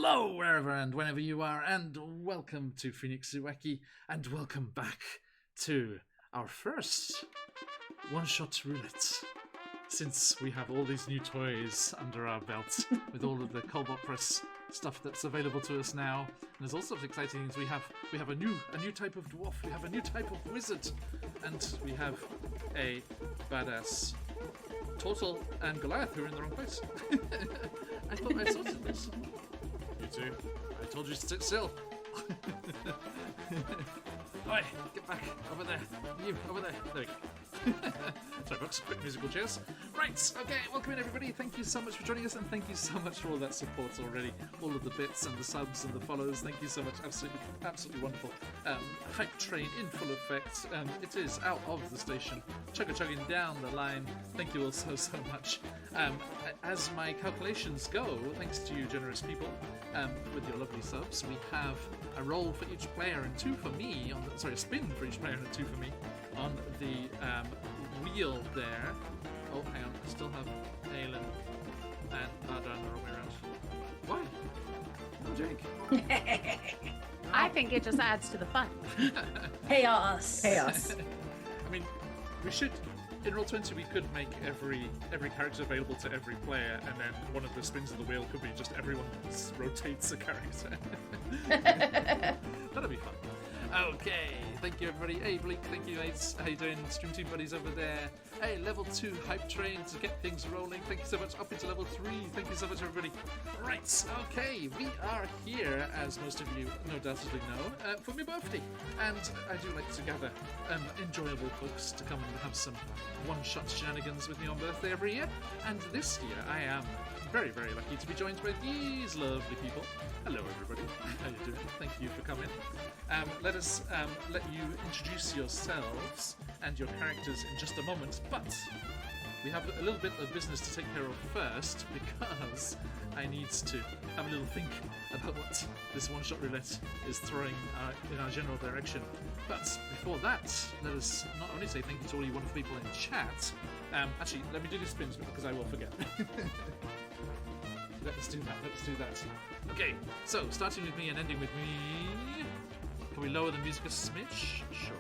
Hello, wherever and whenever you are, and welcome to QuestJunkiesUK, and welcome back to our first One Shot Roulette. Since we have all these new toys under our belt, with all of the Cobalt Press stuff that's available to us now, and there's all sorts of exciting things. We have a new type of dwarf, we have a new type of wizard, and we have a badass Turtle and Goliath who are in the wrong place. I thought I sorted this. You too. I told you to sit still. Oi, get back over there. You over there. There we go. Sorry, folks. Quick musical chairs. Right. Okay. Welcome in, everybody. Thank you so much for joining us, and thank you so much for all that support already. All of the bits and the subs and the follows. Thank you so much. Absolutely wonderful. Hype train in full effect. It is out of the station, chugging down the line. Thank you all so much. As my calculations go, thanks to you generous people, with your lovely subs, we have a roll for each player and two for me. A spin for each player and two for me on the wheel there. Oh, hang on. I still have Aelin and Ladra the wrong way around. Why? No, Jake. I think it just adds to the fun. Chaos. I mean, we should... In Roll20, we could make every character available to every player, and then one of the spins of the wheel could be just everyone rotates a character. That'd be fun. Okay, thank you everybody. Hey Bleak, thank you mates. How you doing? Stream Team buddies over there. Hey, level 2 hype train to get things rolling. Thank you so much. Up into level 3. Thank you so much everybody. Right, okay, we are here, as most of you no doubtedly know, for my birthday. And I do like to gather enjoyable folks to come and have some one-shot shenanigans with me on birthday every year. And this year I am very, very lucky to be joined by these lovely people. Hello everybody. How you doing? Thank you for coming. Let us let you introduce yourselves and your characters in just a moment, but we have a little bit of business to take care of first, because I need to have a little think about what this one-shot roulette is throwing in our general direction. But before that, let us not only say thank you to all you wonderful people in chat. Actually, let me do the spins because I will forget. Let's do that. Okay, so starting with me and ending with me. Can we lower the music a smidge? Sure.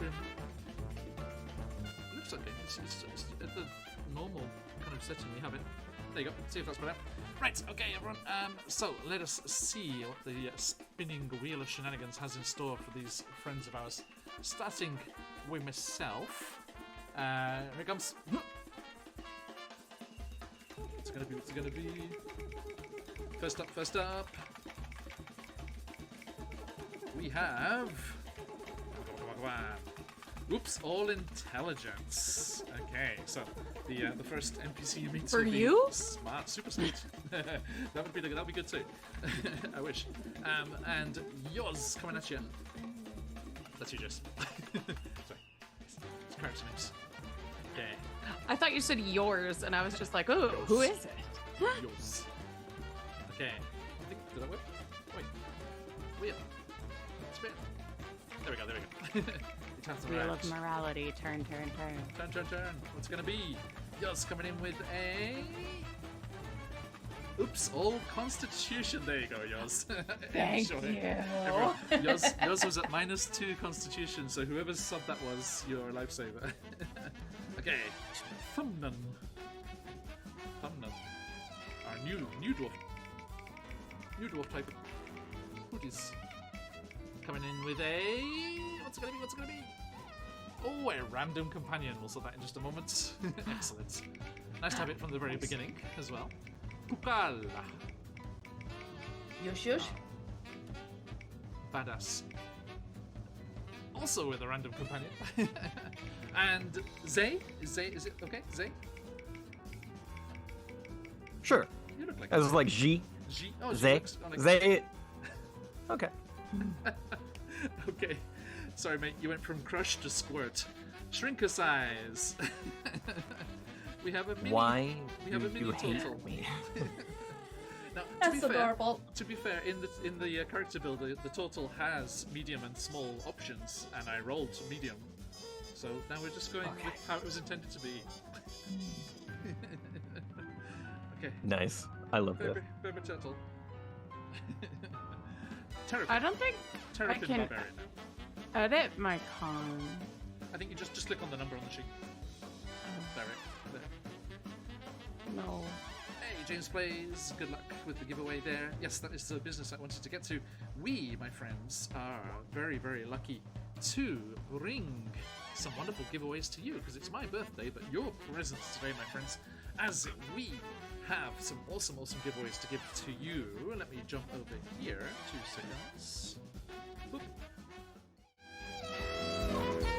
It looks okay. It's at the normal kind of setting we have it. There you go. See if that's better. Right, okay, everyone. So let us see what the spinning wheel of shenanigans has in store for these friends of ours. Starting with myself. Here it comes. What's it gonna be? First up. We have... Oops, all intelligence. Okay, so the first NPC you meet For will be you? Smart, super smart. That'd be good too. I wish. And yours coming at you. That's you, Jess. Sorry. It's character names. Okay. I thought you said yours, and I was just like, oh, who is it? Yours. Okay. I think, did that work? Wait. Wheel. Spin. There we go. Wheel of morality. Turn. Turn. What's it gonna be? Yours coming in with a... Oops, all constitution. There you go, yours. Thank you. Everyone, yours was at -2 constitution, so whoever's sub that was, you're a lifesaver. Okay. Thumbnum. Our new dwarf. New dwarf type. Hoodies. Coming in with a... What's it gonna be? Oh, a random companion. We'll sort that in just a moment. Excellent. Nice to have it from the very beginning as well. Kukal. Yush. Badass. Also with a random companion. And Zay? Is it okay? Zay? Sure. You look like That was like G. G. Oh, Zay. Like... Zay. Okay. Okay. Sorry, mate. You went from crush to squirt. Shrink a size. We have a mini. Why? We have a mini you hate total. me? Now, That's adorable. To be fair, in the character builder, the total has medium and small options, and I rolled medium. So now we're just going with how it was intended to be. Okay. Nice. I love that. Very gentle. I don't think Terrapin I can Barbarian now. edit my con. I think you just click on the number on the sheet. There. No. Hey, James Plays, good luck with the giveaway there. Yes, that is the business I wanted to get to. We, my friends, are very, very lucky to bring some wonderful giveaways to you because it's my birthday, but your presents today, my friends, as we have some awesome giveaways to give to you. Let me jump over here, 2 seconds. Boop.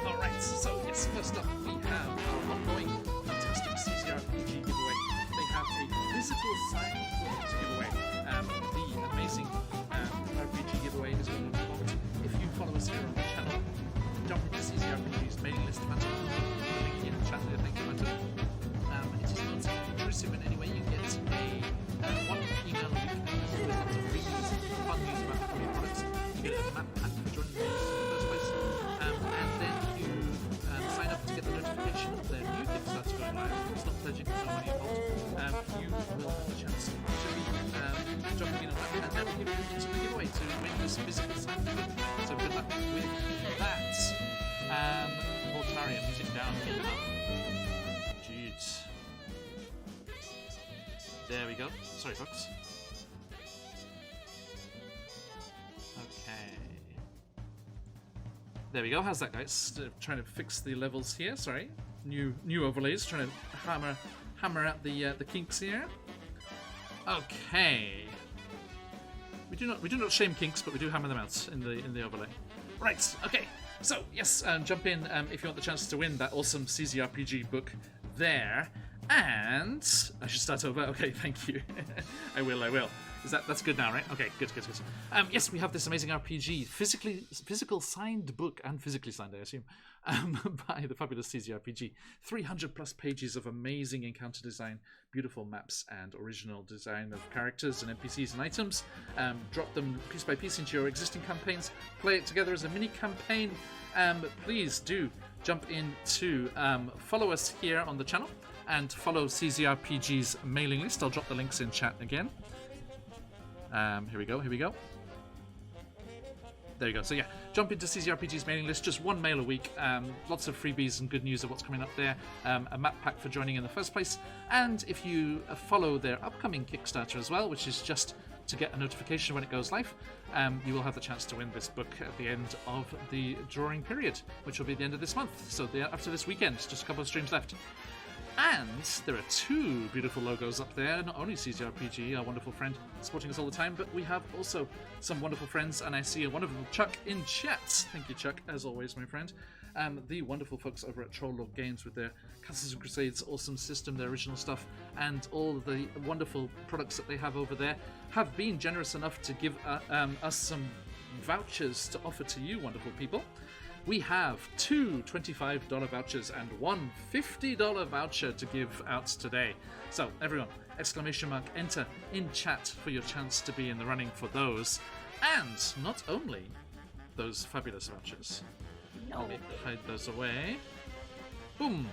Alright, so yes, first up we have our ongoing fantastic CCRPG giveaway. They have a physical signed book to give away. The amazing RPG giveaway is going to be moment. If you follow us here on the channel, jump into CCRPG's mailing list, Phantom. The link in the chat there, thank you, Phantom. It is not intrusive in any way. You get a one email a week with lots of freebies, fun news about upcoming products. You get a map pack for joining the list in the first place. And then you sign up to get the notification of their new Kickstarter going live. It's not pledging, there's no money involved. You will have a chance to be jumping in on that, and then we'll give you into the giveaway to win this physical signed book. So good luck with that. Voltaria, music down. Jeez. There we go. Sorry, folks. Okay. There we go. How's that, guys? Trying to fix the levels here. Sorry. New overlays. Trying to hammer out the kinks here. Okay. We do not shame kinks, but we do hammer them out in the overlay. Right. Okay. So yes, jump in if you want the chance to win that awesome CZRPG book there. And I should start over. Okay, thank you. I will. That's good now, right? Okay, good. Yes, we have this amazing RPG, physical signed book, and physically signed, I assume, by the fabulous CZRPG. 300 plus pages of amazing encounter design, beautiful maps, and original design of characters and NPCs and items. Drop them piece by piece into your existing campaigns. Play it together as a mini campaign. Please do jump in to follow us here on the channel and follow CZRPG's mailing list. I'll drop the links in chat again. Here we go. There you go. So yeah, jump into CZRPG's mailing list. Just one mail a week. Lots of freebies and good news of what's coming up there. A map pack for joining in the first place. And if you follow their upcoming Kickstarter as well, which is just to get a notification when it goes live, you will have the chance to win this book at the end of the drawing period, which will be the end of this month. So after this weekend, just a couple of streams left. And there are 2 beautiful logos up there. Not only CZRPG, our wonderful friend, supporting us all the time, but we have also some wonderful friends, and I see a wonderful Chuck in chat. Thank you, Chuck, as always, my friend. The wonderful folks over at Troll Lord Games with their Castles and Crusades awesome system, their original stuff, and all the wonderful products that they have over there, have been generous enough to give us some vouchers to offer to you, wonderful people. We have 2 $25 vouchers and 1 $50 voucher to give out today. So everyone, ! Enter in chat for your chance to be in the running for those. And not only those fabulous vouchers. Let me hide those away. Boom!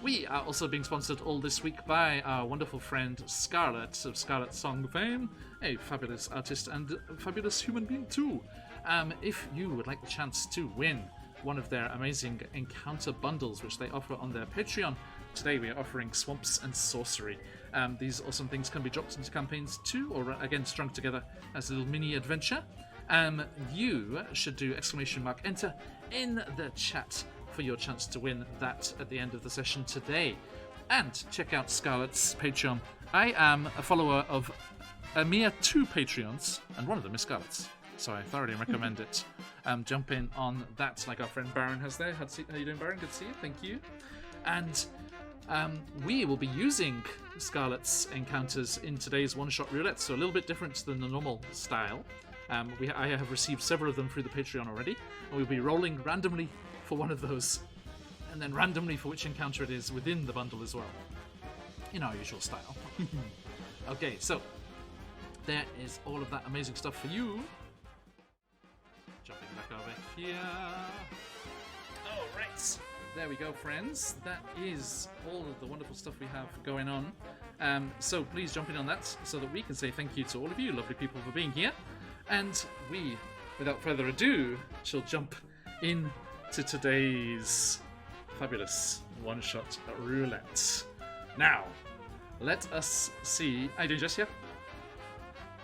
We are also being sponsored all this week by our wonderful friend Scarlett of Scarlett Song fame, a fabulous artist and a fabulous human being too. If you would like the chance to win one of their amazing encounter bundles, which they offer on their Patreon, today we are offering Swamps and Sorcery. These awesome things can be dropped into campaigns too, or again strung together as a little mini adventure. You should do ! Enter in the chat for your chance to win that at the end of the session today. And check out Scarlett's Patreon. I am a follower of a mere 2 Patreons, and one of them is Scarlett's. So I thoroughly recommend it. Jump in on that, like our friend Baron has there. How you doing, Baron? Good to see you. Thank you. And we will be using Scarlett's encounters in today's one-shot roulette, so a little bit different than the normal style. I have received several of them through the Patreon already, and we'll be rolling randomly for one of those, and then randomly for which encounter it is within the bundle as well, in our usual style. Okay, so there is all of that amazing stuff for you. Jumping back over here. All right. there we go, friends. That is all of the wonderful stuff we have going on. So please jump in on that so that we can say thank you to all of you lovely people for being here. And we, without further ado, shall jump into today's fabulous one-shot roulette. Now, let us see. Are you doing Jess here?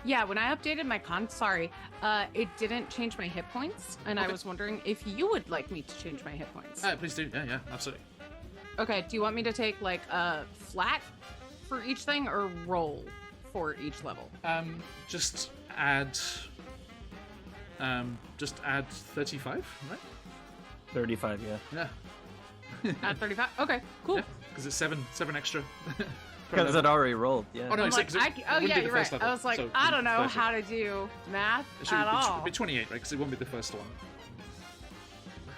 Yeah, when I updated my it didn't change my hit points, and I was wondering if you would like me to change my hit points. Please do. Yeah, absolutely. Okay, do you want me to take like a flat for each thing or roll for each level? Just add 35, right? 35, yeah. Yeah. At 35? Okay, cool. Because it's seven extra. Because it already rolled, yeah. Oh, no, I'm it's like, like, oh yeah, you're right. level, I was like, so I don't know 30. how to do math It should at all. It'll be 28, right? Because it won't be the first one.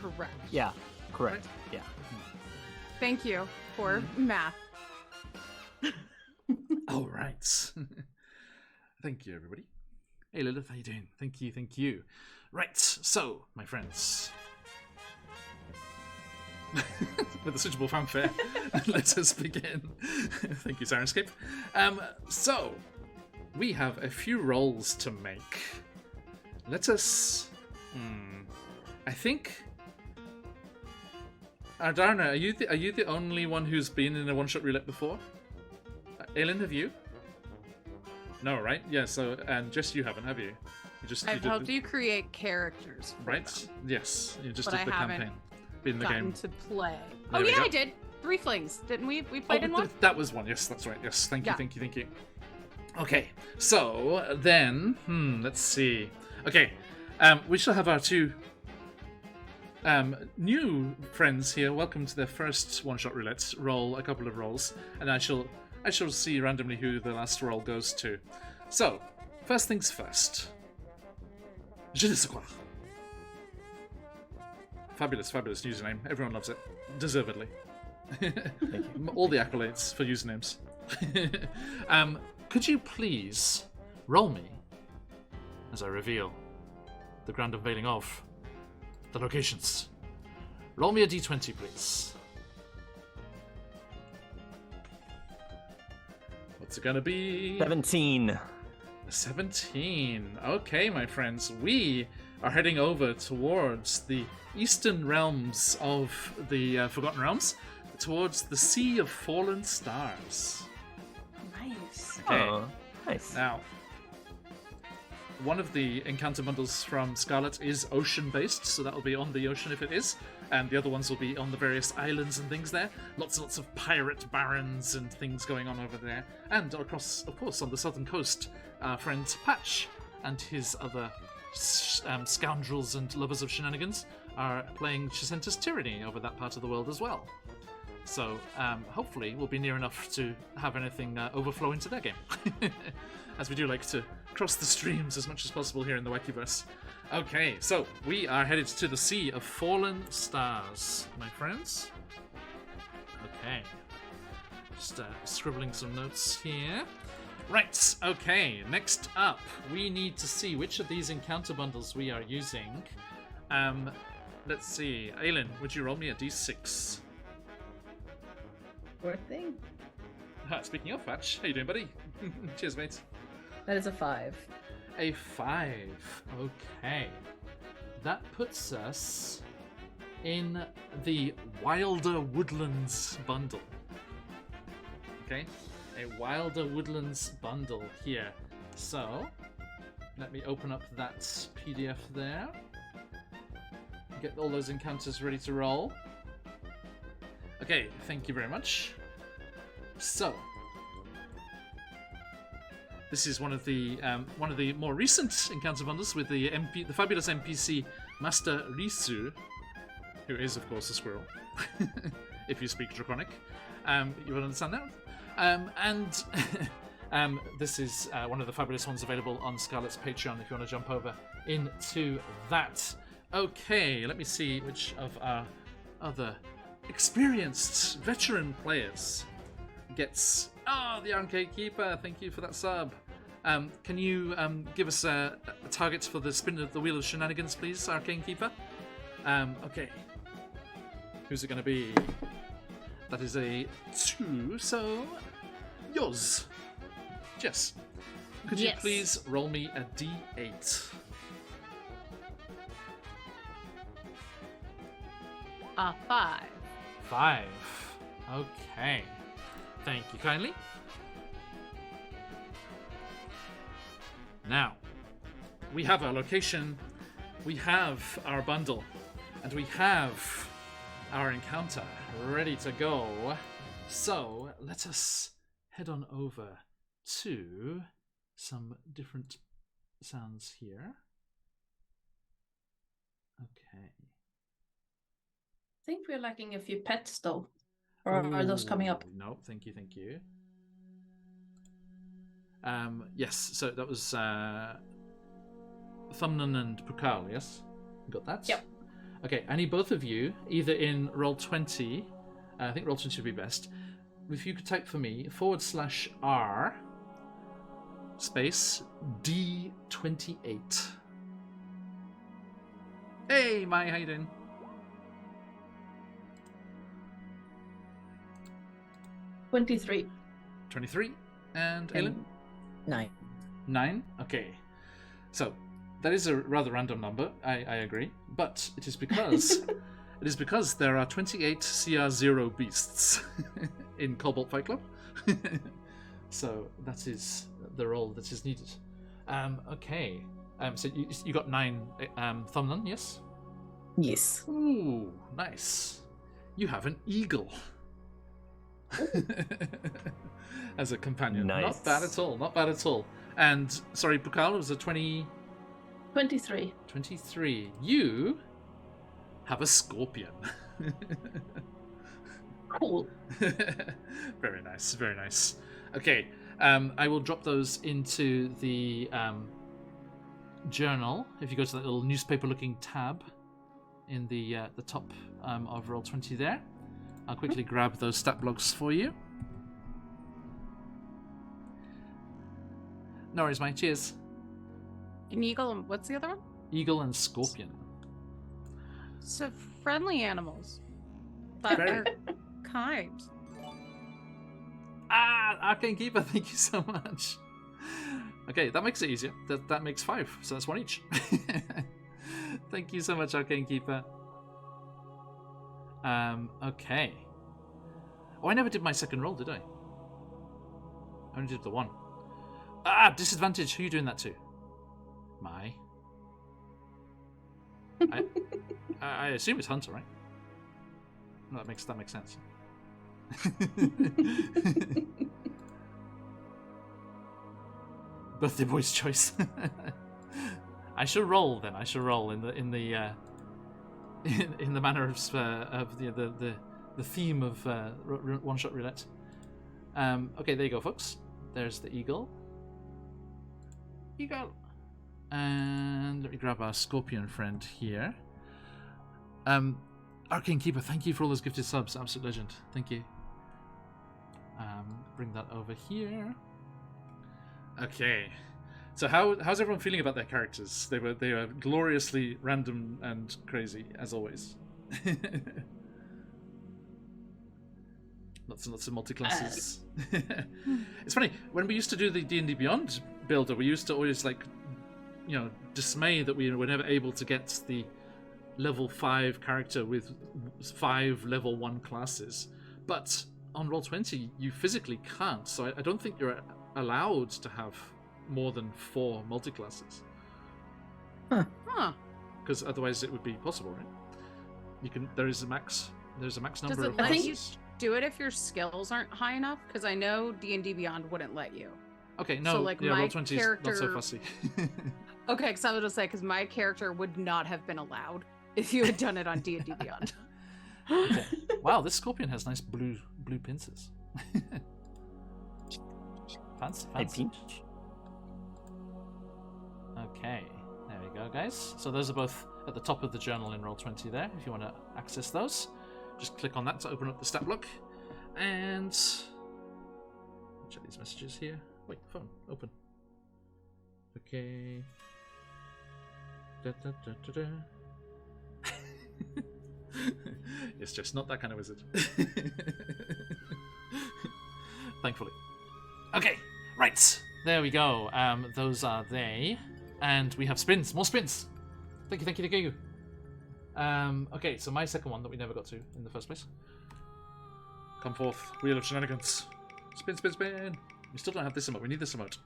Correct. Yeah, correct. Yeah. Thank you for math. All right. Thank you, everybody. Hey, Lilith, how you doing? Thank you. Right, so, my friends. With a suitable fanfare, let us begin. Thank you, Sirenscape. So, we have a few rolls to make. Let us... I think... Ardarna, are you the only one who's been in a one-shot roulette before? Aelin, have you? No, right? Yeah, so, and just you haven't, have you? I've helped you create characters. Right? them, Yes, you just but did the I haven't campaign. Been in the gotten game. to play. There Oh we yeah, go. I did. Three Flings, didn't we? We played in one. That was one. Yes, that's right. Yes, thank you, Yeah. thank you. Okay, so then, let's see. Okay, we shall have our two new friends here. Welcome to their first one-shot roulette. Roll a couple of rolls, and I shall see randomly who the last roll goes to. So, first things first. Je ne sais quoi. Fabulous username. Everyone loves it. Deservedly. All the accolades for usernames. Could you please roll me as I reveal the grand unveiling of the locations? Roll me a d20, please. What's it gonna be? 17. 17. Okay, my friends, we are heading over towards the eastern realms of the Forgotten Realms, towards the Sea of Fallen Stars. Nice. Okay. Oh, nice. Now, one of the encounter bundles from Scarlet is ocean-based, so that will be on the ocean if it is, and the other ones will be on the various islands and things there. Lots and lots of pirate barons and things going on over there. And across, of course, on the southern coast, our friend Patch and his other scoundrels and lovers of shenanigans are playing Chicenta's Tyranny over that part of the world as well. So, hopefully, we'll be near enough to have anything overflow into their game. As we do like to cross the streams as much as possible here in the Wikiverse. Okay, so we are headed to the Sea of Fallen Stars, my friends. Okay. Just scribbling some notes here. Right, okay, next up, we need to see which of these encounter bundles we are using. Let's see. Aelin, would you roll me a d6? Poor thing. Speaking of Patch, how you doing, buddy? Cheers, mate. That is a 5. A 5. Okay. That puts us in the Wilder Woodlands bundle. Okay? A Wilder Woodlands bundle here. So, let me open up that PDF there. Get all those encounters ready to roll. Okay, thank you very much. So, this is one of the more recent encounter bundles with the fabulous NPC Master Risu, who is of course a squirrel, if you speak Draconic. You will understand that. And this is one of the fabulous ones available on Scarlet's Patreon if you want to jump over into that. Okay, let me see which of our other experienced veteran players gets... Oh, the Arcade Keeper, thank you for that sub. Can you give us a target for the spin of the Wheel of Shenanigans, please, Arcane Keeper? Okay. Who's it going to be? That is a 2, so yours. Jess, could you Yes. please roll me a d8? A 5. 5. Okay. Thank you kindly. Now, we have our location, we have our bundle, and we have our encounter ready to go. So, let us head on over to some different sounds here. Okay. I think we're lacking a few pets though. Or are those coming up? Ooh, no, thank you, thank you. Yes, so that was Thumnan and Pukal, yes? You got that? Yep. Okay, I need both of you, either in Roll20, I think Roll20 would be best. If you could type for me, /R space D28. Hey, Mai, how you doing? $23. 23. And Aelin? 9. 9? Okay. So, that is a rather random number, I agree. But it is because there are 28 CR0 beasts in Cobalt Fight Club. So that is the roll that is needed. Okay. So you got 9 Thumnan, yes? Yes. Ooh, nice. You have an eagle. As a companion. Nice. Not bad at all, not bad at all. And, sorry, Bukal, it was a 23. 23. You have a scorpion. Cool. Very nice, very nice. Okay, I will drop those into the journal. If you go to that little newspaper-looking tab in the top of Roll20 there, I'll quickly grab those stat blocks for you. No worries, mate. Cheers. An eagle and what's the other one? Eagle and scorpion. So friendly animals. But Very. are kind. Arcane Keeper, thank you so much. Okay, that makes it easier. That makes 5, so that's 1 each. Thank you so much, Arcane Keeper. Okay. Oh, I never did my second roll, did I? I only did the 1. Disadvantage. Who are you doing that to? My. I assume it's Hunter, right? No, that makes sense. Birthday boy's choice. I shall roll then. I shall roll in the manner of the theme of One Shot Roulette. Okay, there you go, folks. There's the eagle. Eagle. And let me grab our scorpion friend here. Arcane Keeper, thank you for all those gifted subs. Absolute legend. Thank you. Bring that over here. Okay. So how's everyone feeling about their characters? They were gloriously random and crazy, as always. Lots and lots of multi-classes. It's funny, when we used to do the D&D Beyond builder, we used to always dismay that we were never able to get the level 5 character with 5 level 1 classes. But on Roll20, you physically can't, so I don't think you're allowed to have more than 4 multi-classes. Huh. Because otherwise it would be possible, right? There's a max number Does of it let you classes. do it if your skills aren't high enough? Because I know D&D Beyond wouldn't let you. Okay, no, So, like, yeah, my Roll20 is not so fussy. Okay, because I was going to say, because my character would not have been allowed if you had done it on D&D Beyond. Okay. Wow, this scorpion has nice blue pincers. Fancy. Hey, Peach. Okay, there we go, guys. So those are both at the top of the journal in Roll20 there. If you want to access those, just click on that to open up the stat block. And check these messages here. Wait, phone, open. Okay. It's just not that kind of wizard. Thankfully. Okay, right. There we go. Those are they. And we have spins. More spins. Thank you, thank you, thank you. Okay, so my second one that we never got to in the first place. Come forth, Wheel of Shenanigans. Spin, spin, spin. We still don't have this emote. We need this emote.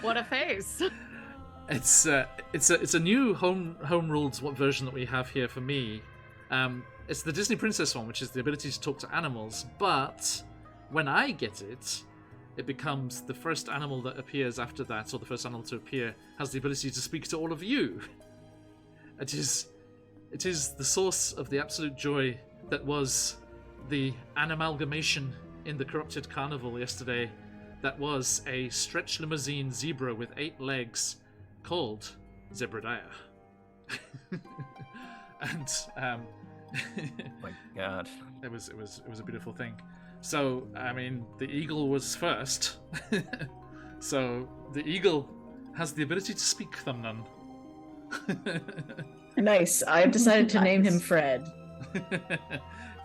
What a face. It's a new home ruled version that we have here for me. It's the Disney Princess one, which is the ability to talk to animals. But when I get it, it becomes the first animal that appears after that, or the first animal to appear, has the ability to speak to all of you. It is the source of the absolute joy that was the animalgamation in the Corrupted Carnival yesterday. That was a stretch limousine zebra with 8 legs called Zebediah. And Oh my god. it was a beautiful thing. So, I mean, the eagle was first. So, the eagle has the ability to speak Thumnun. Nice. I've decided to name him Fred.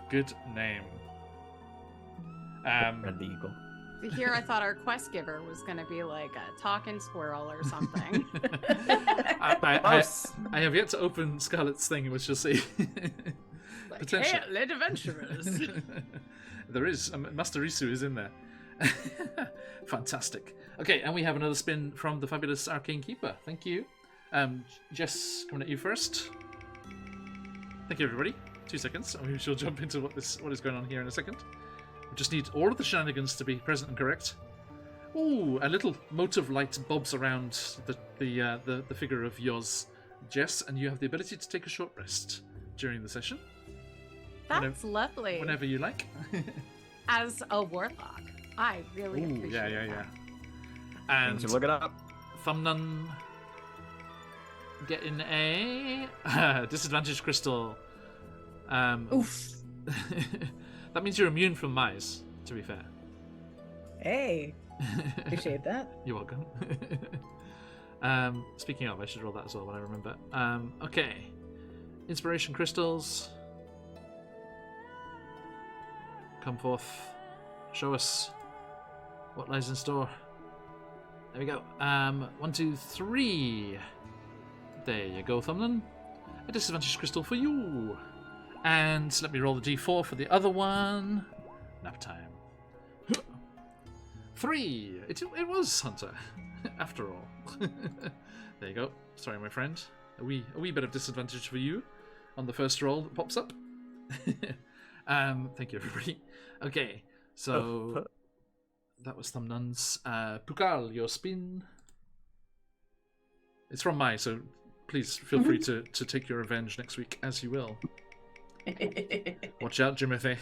Good name. Red the Eagle. Here I thought our quest giver was going to be like a talking squirrel or something. I have yet to open Scarlet's thing, which you'll see. Like, Potential. hey, late adventurers. There is. Master Risu is in there. Fantastic. Okay, and we have another spin from the fabulous Arcane Keeper. Thank you. Jess, coming at you first. Thank you, everybody. 2 seconds, and we shall jump into what is going on here in a second. We just need all of the shenanigans to be present and correct. Ooh, a little mote of light bobs around the figure of yours, Jess, and you have the ability to take a short rest during the session. That's lovely. Whenever you like. As a warlock, I really appreciate yeah. that. And So look it up. Thumnun getting a disadvantage crystal. Oof. That means you're immune from mice, to be fair. Hey. Appreciate that. You're welcome. Speaking of, I should roll that as well when I remember. Okay. Inspiration crystals. Come forth. Show us what lies in store. There we go. 1, 2, 3. There you go, Thumnun. A disadvantage crystal for you. And let me roll the d4 for the other one. Nap time. 3. It was Hunter, after all. There you go. Sorry, my friend. A wee bit of disadvantage for you on the first roll that pops up. Thank you, everybody. Okay, so that was Thumnun's. Pukal, your spin. It's from Mai, so please feel free to take your revenge next week, as you will. Watch out, Jimothy.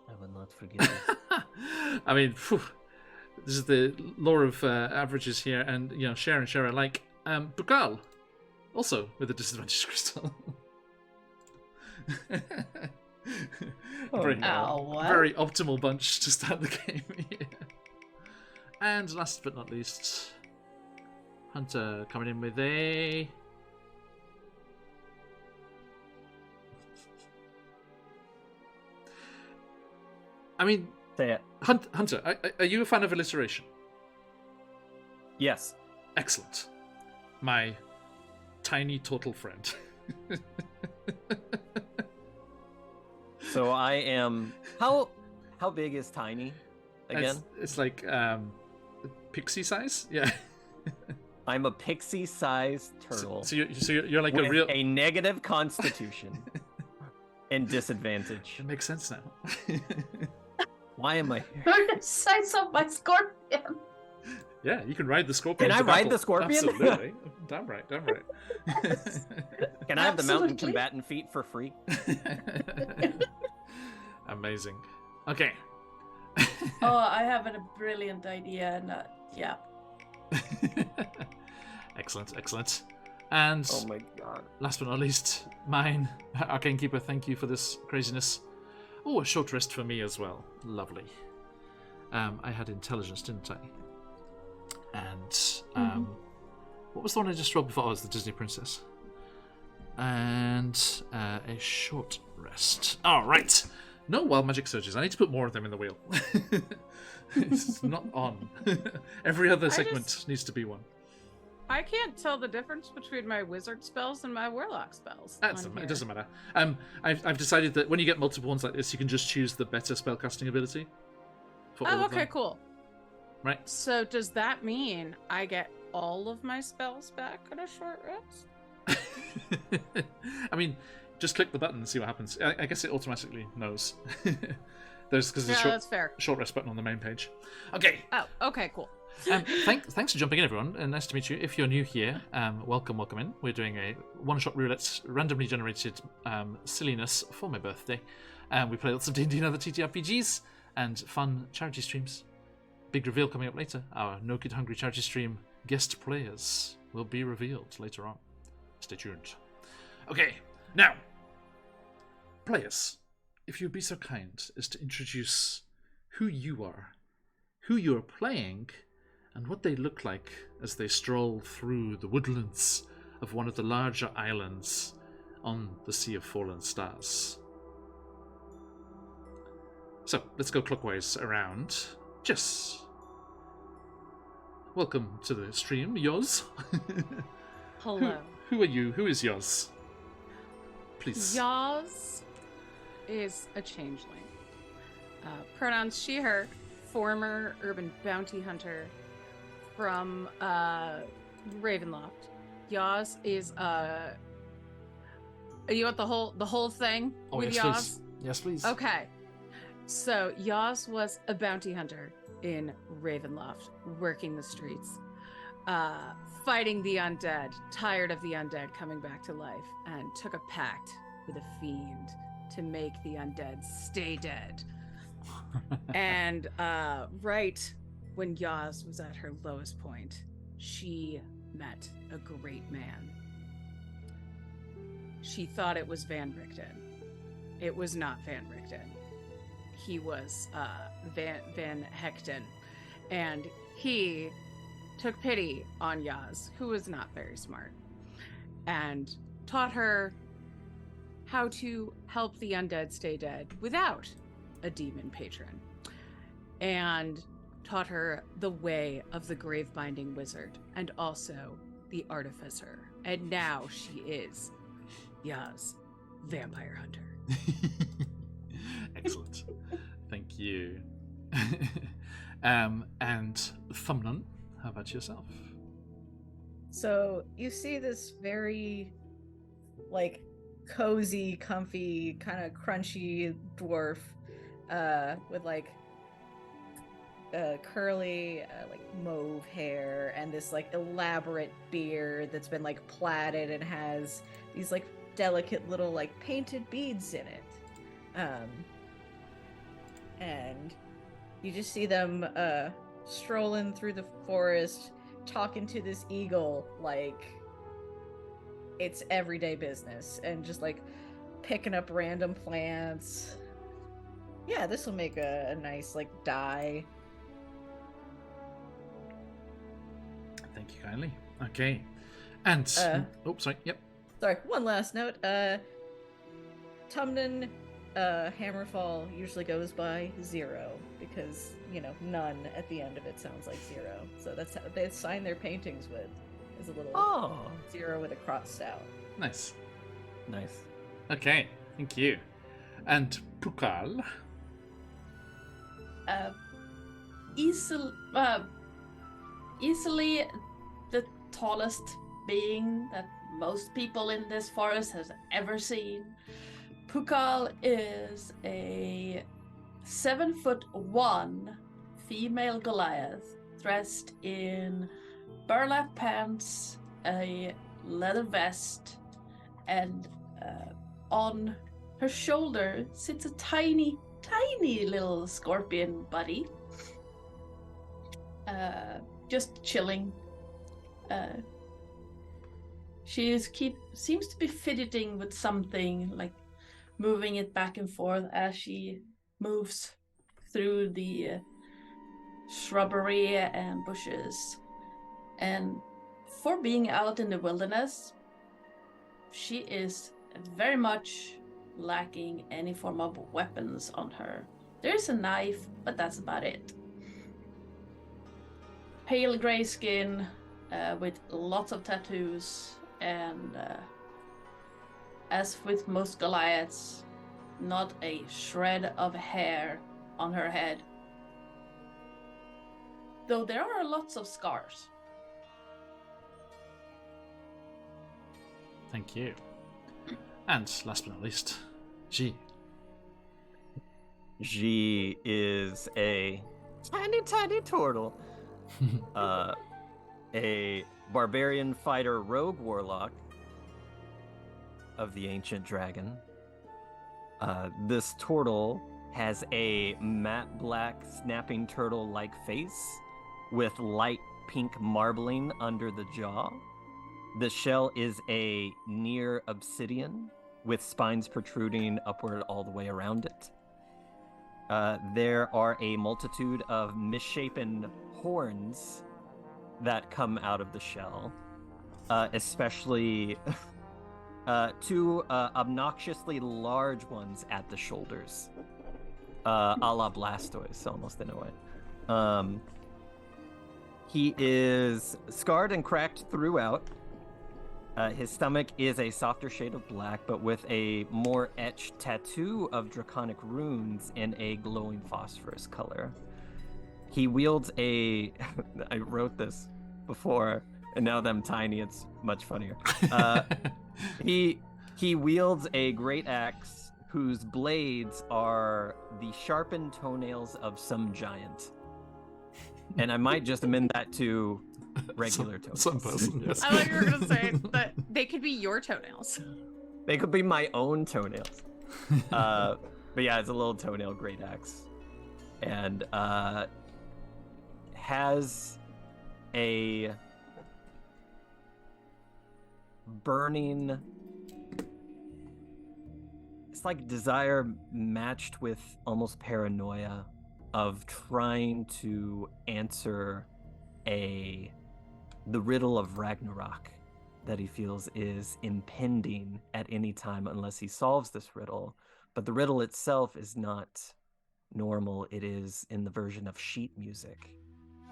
I will not forget this. I mean, this is the law of averages here, and share and share alike. Pukal, also with a disadvantage crystal. Very optimal bunch to start the game here. And last but not least, Hunter coming in with a... I mean, Say it. Hunter, are you a fan of alliteration? Yes. Excellent. My tiny turtle friend. So I am. How big is tiny? Again? It's like pixie size. Yeah. I'm a pixie-sized turtle. So you're like with a real. a negative constitution and disadvantage. It makes sense now. Why am I here? You're the size of my scorpion. Yeah, you can ride the scorpion. Can I ride the scorpion? Absolutely. Damn right. Damn right. Yes. Can I have the mountain Absolutely. combatant feet for free? Amazing. Okay. Oh, I have a brilliant idea, and yeah. Excellent, excellent. And Oh my god. last but not least, mine, Arcane Keeper, thank you for this craziness. Oh, a short rest for me as well. Lovely. I had intelligence, didn't I? And what was the one I just rolled before? Oh, it was the Disney Princess. And a short rest. All right. No wild magic surges. I need to put more of them in the wheel. It's not on. Every other segment needs to be one. I can't tell the difference between my wizard spells and my warlock spells. It doesn't matter. I've decided that when you get multiple ones like this, you can just choose the better spellcasting ability. For all Oh, of okay, them. cool. Right. So does that mean I get all of my spells back at a short rest? I mean, just click the button and see what happens. I guess it automatically knows. There's That's fair. short rest button on the main page. Okay. Oh, okay, cool. Thanks for jumping in, everyone. Nice to meet you. If you're new here, welcome in. We're doing a one-shot roulette, randomly generated silliness for my birthday. We play lots of D&D and other TTRPGs and fun charity streams. Big reveal coming up later. Our No Kid Hungry charity stream guest players will be revealed later on. Stay tuned. Okay, now, players, if you'd be so kind as to introduce who you are, who you're playing, and what they look like as they stroll through the woodlands of one of the larger islands on the Sea of Fallen Stars. So, let's go clockwise around. Jess. Welcome to the stream, Yoz. Hello. Who are you? Who is Yoz? Please. Yaz is a changeling. Pronouns she, her, former urban bounty hunter from Ravenloft. Yaz is you want the whole thing with yes, Yaz? please. Yes, please. Okay. So Yaz was a bounty hunter in Ravenloft, working the streets, fighting the undead, tired of the undead coming back to life, and took a pact with a fiend to make the undead stay dead. And right when Yaz was at her lowest point, she met a great man. She thought it was Van Richten. It was not Van Richten. He was Van Hechten. And he took pity on Yaz, who was not very smart, and taught her how to help the undead stay dead without a demon patron, and taught her the way of the grave-binding wizard and also the artificer. And now she is Yaz, vampire hunter. Excellent. Thank you. And Thumnan, how about yourself? So you see this very, like, cozy, comfy, kind of crunchy dwarf with, like, curly, like, mauve hair and this, like, elaborate beard that's been, like, plaited and has these, like, delicate little, like, painted beads in it. And you just see them strolling through the forest, talking to this eagle like it's everyday business, and just like picking up random plants. Yeah, this will make a nice like dye. Thank you kindly. Okay. And sorry. Yep. Sorry, one last note. Tumnan Hammerfall usually goes by 0 because, you know, none at the end of it sounds like 0. So that's how they sign their paintings with, is a little 0 with a crossed out. Nice. Nice. Okay. Thank you. And Pukal. Easily the tallest being that most people in this forest has ever seen. Pukal is a 7'1" female Goliath dressed in burlap pants, a leather vest, and on her shoulder sits a tiny little scorpion buddy. Just chilling. She seems to be fidgeting with something, like moving it back and forth as she moves through the shrubbery and bushes. And for being out in the wilderness, she is very much lacking any form of weapons on her. There's a knife, but that's about it. Pale gray skin with lots of tattoos, and as with most Goliaths, not a shred of hair on her head. Though there are lots of scars. Thank you. And last but not least, G. G is a tiny turtle. A barbarian fighter rogue warlock of the ancient dragon. This turtle has a matte black snapping turtle-like face with light pink marbling under the jaw. The shell is a near obsidian with spines protruding upward all the way around it. There are a multitude of misshapen horns that come out of the shell, especially two obnoxiously large ones at the shoulders, a la Blastoise, almost in a way. He is scarred and cracked throughout. His stomach is a softer shade of black, but with a more etched tattoo of draconic runes in a glowing phosphorus color. He wields a... I wrote this before, and now that I'm tiny, it's much funnier. He wields a great axe whose blades are the sharpened toenails of some giant. And I might just amend that to regular toenails. Some person, yes. I thought you were going to say that they could be your toenails. They could be my own toenails. But yeah, it's a little toenail great axe. And has a burning... It's like desire matched with almost paranoia of trying to answer the riddle of Ragnarok that he feels is impending at any time unless he solves this riddle. But the riddle itself is not normal. It is in the version of sheet music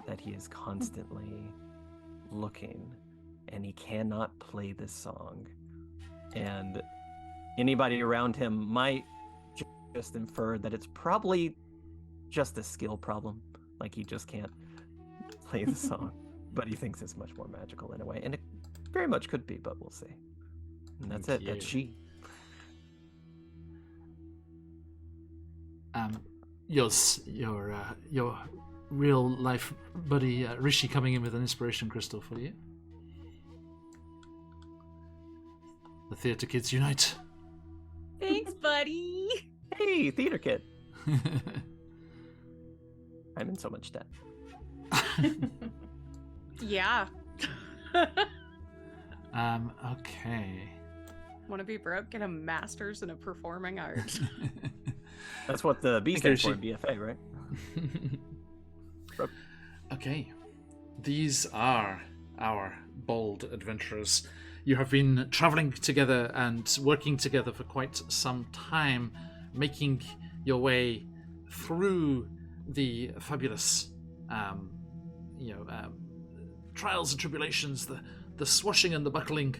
that he is constantly looking, and he cannot play this song. And anybody around him might just infer that it's probably just a skill problem, like he just can't play the song. But he thinks it's much more magical in a way, and it very much could be, but we'll see. And that's Thank it. That's you. she. Your real life buddy Rishi coming in with an inspiration crystal for you. The theatre kids unite. Thanks, buddy. Hey, theater kid. I'm in so much debt. Yeah. Okay. Want to be broke? Get a master's in a performing art. That's what the B Okay, stands for in BFA, right? Okay. These are our bold adventurers. You have been traveling together and working together for quite some time, making your way through the fabulous, trials and tribulations, the swashing and the buckling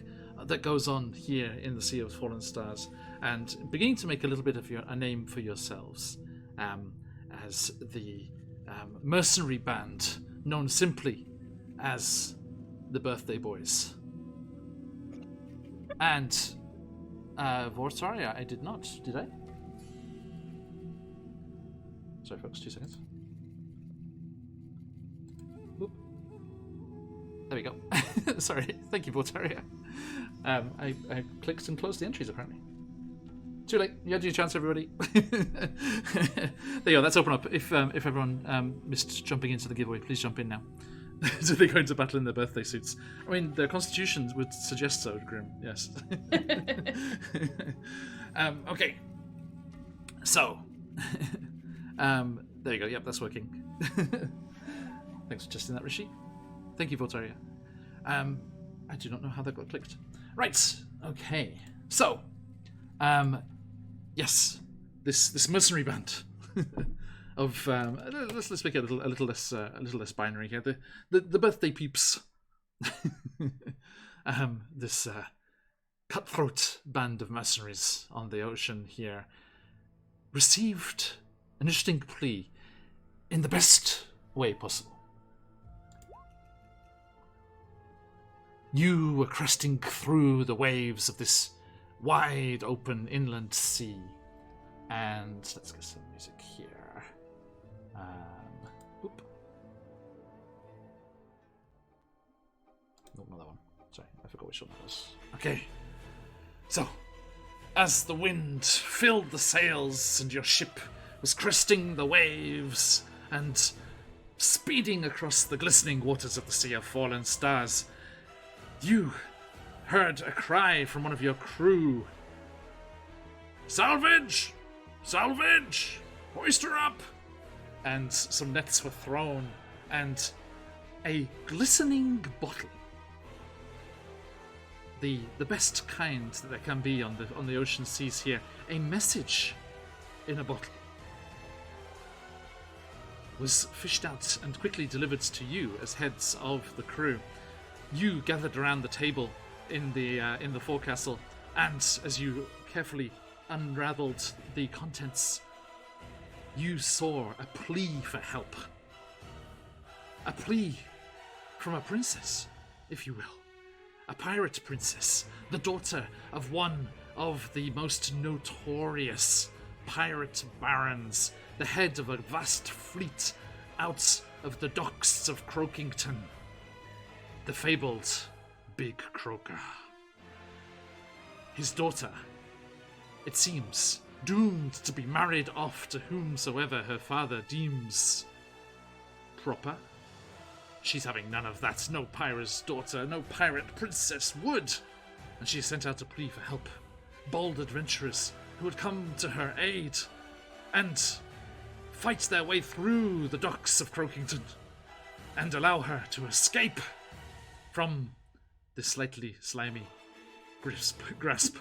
that goes on here in the Sea of Fallen Stars, and beginning to make a little bit of a name for yourselves as the mercenary band known simply as the Birthday Boys. And Vortaria, I did not, did I? Sorry folks, 2 seconds. Oop. There we go. Sorry, thank you Vortaria. I clicked and closed the entries apparently. Too late. You had your chance, everybody. There you go. That's open up. If everyone missed jumping into the giveaway, please jump in now. So they go into battle in their birthday suits. I mean, their constitutions would suggest so, Grim. Yes. Okay. So, there you go. Yep, that's working. Thanks for testing that, Rishi. Thank you, Voltaria. I do not know how that got clicked. Right. Okay. So, yes, this mercenary band of let's make it a little less binary here. The birthday peeps. This cutthroat band of mercenaries on the ocean here received an interesting plea in the best way possible. You were cresting through the waves of this wide open inland sea, and let's get some music here. Oop. Nope, not that one. Sorry, I forgot which one that was. Okay. So, as the wind filled the sails and your ship was cresting the waves and speeding across the glistening waters of the Sea of Fallen Stars, you heard a cry from one of your crew. Salvage! Salvage! Hoist her up! And some nets were thrown, and a glistening bottle, the best kind that there can be on the ocean seas here, a message in a bottle, was fished out and quickly delivered to you as heads of the crew. You gathered around the table in the forecastle, and as you carefully unraveled the contents, you saw a plea for help. A plea from a princess, if you will. A pirate princess, the daughter of one of the most notorious pirate barons, the head of a vast fleet out of the docks of Croakington, the fabled Big Croaker. His daughter, it seems, doomed to be married off to whomsoever her father deems proper. She's having none of that. No pirate's daughter, no pirate princess would. And she sent out a plea for help. Bold adventurers who would come to her aid and fight their way through the docks of Croakington and allow her to escape from the slightly slimy grasp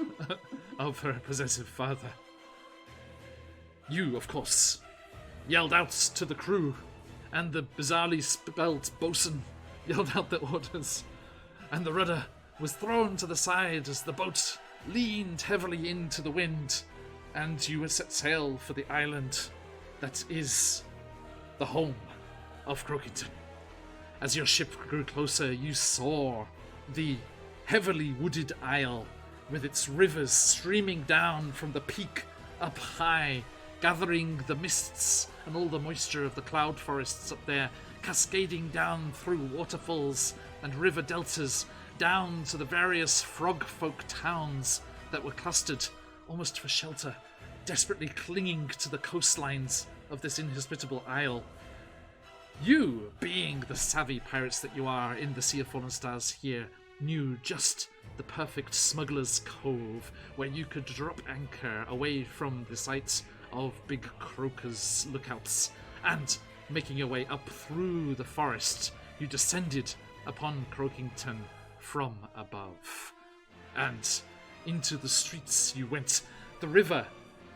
of her possessive father. You, of course, yelled out to the crew, and the bizarrely spelled bosun yelled out the orders, and the rudder was thrown to the side as the boat leaned heavily into the wind, and you set sail for the island that is the home of Croakington. As your ship grew closer, you saw the heavily wooded isle with its rivers streaming down from the peak up high, gathering the mists and all the moisture of the cloud forests up there, cascading down through waterfalls and river deltas, down to the various frog folk towns that were clustered almost for shelter, desperately clinging to the coastlines of this inhospitable isle. You, being the savvy pirates that you are in the Sea of Fallen Stars here, knew just the perfect smuggler's cove where you could drop anchor away from the sights of Big Croaker's lookouts, and making your way up through the forest, you descended upon Croakington from above. And into the streets you went, the river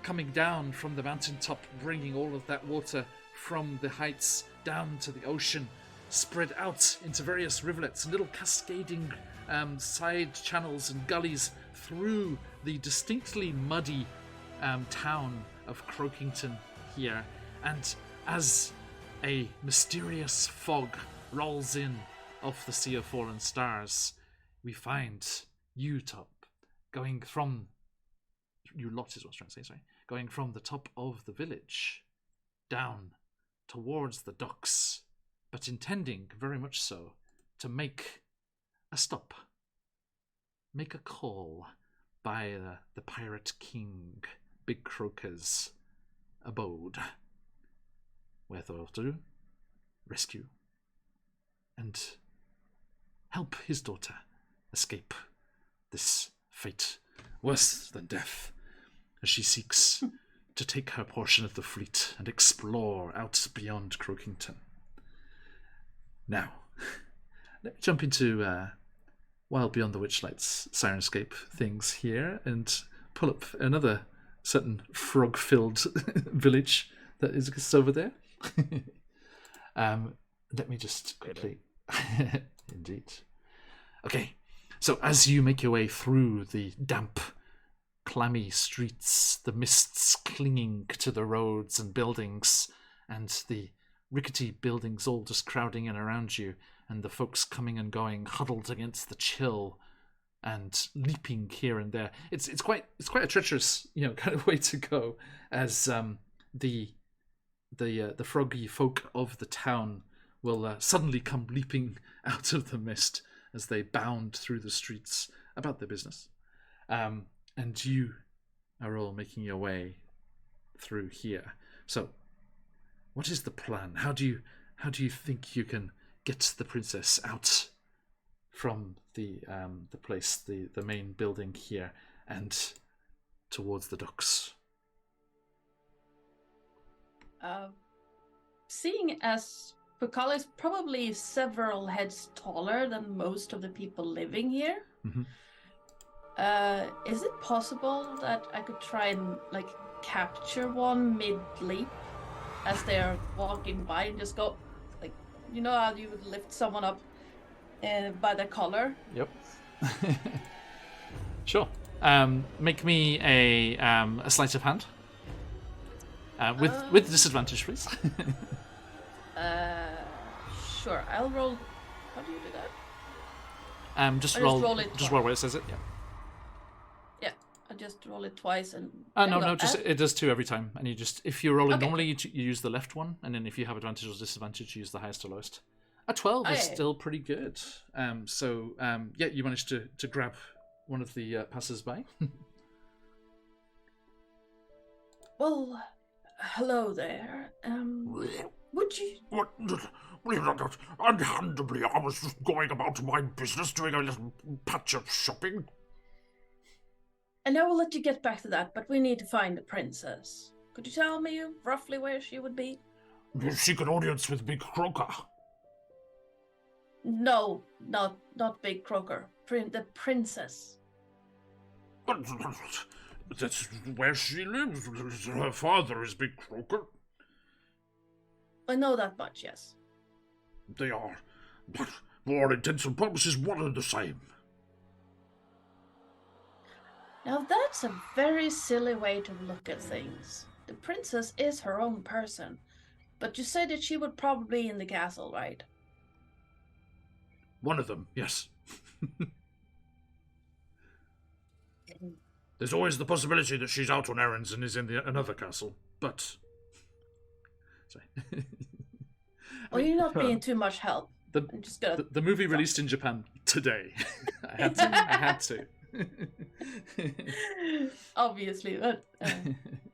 coming down from the mountaintop, bringing all of that water from the heights down to the ocean, spread out into various rivulets and little cascading side channels and gullies through the distinctly muddy town of Croakington here. And as a mysterious fog rolls in off the Sea of Fallen Stars, we find you, Top, going from... You lot is what I was trying to say, sorry. Going from the top of the village down towards the docks, but intending, very much so, to make a stop. Make a call by the Pirate King, Big Croaker's abode, where they'll to rescue and help his daughter escape this fate worse than death, as she seeks to take her portion of the fleet and explore out beyond Croakington. Now, let me jump into Wild Beyond the Witchlight's Sirenscape things here and pull up another certain frog-filled village that is just over there. Let me just quickly... Indeed. Okay, so as you make your way through the damp, clammy streets, the mists clinging to the roads and buildings, and the rickety buildings all just crowding in around you, and the folks coming and going, huddled against the chill and leaping here and there. It's quite a treacherous, kind of way to go, as the froggy folk of the town will suddenly come leaping out of the mist as they bound through the streets about their business. And you are all making your way through here. So, what is the plan? How do you think you can get the princess out from the place, the main building here, and towards the docks? Seeing as Bukala is probably several heads taller than most of the people living here, is it possible that I could try and capture one mid-leap as they are walking by and just go, how you would lift someone up by their collar? Yep. Sure. Make me a sleight of hand. With disadvantage, please. Sure. I'll roll. How do you do that? Just roll roll. Just roll where it says it. Yeah. Yeah. I just roll it twice and. No. Just it does 2 every time, and if you're rolling Okay. normally, you use the left one, and then if you have advantage or disadvantage, you use the highest or lowest. A 12 is still pretty good. You managed to grab one of the passers-by. Well, hello there. Would you? What? Unhandedly, I was just going about my business, doing a little patch of shopping. And I will let you get back to that, but we need to find the princess. Could you tell me roughly where she would be? Seek an audience with Big Croaker. No, not Big Croaker. The princess. But that's where she lives. Her father is Big Croaker. I know that much, yes. They are, but for all intents and purposes, one and the same. Now that's a very silly way to look at things. The princess is her own person, but you said that she would probably be in the castle, right? One of them, yes. There's always the possibility that she's out on errands and is in another castle, but... Sorry. Well, you're not being too much help. I'm just gonna... The movie released in Japan today. I had to. Obviously, but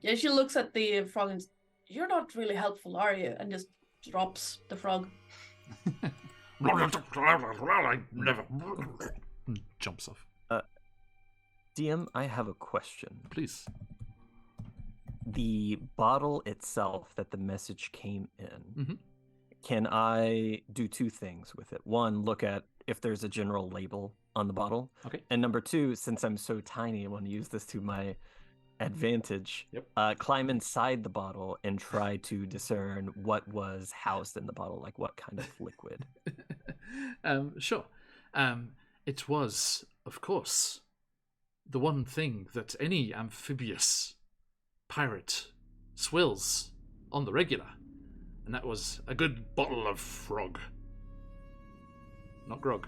yeah, she looks at the frog and "You're not really helpful, are you?" and just drops the frog. I never... Jumps off. DM, I have a question. Please. The bottle itself that the message came in, Mm-hmm. can I do 2 things with it? 1, look at if there's a general label on the bottle. Okay. And number 2, since I'm so tiny, I want to use this to my advantage. Yep. Climb inside the bottle and try to discern what was housed in the bottle, like what kind of liquid. Sure. It was, of course, the one thing that any amphibious pirate swills on the regular, and that was a good bottle of frog. Not grog.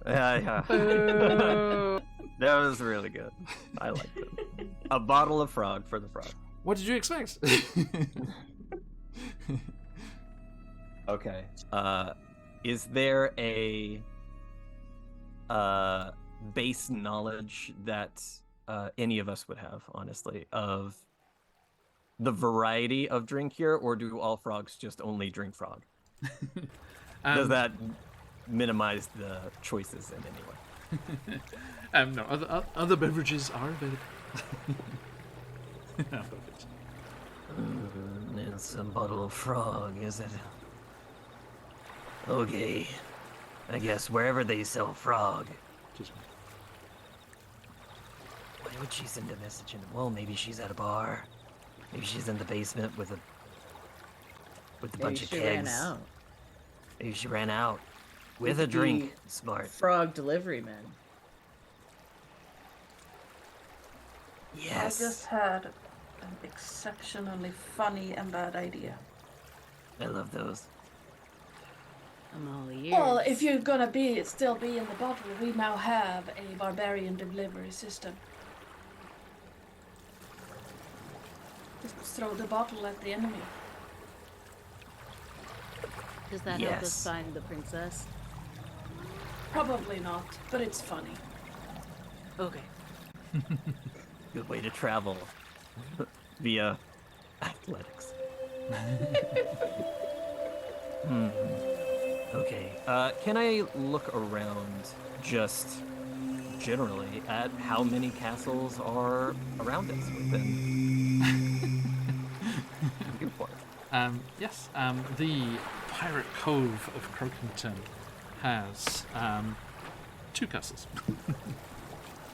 Yeah. Boo. That was really good. I liked it. A bottle of frog for the frog. What did you expect? Okay. Is there a base knowledge that any of us would have, honestly, of the variety of drink here, or do all frogs just only drink frog? Does that minimize the choices in any way? No, other beverages are available. Perfect. It's a bottle of frog, is it? Okay. I guess wherever they sell frog. Excuse me. Why would she send a message in? Well, maybe she's at a bar. Maybe she's in the basement with a bunch of she kegs. ran out. Maybe she ran out with We a could drink. be Smart. Frog delivery man. Yes. I just had an exceptionally funny and bad idea. I love those. I'm all ears. Well, if you're gonna still be in the bottle, we now have a barbarian delivery system. Just throw the bottle at the enemy. Does that help us Yes. find the princess? Probably not, but it's funny. Okay. Good way to travel via athletics. Okay. Can I look around just generally at how many castles are around us within? Good point. Yes, the Pirate Cove of Croakington has 2 castles.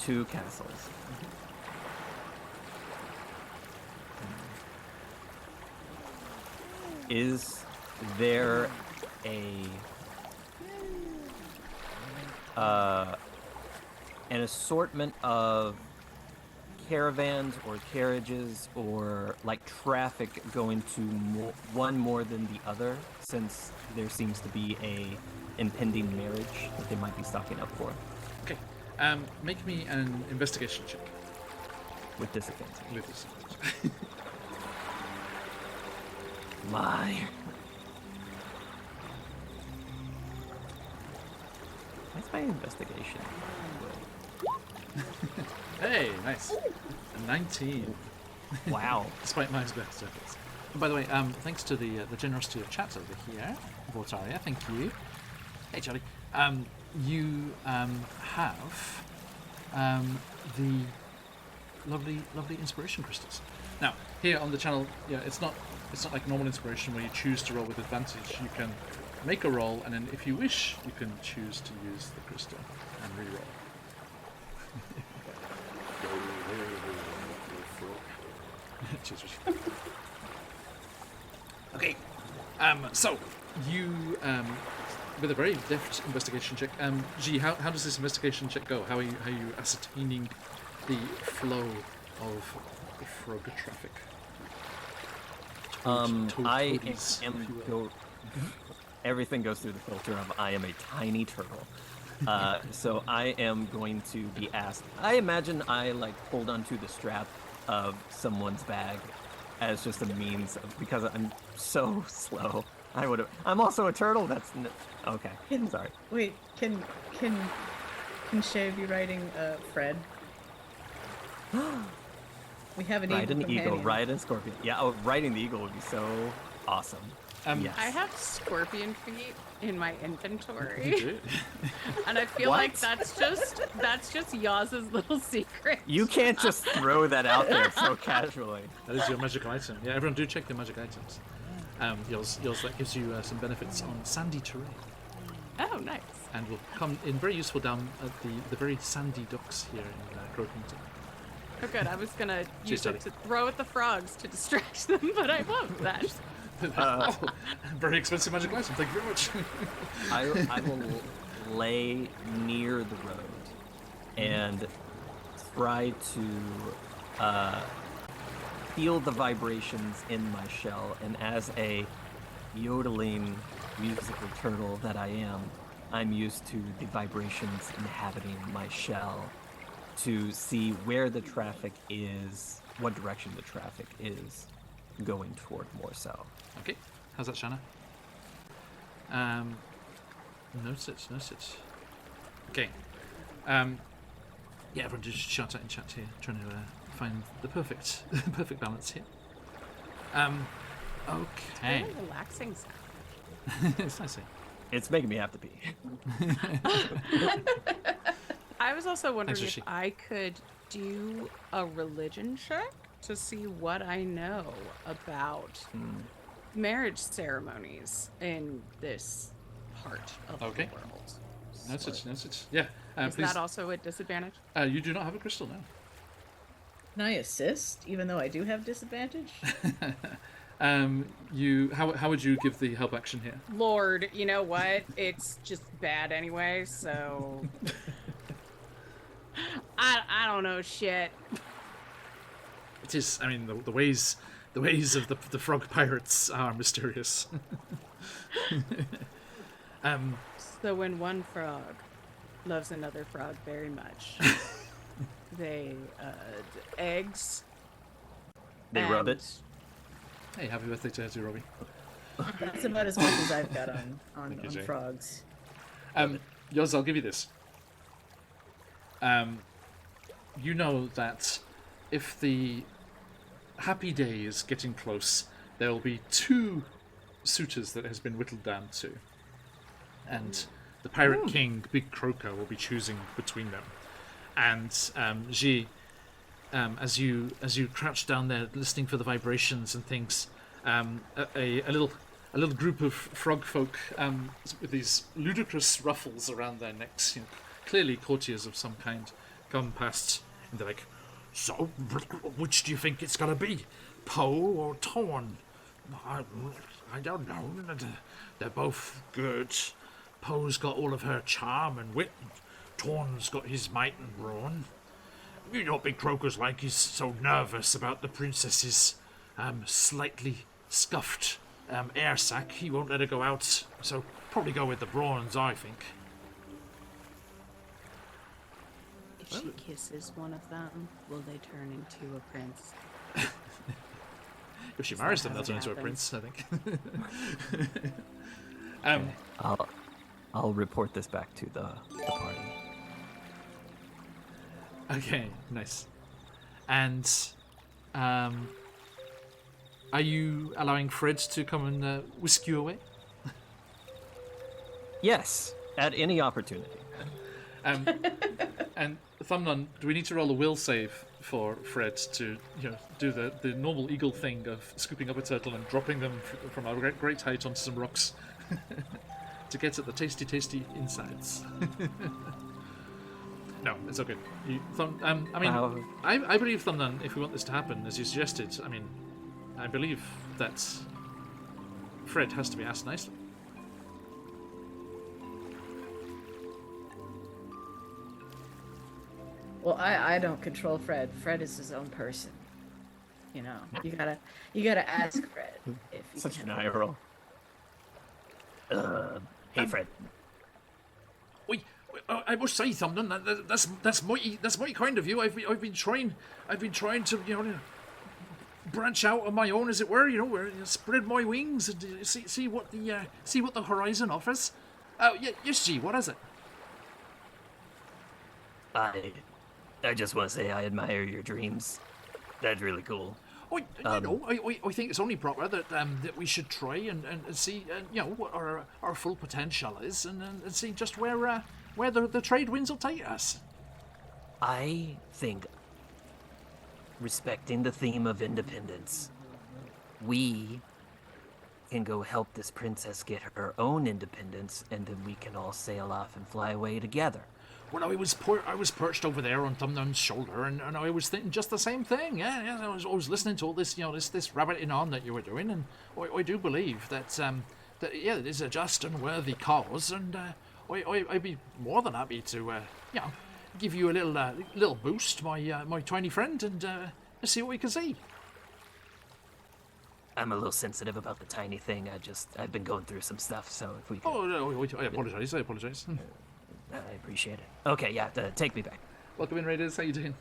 2 castles. Is there an assortment of caravans or carriages or like traffic going to one more than the other, since there seems to be a impending marriage that they might be stocking up for Okay, make me an investigation check with disadvantage? with this. My. What's my investigation? Hey, nice. A 19. Wow. Despite my best efforts. And by the way, thanks to the generosity of chat over here, Vortaria, thank you. Hey, Charlie. You have the lovely inspiration crystals. Now, here on the channel, it's not like normal inspiration where you choose to roll with advantage. You can make a roll, and then if you wish, you can choose to use the crystal and re-roll. Cheers, Richard. Okay, so you, with a very deft investigation check, G, how does this investigation check go? How are you ascertaining the flow of the frog traffic? I Toadies, am if you will. everything goes through the filter of I am a tiny turtle. So I am going to be asked. I imagine I like hold onto the strap of someone's bag as just a means of, because I'm so slow. I'm also a turtle. Okay. Sorry. Wait, can Shay be writing Fred? We have an Ride an eagle eagle, companion. ride a scorpion. Yeah, riding the eagle would be so awesome. Yes. I have scorpion feet in my inventory. You do? And I feel What? like that's just Yaz's little secret. You can't just throw that out there so casually. That is your magical item. Yeah, everyone do check their magic items. Yours that gives you some benefits on sandy terrain, Oh, nice. and will come in very useful down at the very sandy docks here in Croakington. Oh, good. I was gonna use Charlie. it to throw at the frogs to distract them, but I won't. That. Oh, very expensive magic item. Thank you very much. I will lay near the road and try to feel the vibrations in my shell. And as a yodeling musical turtle that I am, I'm used to the vibrations inhabiting my shell to see where the traffic is, what direction the traffic is going toward more so. Okay, how's that, Shanna? Note it. Okay. Yeah, everyone just shout out in chat here, trying to find the perfect balance here. Okay. Very relaxing sound. It's nice. It's making me have to pee. I was also wondering Thanks, if Rishi. I could do a religion check to see what I know about marriage ceremonies in this part of Okay. the world. Noted. Yeah. Is Please. that also a disadvantage? You do not have a crystal now. Can I assist, even though I do have disadvantage? How would you give the help action here? Lord, you know what? It's just bad anyway, so I don't know shit. It is. I mean, the ways of the frog pirates are mysterious. So when one frog loves another frog very much, they eggs. They rub it. Hey, happy birthday to Robbie. That's about as much as I've got on Jay. frogs. Yoz, I'll give you this. You know that if the happy day is getting close, there will be 2 suitors that has been whittled down to. And the Pirate King, Big Croaker, will be choosing between them. And Ji, as you crouch down there listening for the vibrations and things, a little group of frog folk with these ludicrous ruffles around their necks, clearly courtiers of some kind, come past, and they're like, So, which do you think it's gonna be? Poe or Torn? I don't know. They're both good. Poe's got all of her charm and wit. Torn's got his might and brawn. You know what Big Croaker's like. He's so nervous about the princess's slightly scuffed air sac. He won't let her go out. So probably go with the brawns, I think. If she kisses one of them, will they turn into a prince? if she marries them, they'll turn into a prince, I think. I'll report this back to the party. Okay, nice. And are you allowing Fred to come and whisk you away? Yes, at any opportunity. And Thumbnun, do we need to roll a will save for Fred to do the normal eagle thing of scooping up a turtle and dropping them from a great height onto some rocks to get at the tasty insides? No, it's okay. I believe Thumbnun, if we want this to happen, as you suggested, I believe that Fred has to be asked nicely. Well, I don't control Fred. Fred is his own person. You gotta ask Fred if you Such can. an eye roll. Hey, Fred. I must say, Thumbnun, that's mighty kind of you. I've been trying to branch out on my own, as it were. Spread my wings and see what the horizon offers. Yes, G. What is it? I just want to say I admire your dreams. That's really cool. I think it's only proper that we should try and see what our full potential is and see just where the trade winds will take us. I think, respecting the theme of independence, we can go help this princess get her own independence, and then we can all sail off and fly away together. Well, I was perched over there on Thumbnun's shoulder, and I was thinking just the same thing. Yeah, I was listening to all this, this rabbiting on that you were doing, and I do believe that it is a just and worthy cause, and I'd be more than happy to, give you a little boost, my tiny friend, and see what we can see. I'm a little sensitive about the tiny thing. I've been going through some stuff, so if we could... Oh, no, I apologize. I appreciate it. Okay, yeah, take me back. Welcome in, Raiders. How you doing?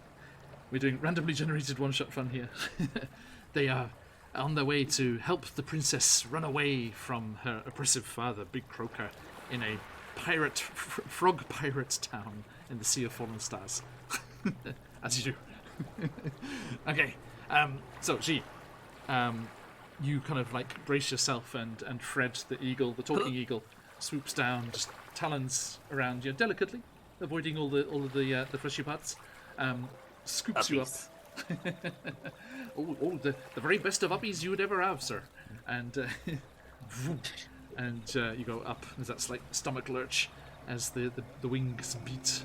We're doing randomly generated one-shot fun here. They are on their way to help the princess run away from her oppressive father, Big Croaker, in a frog pirate town in the Sea of Fallen Stars. As you do. Okay, so G, you kind of like brace yourself, and Fred, the eagle, the talking eagle, swoops down, just talons around you delicately, avoiding all the fleshy parts. Scoops you up. the very best of uppies you would ever have, sir. And and you go up. There's that slight stomach lurch as the wings beat,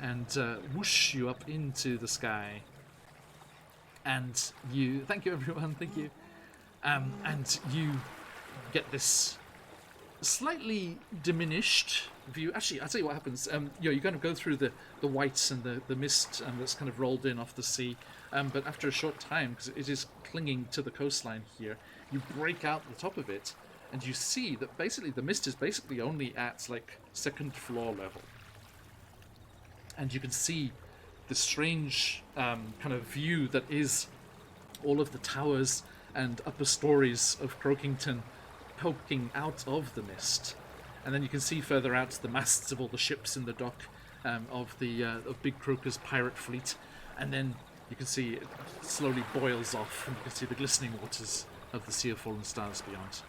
and whoosh you up into the sky. And you, thank you everyone, thank you. And you get this slightly diminished view. Actually, I'll tell you what happens. You kind of go through the whites and the mist that's kind of rolled in off the sea. But after a short time, because it is clinging to the coastline here, you break out the top of it, and you see that basically the mist is basically only at like second floor level. And you can see the strange kind of view that is all of the towers and upper stories of Croakington poking out of the mist. And then you can see further out the masts of all the ships in the dock of Big Croaker's pirate fleet. And then you can see it slowly boils off, and you can see the glistening waters of the Sea of Fallen Stars beyond.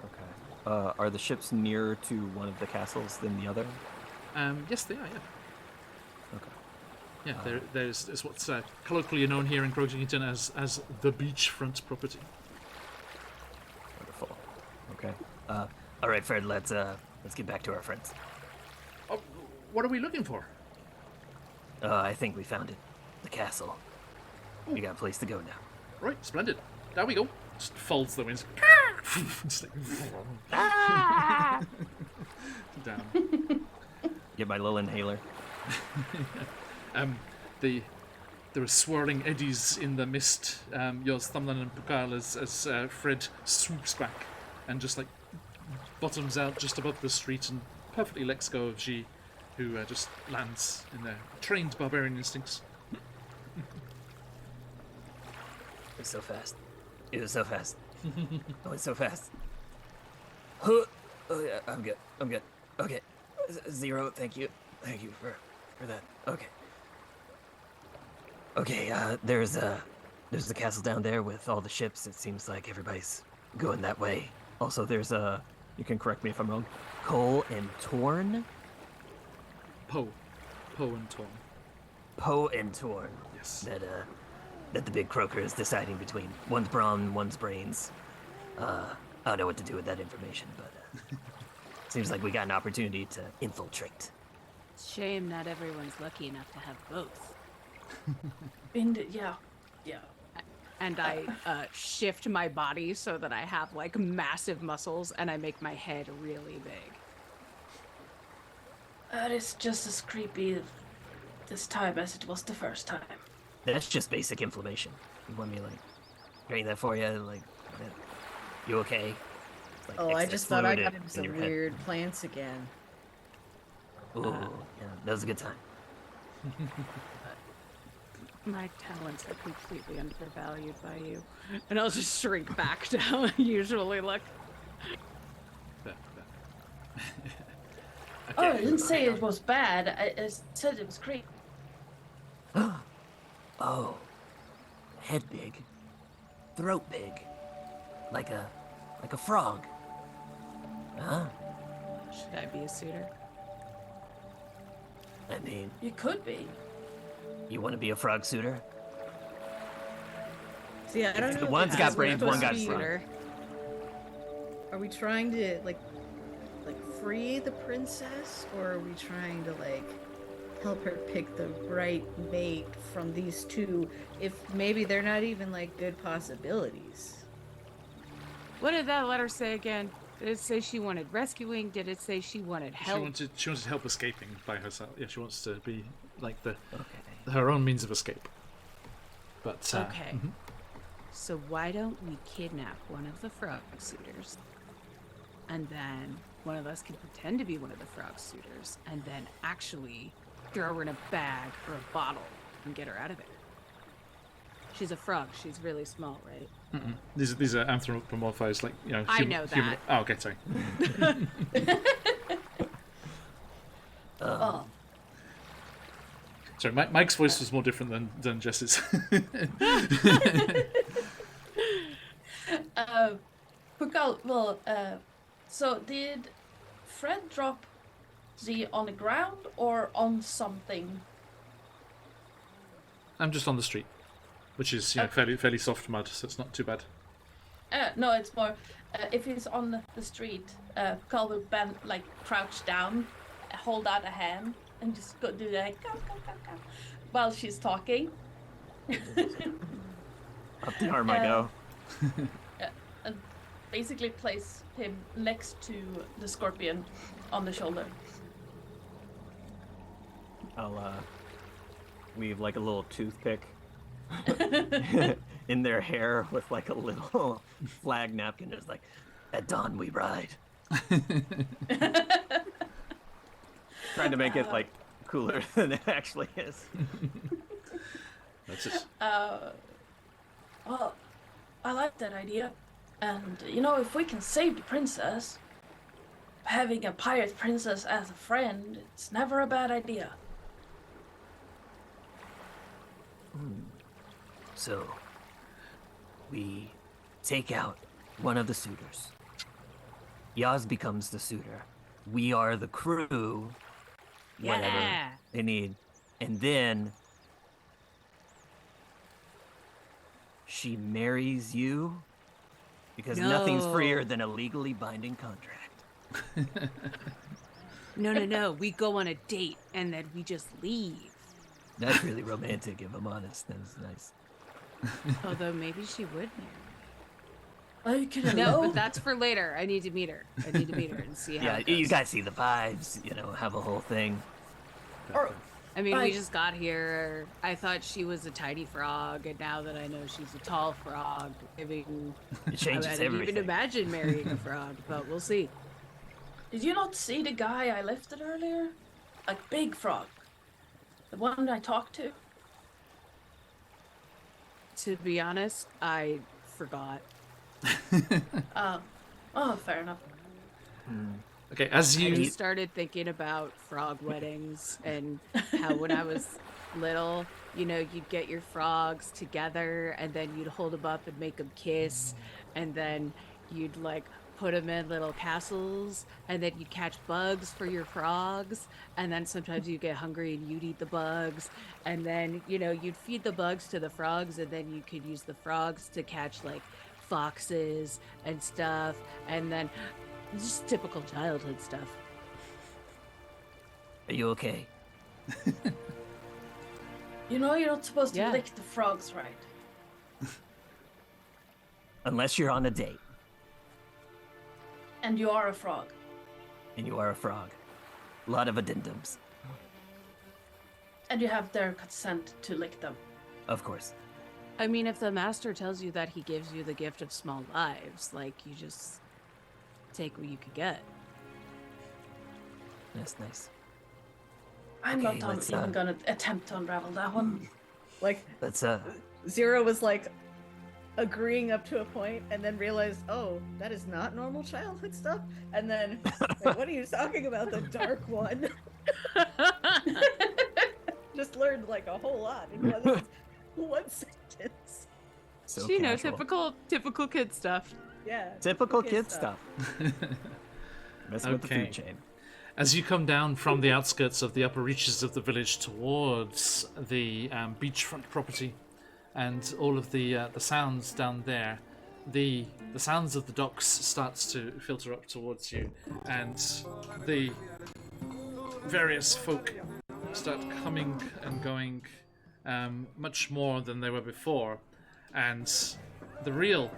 Okay. Are the ships nearer to one of the castles than the other? Yes, they are, yeah. Okay. Yeah, there's what's colloquially known here in Croakington as the beachfront property. Wonderful. Okay. All right, Fred. Let's get back to our friends. Oh, what are we looking for? I think we found it. The castle. We got a place to go now. Right, splendid. There we go. Just folds the wings. Just like down. Get my little inhaler. There are swirling eddies in the mist. Yours, Thumlin and Pukal, as Fred swoops back and just like bottoms out just above the street and perfectly lets go of G, who just lands in their trained barbarian instincts. It was so fast. It was so fast. Oh, it's so fast. Oh, yeah, I'm good. Okay. Zero, thank you. Thank you for that. Okay. Okay, there's the castle down there with all the ships. It seems like everybody's going that way. Also, there's you can correct me if I'm wrong, Cole and Torn? Poe and Torn. Poe and Torn. Yes. That the Big Croaker is deciding between. One's brawn, one's brains. I don't know what to do with that information, but seems like we got an opportunity to infiltrate. Shame not everyone's lucky enough to have both. Yeah. And I shift my body so that I have like massive muscles, and I make my head really big. It's just as creepy this time as it was the first time. That's just basic inflammation. You want me like drain that for you? Like, you okay? Like Oh, I excess just thought I fluid got him in some your head. weird plants again. Ooh, yeah, that was a good time. My talents are completely undervalued by you. And I'll just shrink back to how I usually look. There. Oh, I didn't say it was bad. I said it was creepy. Oh, head big, throat big, like a frog. Huh? Should I be a suitor? I mean, You could be. you want to be a frog suitor? See, I don't know. One's if got this brains, was one got supposed to be- Suitor. Are we trying to like free the princess, or are we trying to like help her pick the right mate from these two? If maybe they're not even like good possibilities. What did that letter say again? Did it say she wanted rescuing? Did it say she wanted help? She wanted help escaping by herself. Yeah, she wants to be like Okay. her own means of escape. But Okay. So why don't we kidnap one of the frog suitors? And then one of us can pretend to be one of the frog suitors and then actually throw her in a bag or a bottle and get her out of there. She's a frog. She's really small, right? These are anthropomorphized, like, you know. I know that. Oh, okay, sorry. Oh, Sorry, Mike's voice was more different than Jess's. So did Fred drop Z on the ground or on something? I'm just on the street, which is fairly soft mud, so it's not too bad. No, it's more if he's on the street, Carl will bend, like crouch down, hold out a hand, and just go do that go, while she's talking. Up the arm I go. And basically place him next to the scorpion on the shoulder. I'll weave like a little toothpick in their hair with like a little flag napkin. It's like, at dawn we ride. Trying to make it like cooler than it actually is. That's it. Well, I like that idea. And, you know, if we can save the princess, having a pirate princess as a friend, it's never a bad idea. So, we take out one of the suitors. Yaz becomes the suitor. We are the crew. Whatever Yeah. they need. And then she marries you because nothing's freer No. than a legally binding contract. No. We go on a date and then we just leave. That's really romantic, if I'm honest. That's nice. Although maybe she would marry. Oh, you could No, know. but that's for later. I need to meet her. And see how Yeah, it you goes. guys see the vibes, you know, have a whole thing. I mean, we Like- just got here. I thought she was a tiny frog, and now that I know she's a tall frog, I mean, It changes I didn't even everything. imagine marrying a frog, but we'll see. Did you not see the guy I lifted earlier? Like big frog. The one I talked to? To be honest, I forgot. Oh, fair enough. Okay, as I you just started thinking about frog weddings and how when I was little, you know, you'd get your frogs together and then you'd hold them up and make them kiss, and then you'd like put them in little castles, and then you'd catch bugs for your frogs, and then sometimes you get hungry and you'd eat the bugs, and then, you know, you'd feed the bugs to the frogs, and then you could use the frogs to catch like foxes and stuff, and then just typical childhood stuff. Are you okay? You know you're not supposed to Yeah. lick the frogs, right? Unless you're on a date And you are a frog. and you are a frog. A lot of addendums, And you have their consent to lick them. of course. I mean, if the master tells you that he gives you the gift of small lives, like, you just take what you could get. That's nice. I'm Okay, not let's, even gonna attempt to unravel that one. Like, Let's Zero was like agreeing up to a point and then realized, oh, that is not normal childhood stuff. And then, like, what are you talking about? The dark one. Just learned like a whole lot in one sentence. so You know, casual. typical kid stuff. Yeah. Typical kid stuff. Messing with the Okay. food chain. As you come down from the outskirts of the upper reaches of the village towards the beachfront property, and all of the sounds down there, the sounds of the docks starts to filter up towards you, and the various folk start coming and going much more than they were before, and the real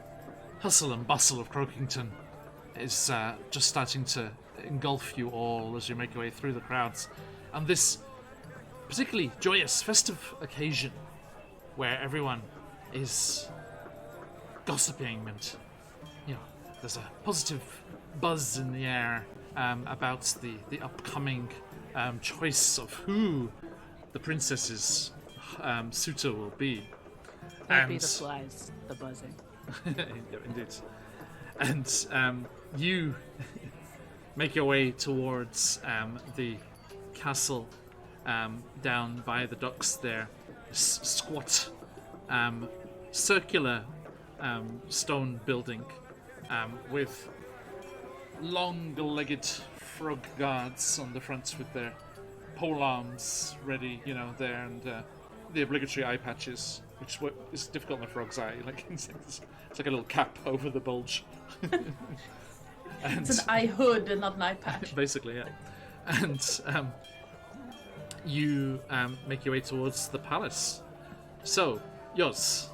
hustle and bustle of Croakington is just starting to engulf you all as you make your way through the crowds. And this particularly joyous, festive occasion where everyone is gossiping and, you know, there's a positive buzz in the air about the upcoming choice of who the princess's suitor will be. That'd be the flies, the buzzing. Yeah, indeed. And you make your way towards the castle down by the docks there. Squat, circular stone building with long-legged frog guards on the front with their pole arms ready, you know, there, and the obligatory eye patches, which is difficult on a frog's eye. Like it's like a little cap over the bulge. It's an eye hood and not an eye patch. Basically, yeah. And you make your way towards the palace. So, Yoz,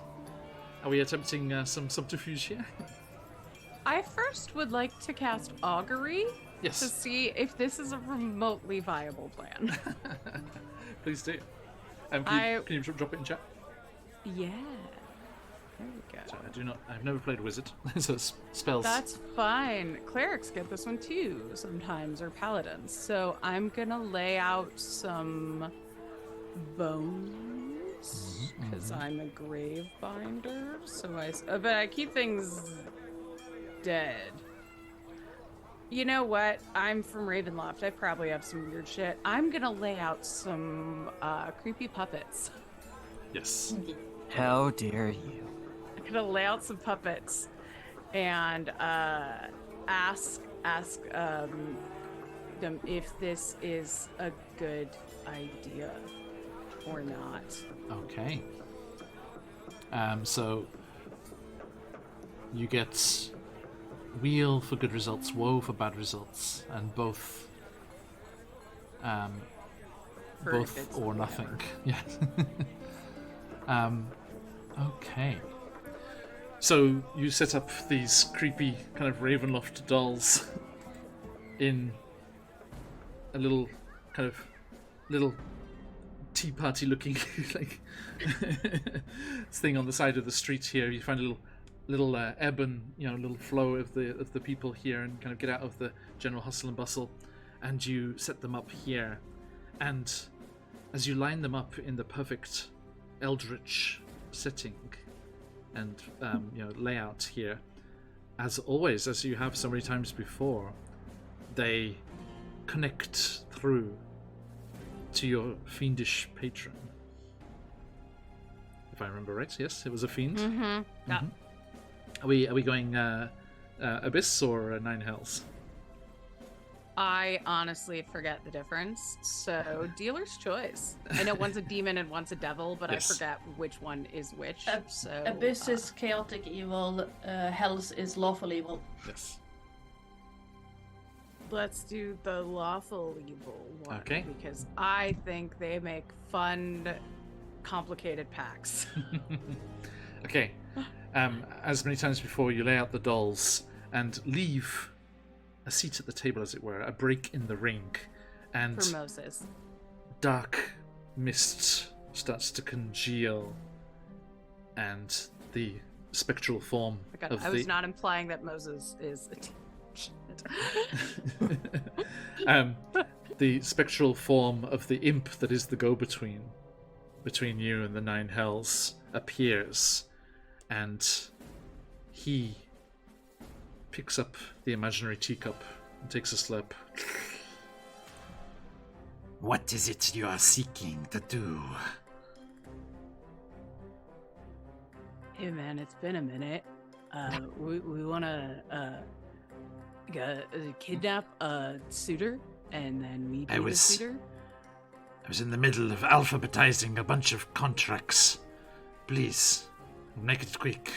are we attempting some subterfuge here? I first would like to cast Augury Yes. to see if this is a remotely viable plan. Please do. Can you drop it in chat? Yeah. There we go. So I've never played wizard, so spells. That's fine. Clerics get this one too sometimes, or paladins. So I'm gonna lay out some bones because I'm a grave binder. So but I keep things dead. You know what? I'm from Ravenloft. I probably have some weird shit. I'm gonna lay out some creepy puppets. Yes. How dare you? I'm gonna lay out some puppets and ask them if this is a good idea or not. Okay. So you get wheel for good results, woe for bad results, and both both or nothing. Yeah. Okay. So you set up these creepy kind of Ravenloft dolls in a little tea party looking like thing on the side of the street here. You find a little ebb and little flow of the people here, and kind of get out of the general hustle and bustle, and you set them up here. And as you line them up in the perfect eldritch setting and layout here, as always, as you have so many times before, they connect through to your fiendish patron. If I remember right, yes, it was a fiend. Mm-hmm. Yeah. Are we going Abyss or Nine Hells? I honestly forget the difference, so dealer's choice. I know one's a demon and one's a devil, but Yes. I forget which one is which. So Abyss is chaotic evil, Hells is lawful evil. Yes. let's do the lawful evil one. Okay. Because I think they make fun, complicated packs. Okay. As many times before, you lay out the dolls and leave a seat at the table, as it were, a break in the ring, and For Moses. dark mist starts to congeal, and the spectral form God, of I the was not implying that Moses is a the spectral form of the imp that is the go-between between you and the Nine Hells appears, and he picks up the imaginary teacup and takes a slurp. What is it you are seeking to do? Hey man, it's been a minute. We want to kidnap a suitor and then me be the suitor. I was in the middle of alphabetizing a bunch of contracts. Please, make it quick.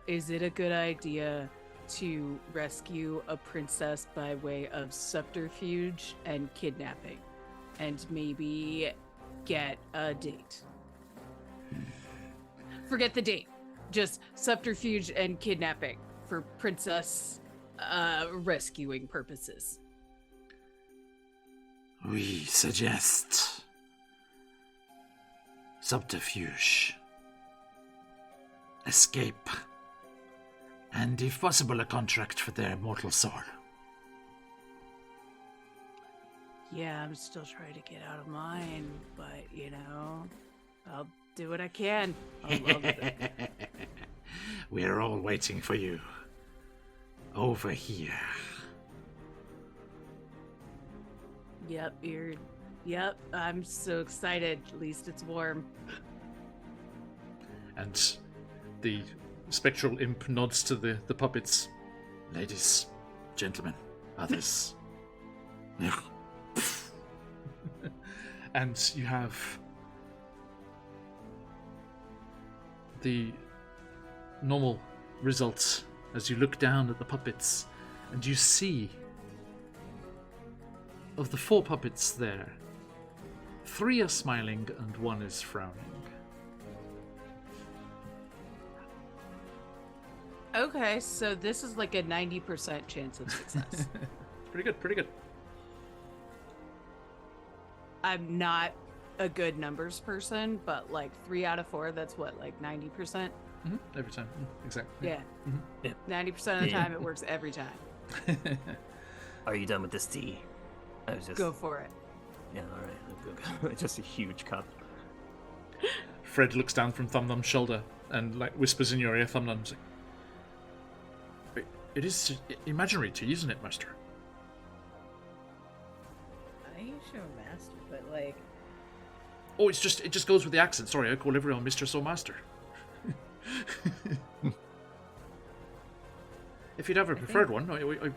Is it a good idea to rescue a princess by way of subterfuge and kidnapping, and maybe get a date? Forget the date. Just subterfuge and kidnapping for princess rescuing purposes. We suggest subterfuge, escape, and if possible a contract for their mortal soul. Yeah, I'm still trying to get out of mine, but I'll do what I can. We're all waiting for you. Over here. Yep, I'm so excited. At least it's warm. And the spectral imp nods to the puppets. Ladies, gentlemen, others. And you have the normal results as you look down at the puppets, and you see of the 4 puppets there, 3 are smiling and 1 is frowning. Okay, so this is like a 90% chance of success. Pretty good, pretty good. I'm not a good numbers person, but like 3 out of 4, that's what, like 90%? Mm-hmm. Every time, exactly. Yeah. Mhm. Yeah. 90% of the time, it works every time. Are you done with this tea? I was just... Go for it. Yeah, all right. Go. Just a huge cup. Fred looks down from Thumb Thumb's shoulder and like whispers in your ear. Thumb Thumb's like, "It is imaginary tea, isn't it, Master?" I ain't sure, Master, but like, Oh, it just goes with the accent. Sorry, I call everyone Mistress or Master. If you'd ever preferred one,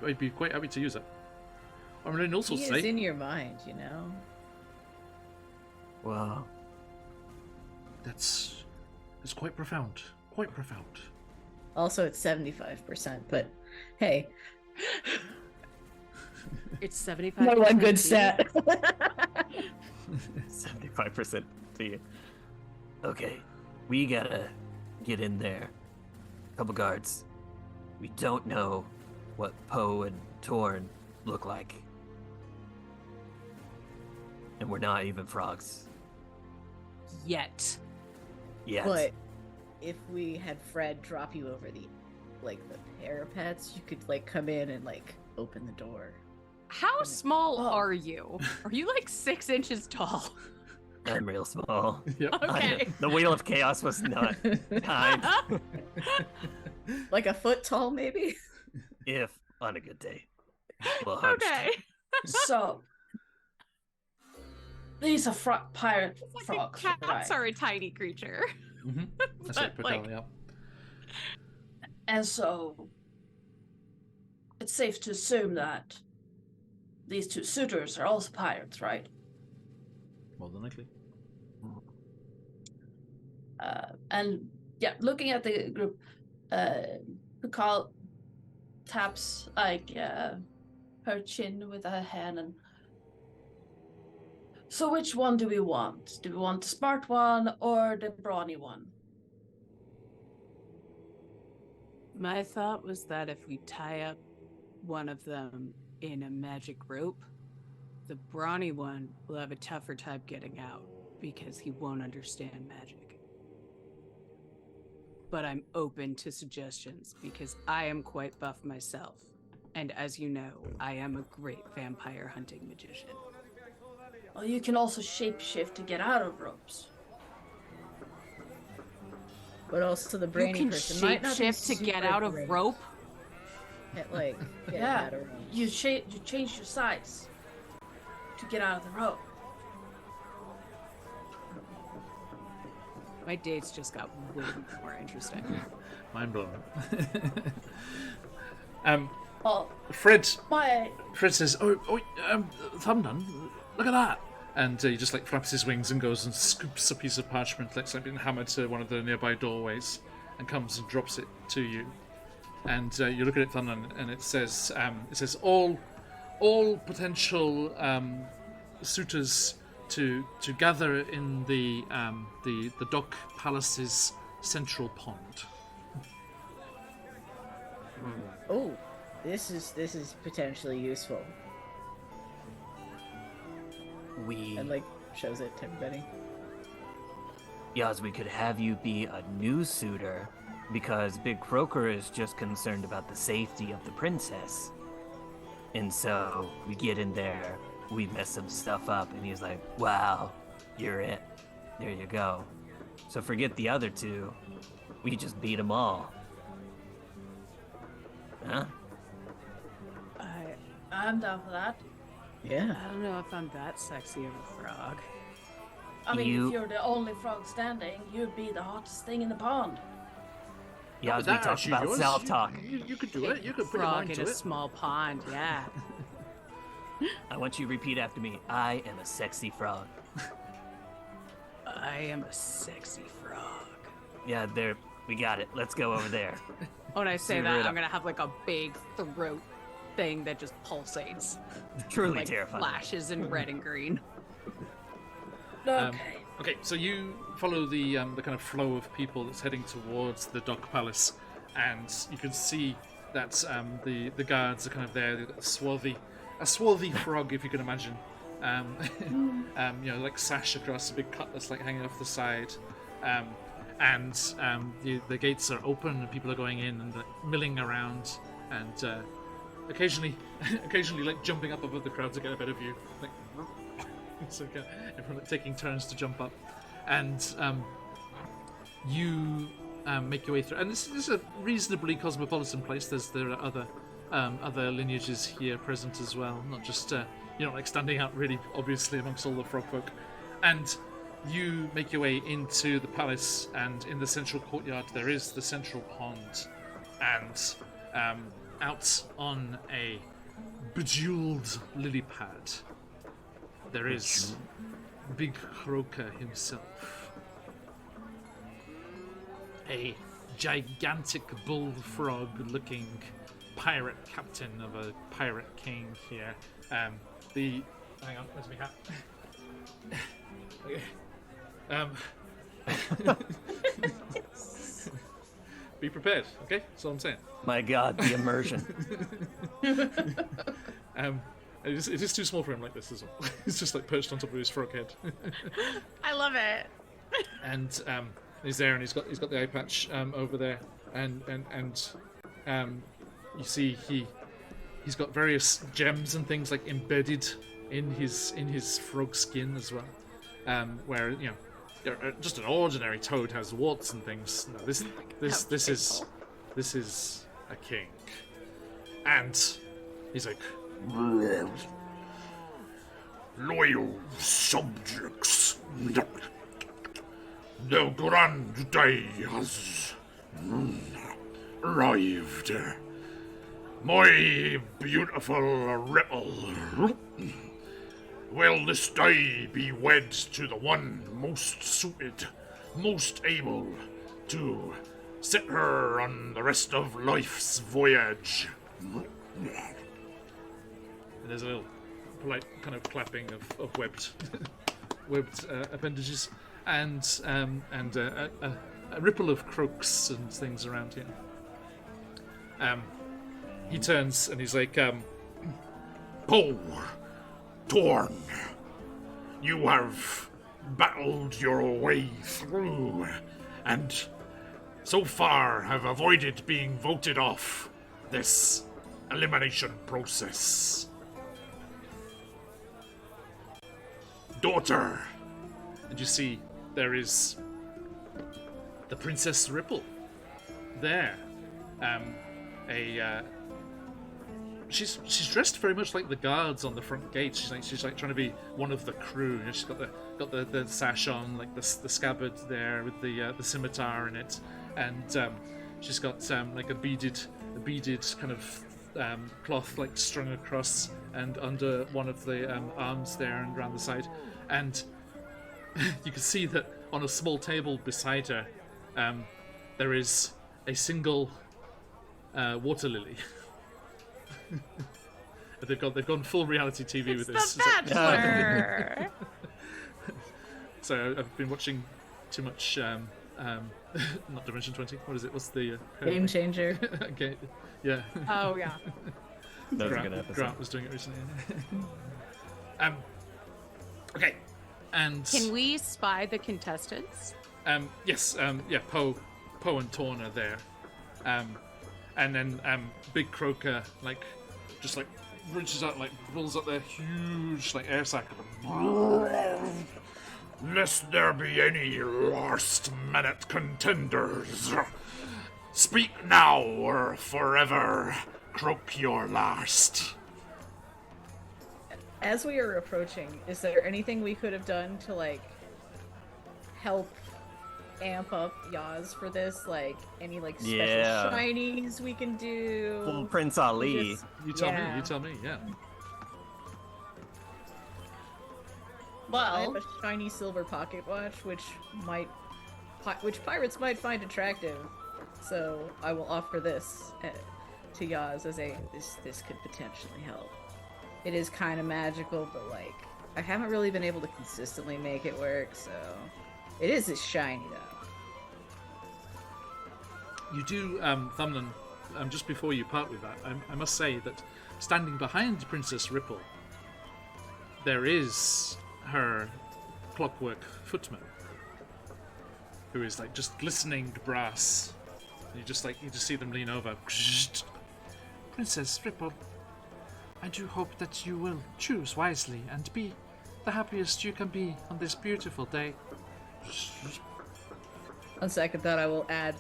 I'd be quite happy to use it. I mean, also he is say in your mind, you know. Wow. that's quite profound. Quite profound. Also, it's 75%, but hey, It's 75%. my one good tea. stat. 75% to you. Okay, we gotta get in there. Couple guards. We don't know what Poe and Torn look like. And we're not even frogs Yet. yet. But if we had Fred drop you over the parapets, you could like come in and like open the door. How small Oh. are you? Are you like 6 inches tall? I'm real small. Yep. Okay. The Wheel of Chaos was not kind. Like a foot tall, maybe. If on a good day. Well, hunched. Okay. So these are pirate Like frogs, cats right? are a tiny creature. Mm-hmm. That's it. But, Put like- that up. And so it's safe to assume that these 2 suitors are also pirates, right? More than likely. And yeah, looking at the group, Pukal taps like her chin with her hand, and so which one do we want? Do we want the smart one or the brawny one? My thought was that if we tie up one of them in a magic rope, the brawny one will have a tougher time getting out because he won't understand magic. But I'm open to suggestions because I am quite buff myself. And as you know, I am a great vampire hunting magician. Well, you can also shapeshift to get out of ropes. But also the You brainy can person might not be shapeshift to get super out of great rope? at, like, getting Yeah, out of rope. you change your size to get out of the rope. My dates just got way more interesting. Mind blown. Oh, Fred my says, Thumbdun, look at that. And he just like flaps his wings and goes and scoops a piece of parchment that's like been hammered to one of the nearby doorways and comes and drops it to you. And you look at it, Thumbdun, and it says all potential suitors to gather in the Dock Palace's central pond. Oh, this is potentially useful. And like shows it to everybody. Yaz, we could have you be a new suitor because Big Croaker is just concerned about the safety of the princess. And so we get in there, we mess some stuff up, and he's like, wow, you're it. There you go. So forget the other 2. We just beat them all. Huh? I'm down for that. Yeah. I don't know if I'm that sexy of a frog. I mean, You- if you're the only frog standing, you'd be the hottest thing in the pond. Yaz, we That talked actually about yours. self-talk. You could do it. You could put your Frog mind in to a it. small pond, yeah. I want you to repeat after me. I am a sexy frog. I am a sexy frog. Yeah, there. We got it. Let's go over there. When I say Zero that, it I'm up. gonna have like a big throat thing that just pulsates, Truly like terrifying. flashes in red and green. Okay. Okay, so you follow the kind of flow of people that's heading towards the Dock Palace, and you can see that the guards are kind of there. They've got a swarthy frog, if you can imagine. Like sash across a big cutlass, like hanging off the side. The gates are open and people are going in and like, milling around and occasionally like jumping up above the crowd to get a better view. Like, so everyone like, taking turns to jump up, and you make your way through. And this is a reasonably cosmopolitan place. There are other lineages here present as well, not just like standing out really obviously amongst all the frog folk. And you make your way into the palace, and in the central courtyard there is the central pond, and out on a bejeweled lily pad there is Big Croker himself, a gigantic bullfrog looking pirate captain of a pirate king here. Hang on, where's my hat? Okay. Be prepared, okay? That's all I'm saying. My God, the immersion. It is too small for him like this as well. He's just like perched on top of his frog head. I love it. And he's there, and he's got the eye patch over there, and you see he's got various gems and things like embedded in his frog skin as well. Where just an ordinary toad has warts and things. No, this is a king, and he's like, Loyal subjects, the grand day has arrived. My beautiful Ripple, will this day be wed to the one most suited, most able to set her on the rest of life's voyage. and there's a little polite kind of clapping of webbed appendages, and a ripple of croaks and things around him. He turns and he's like, Poe, Torn, you have battled your way through, and so far have avoided being voted off this elimination process. Daughter, and you see there is the Princess Ripple there. She's dressed very much like the guards on the front gate. She's like trying to be one of the crew. She's got the sash on, like the scabbard there with the scimitar in it, and she's got like a beaded kind of cloth like strung across and under one of the arms there and around the side, and you can see that on a small table beside her there is a single water lily. They've gone full reality TV with this. The Bachelor. So I've been watching too much. Not Dimension 20. What is it? What's the Game changer. Okay. Yeah. Oh yeah. That was a good episode. Grant was doing it recently. Okay. And Can we spy the contestants? yes. Yeah. Poe and Torn are there. And then Big Croker just reaches out, rolls up their huge air sack of lest there be any last-minute contenders, speak now or forever croak your last. As we are approaching, is there anything we could have done to help amp up Yaz for this? Any special Yeah. shinies we can do? Full Prince Ali. Just- You tell Yeah. me. You tell me. Yeah. I have Well, a shiny silver pocket watch, which might which pirates might find attractive. So I will offer this to Yaz as this could potentially help. It is kind of magical, but like I haven't really been able to consistently make it work, so it is shiny though. You do, Thumlin, just before you part with that, I must say that standing behind Princess Ripple, there is her clockwork footman, who is like just glistening brass. You just see them lean over. Princess Ripple, I do hope that you will choose wisely and be the happiest you can be on this beautiful day. On second thought, I will add,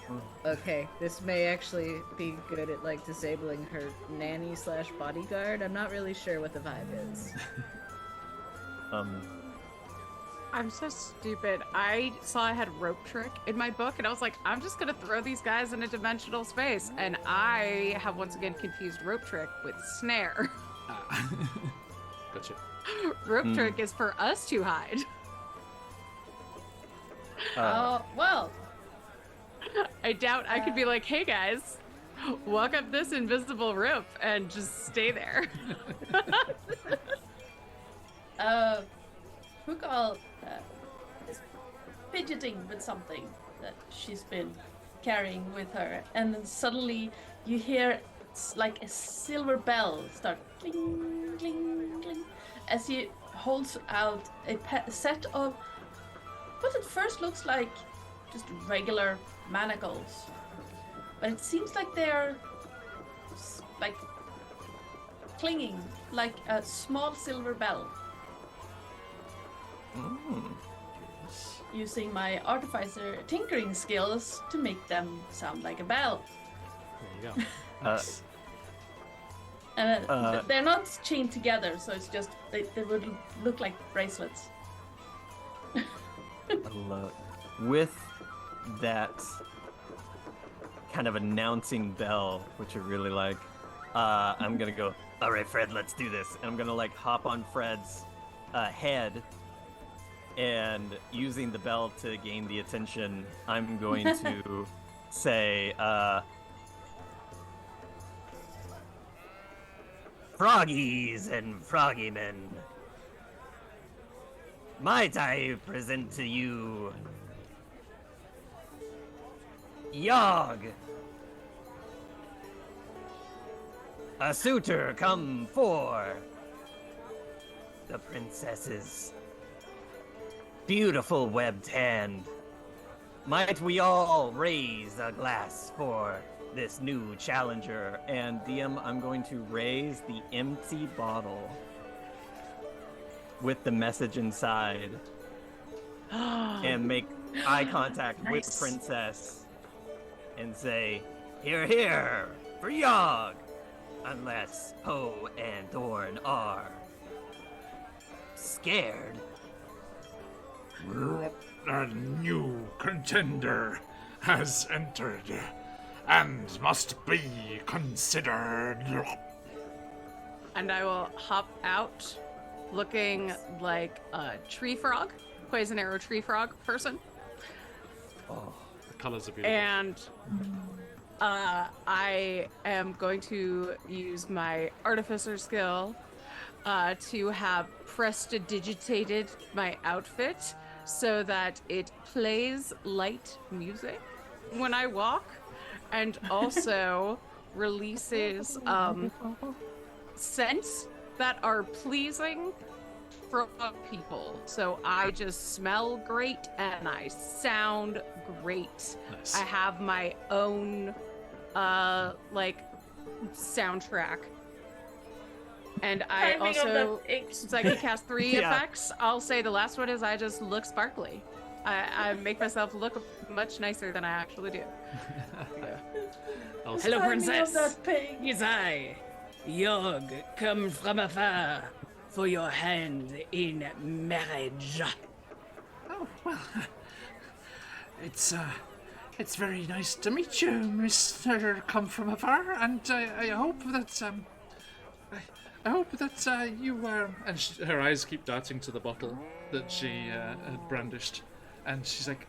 okay, this may actually be good at like disabling her nanny / bodyguard. I'm not really sure what the vibe is. I'm so stupid. I saw I had rope trick in my book, and I was like, I'm just gonna throw these guys in a dimensional space. And I have once again confused rope trick with snare. Gotcha. Rope trick is for us to hide. Well. I doubt I could be like, hey guys, walk up this invisible rope and just stay there. Hukal is fidgeting with something that she's been carrying with her, and then suddenly you hear it's like a silver bell start cling, cling, cling, as he holds out a set of what at first looks like just regular manacles, but it seems like they're like clinging like a small silver bell. Using my artificer tinkering skills to make them sound like a bell. There you go. And they're not chained together, so it's just they would look like bracelets. With that kind of announcing bell, which I really like, I'm gonna go, all right, Fred, let's do this. And I'm gonna like hop on Fred's head, and using the bell to gain the attention, I'm going to say, Froggies and froggymen, might I present to you Yog, a suitor come for the princess's beautiful webbed hand. Might we all raise a glass for this new challenger? And DM, I'm going to raise the empty bottle with the message inside and make eye contact with the princess and say, "Here, here, for Yog, unless Poe and Thorn are scared." A new contender has entered and must be considered. And I will hop out looking like a tree frog, poison arrow tree frog person. Oh, the colors are beautiful. And I am going to use my artificer skill to have prestidigitated my outfit so that it plays light music when I walk, and also releases scents that are pleasing for people. So I just smell great and I sound great. Nice. I have my own like soundtrack. And I Timing of also, the- since I can cast 3 Yeah. effects, I'll say the last one is I just look sparkly. I make myself look much nicer than I actually do. I'll Hello, Timing of princess. that pig. It is I, Yog, come from afar for your hand in marriage. Oh, well, it's very nice to meet you, Mr. Come From Afar, and I hope that, I hope that you are... And her eyes keep darting to the bottle that she had brandished. And she's like,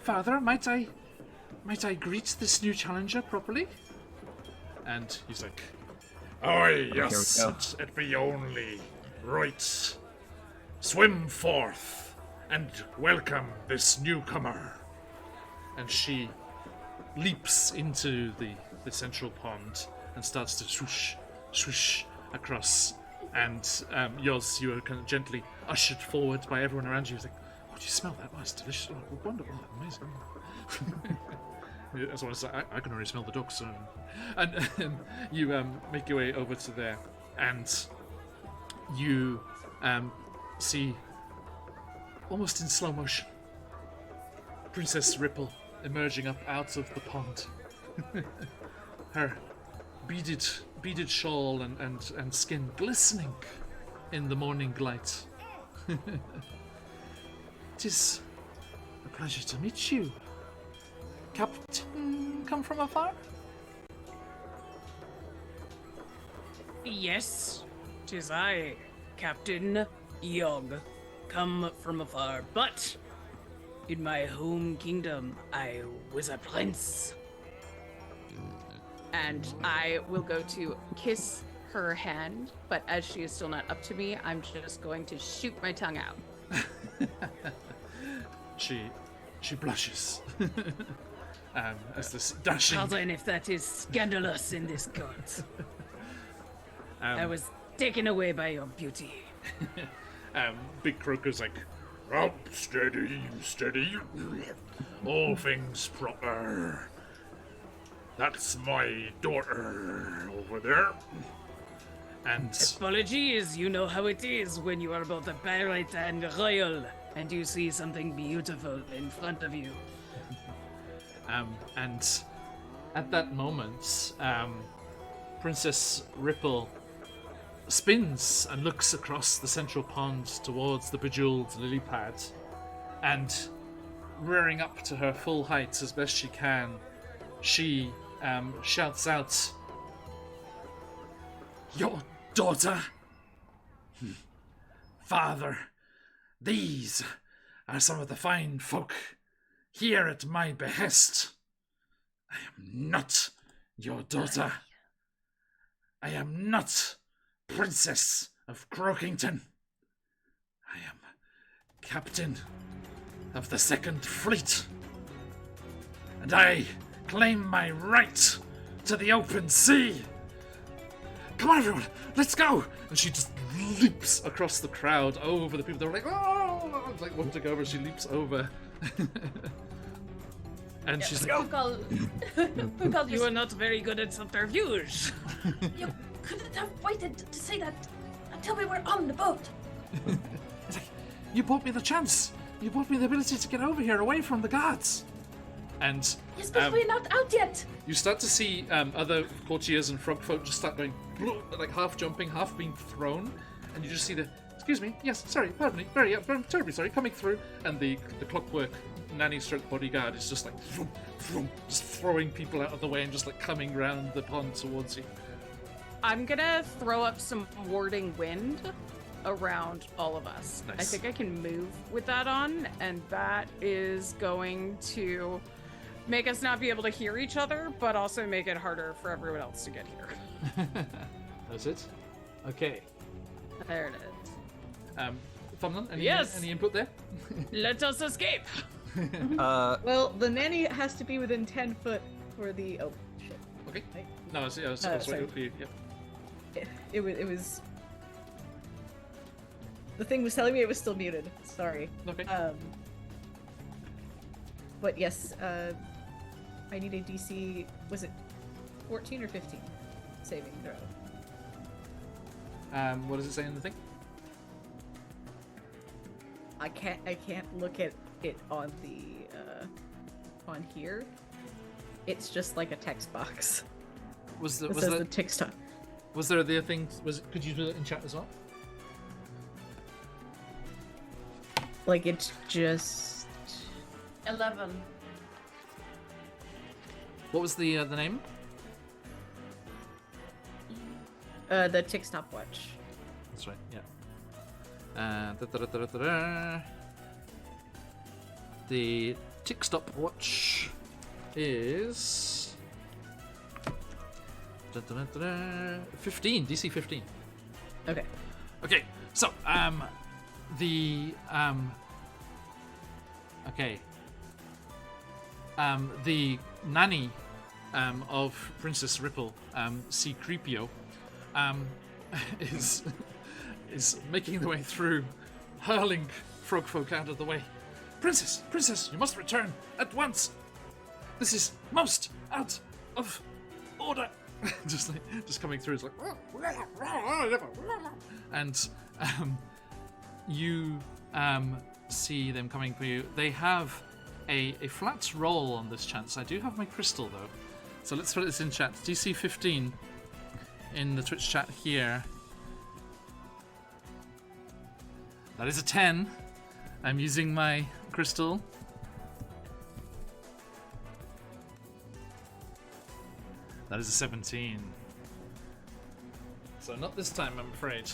Father, might I greet this new challenger properly? And he's like, Aye, yes, Here we go. it be only right. Swim forth and welcome this newcomer. and she leaps into the central pond and starts to swoosh, swoosh across. And yours, you are kind of gently ushered forward by everyone around you. It's like, oh, do you smell that? Oh, it's delicious. Oh, wonderful. Amazing. As well as I can already smell the ducks. And you make your way over to there, and you see, almost in slow motion, Princess Ripple emerging up out of the pond. Her beaded shawl and skin glistening in the morning light. It is a pleasure to meet you, Captain. Come from afar? Yes, 'tis I, Captain Young, come from afar, but in my home kingdom I was a prince. And I will go to kiss her hand, but as she is still not up to me, I'm just going to shoot my tongue out. She blushes. As this dashing... Pardon if that is scandalous in this court. I was taken away by your beauty. Big Croaker's like, Up, steady, steady. All things proper. That's my daughter over there. and Apologies, you know how it is when you are both a pirate and royal, and you see something beautiful in front of you. and at that moment, Princess Ripple spins and looks across the central pond towards the bejeweled lily pad, and rearing up to her full height as best she can, she shouts out, "Your daughter? Father, these are some of the fine folk here at my behest. I am not your daughter. I am not Princess of Croakington. I am Captain of the Second Fleet. And I claim my right to the open sea. Come on, everyone, let's go!" And she just leaps across the crowd over the people. They're like, "Oh!" It's like, want to go over. She leaps over. And she's like, Who called You are not very good at subterfuge. You couldn't have waited to say that until we were on the boat. it's like, "You bought me the chance. You bought me the ability to get over here away from the guards." And Yes, but we're not out yet. you start to see other courtiers and frog folk just start going, like half jumping, half being thrown, and you just see the, "Excuse me, yes, sorry, pardon me, I'm terribly sorry," coming through, and the clockwork nanny stroke bodyguard is just like, vroom, vroom, just throwing people out of the way and just like coming round the pond towards you. I'm gonna throw up some warding wind around all of us. Nice. I think I can move with that on, and that is going to make us not be able to hear each other, but also make it harder for everyone else to get here. That's it. Okay. There it is. Thumnan, Yes. any input there? Let us escape! Well, the nanny has to be within 10 foot for the. Oh, shit. Okay. Right. No, I was sorry. waiting for you. Yep. It was. The thing was telling me it was still muted. Sorry. Okay. But yes, I need a DC. Was it 14 or 15 saving throw? What does it say in the thing? I can't look at it on the on here. It's just like a text box. Was It was says there the TikTok. was there the thing? Could you do it in chat as well? Like it's just 11. What was the name? the tick stopwatch. That's right. Yeah. Da-da-da-da-da-da. The tick stopwatch is 15, DC 15. Okay. Okay, so the nanny of Princess Ripple, C-Creepio, is making the way through, hurling frog folk out of the way. Princess, you must return at once. This is most out of order. just coming through, it's like, and you see them coming for you. They have a flat roll on this chance. I do have my crystal though, so let's put this in chat. DC 15 in the Twitch chat here. That is a 10. I'm using my crystal. That is a 17. So not this time, I'm afraid.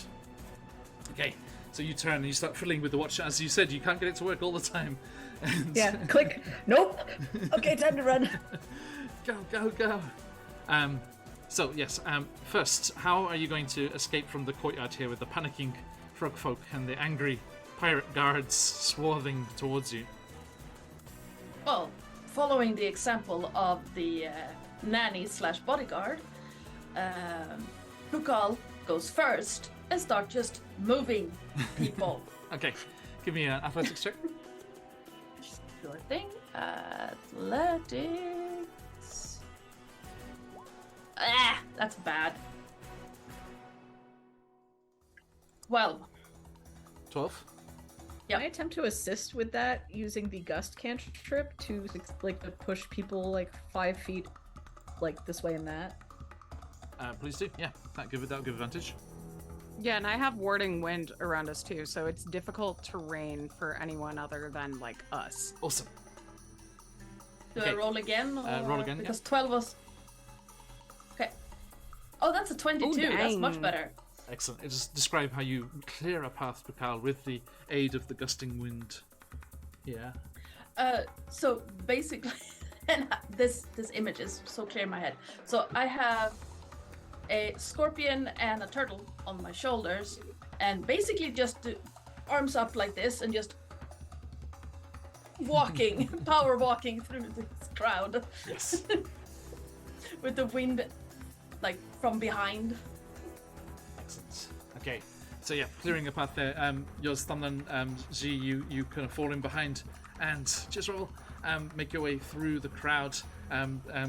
Okay, so you turn and you start fiddling with the watch. As you said, you can't get it to work all the time. And Yeah, click. Nope. Okay, time to run. Go. So yes, first, how are you going to escape from the courtyard here with the panicking frog folk and the angry pirate guards swarthing towards you? Well, following the example of the nanny/bodyguard, Bukal goes first and start just moving people. Okay, give me an athletics check. Sure thing. Athletics. That's bad. 12. 12. Yep. Can I attempt to assist with that using the gust cantrip to push people 5 feet this way and that? Please do. Yeah, that'll give advantage. Yeah, and I have warding wind around us too, so it's difficult terrain for anyone other than us. Awesome. Do Okay. I roll again? Roll again, Because 12 was... Okay. Oh, that's a 22. That's dang. much better. Excellent. Just describe how you clear a path, Bakal, with the aid of the gusting wind. Yeah. So basically, and this image is so clear in my head. So I have a scorpion and a turtle on my shoulders, and basically just arms up like this and just walking, power walking through this crowd. Yes. With the wind from behind. Excellent. Okay. So yeah, clearing a path there. Yours, Thumlan, G, you kind of fall in behind, and just roll. Make your way through the crowd,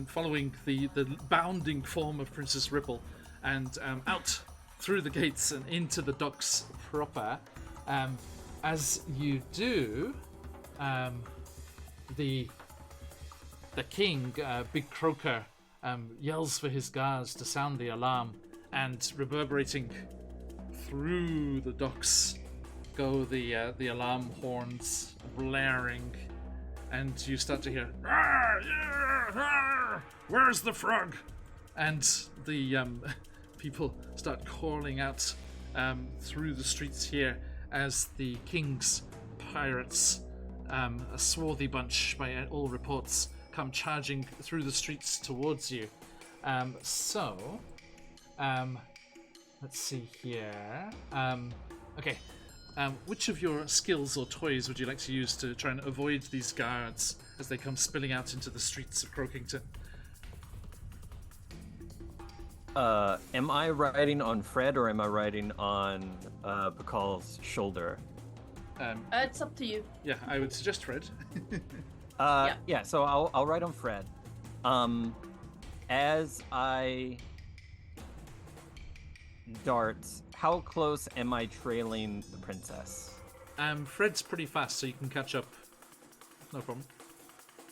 following the bounding form of Princess Ripple, and out through the gates and into the docks proper. As you do, the king, Big Croaker, yells for his guards to sound the alarm, and reverberating through the docks go the alarm horns blaring. And you start to hear, Where's the frog? and the people start calling out through the streets here as the king's pirates, a swarthy bunch by all reports, come charging through the streets towards you. Let's see here. Okay. Which of your skills or toys would you like to use to try and avoid these guards as they come spilling out into the streets of Croakington? Am I riding on Fred or am I riding on Bakal's shoulder? It's up to you. Yeah, I would suggest Fred. Yeah, so I'll ride on Fred. As I dart, how close am I trailing the princess? Fred's pretty fast, so you can catch up. No problem.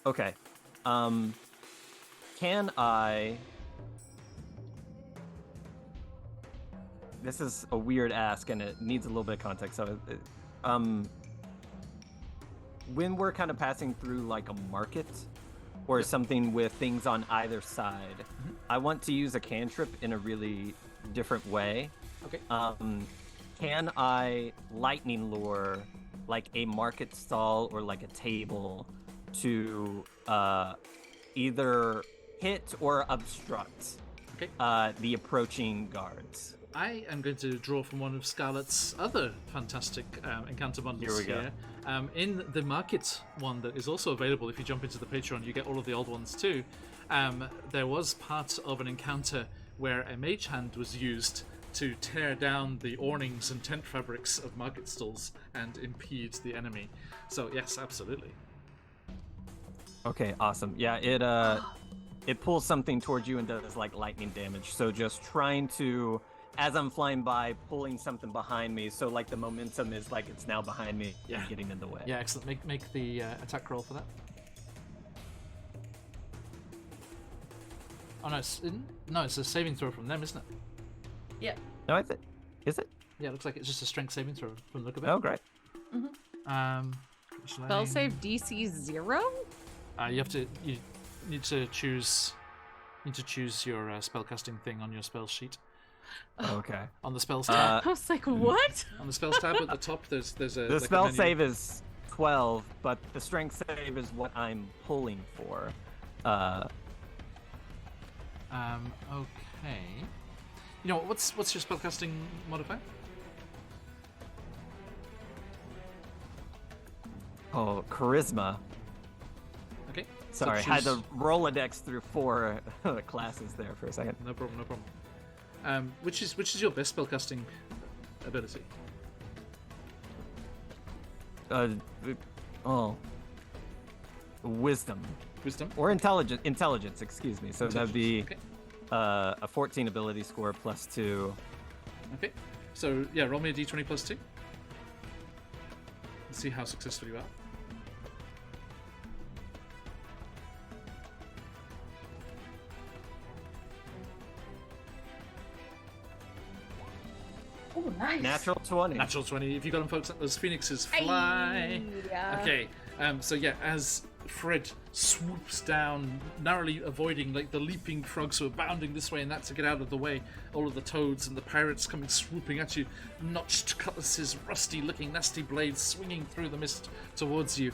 Okay. Can I... This is a weird ask, and it needs a little bit of context. So, when we're kind of passing through a market or something with things on either side, I want to use a cantrip in a really different way. Okay. Can I lightning lure a market stall or a table to either hit or obstruct Okay. the approaching guards. I am going to draw from one of Scarlet's other fantastic encounter bundles Here we here. In the market one that is also available, if you jump into the Patreon, you get all of the old ones too. There was part of an encounter where a mage hand was used to tear down the awnings and tent fabrics of market stalls and impede the enemy. So yes, absolutely. Okay, awesome. Yeah, it pulls something towards you and does like lightning damage. So just trying to, as I'm flying by, pulling something behind me. So like the momentum is like it's now behind me and getting in the way. Yeah, excellent. Make the attack roll for that. Oh no, it's a saving throw from them, isn't it? Yeah. No, is it? Yeah, it looks like it's just a strength saving throw from the look of it. Oh, great. Spell save DC 0? You need to choose your spellcasting thing on your spell sheet. Okay. On the spells tab. I was like, what? On the spells tab at the top, there's a. The like spell a menu. save is 12, but the strength save is what I'm pulling for. Okay. You know what's your spellcasting modifier? Oh, charisma. Okay. Sorry, I So had choose- to Rolodex through 4 classes there for a second. No problem. Which is your best spellcasting ability? Wisdom. Wisdom. Or intelligence, excuse me. So that'd be Okay. a 14 ability score plus 2. Okay. So yeah, roll me a d20 plus 2. Let's see how successful you are. Oh, nice. Natural 20. Natural 20. If you got them, folks, those phoenixes fly. Okay. So yeah, as Fred swoops down, narrowly avoiding like the leaping frogs who are bounding this way and that to get out of the way, all of the toads and the pirates coming swooping at you, notched cutlasses, rusty-looking nasty blades swinging through the mist towards you.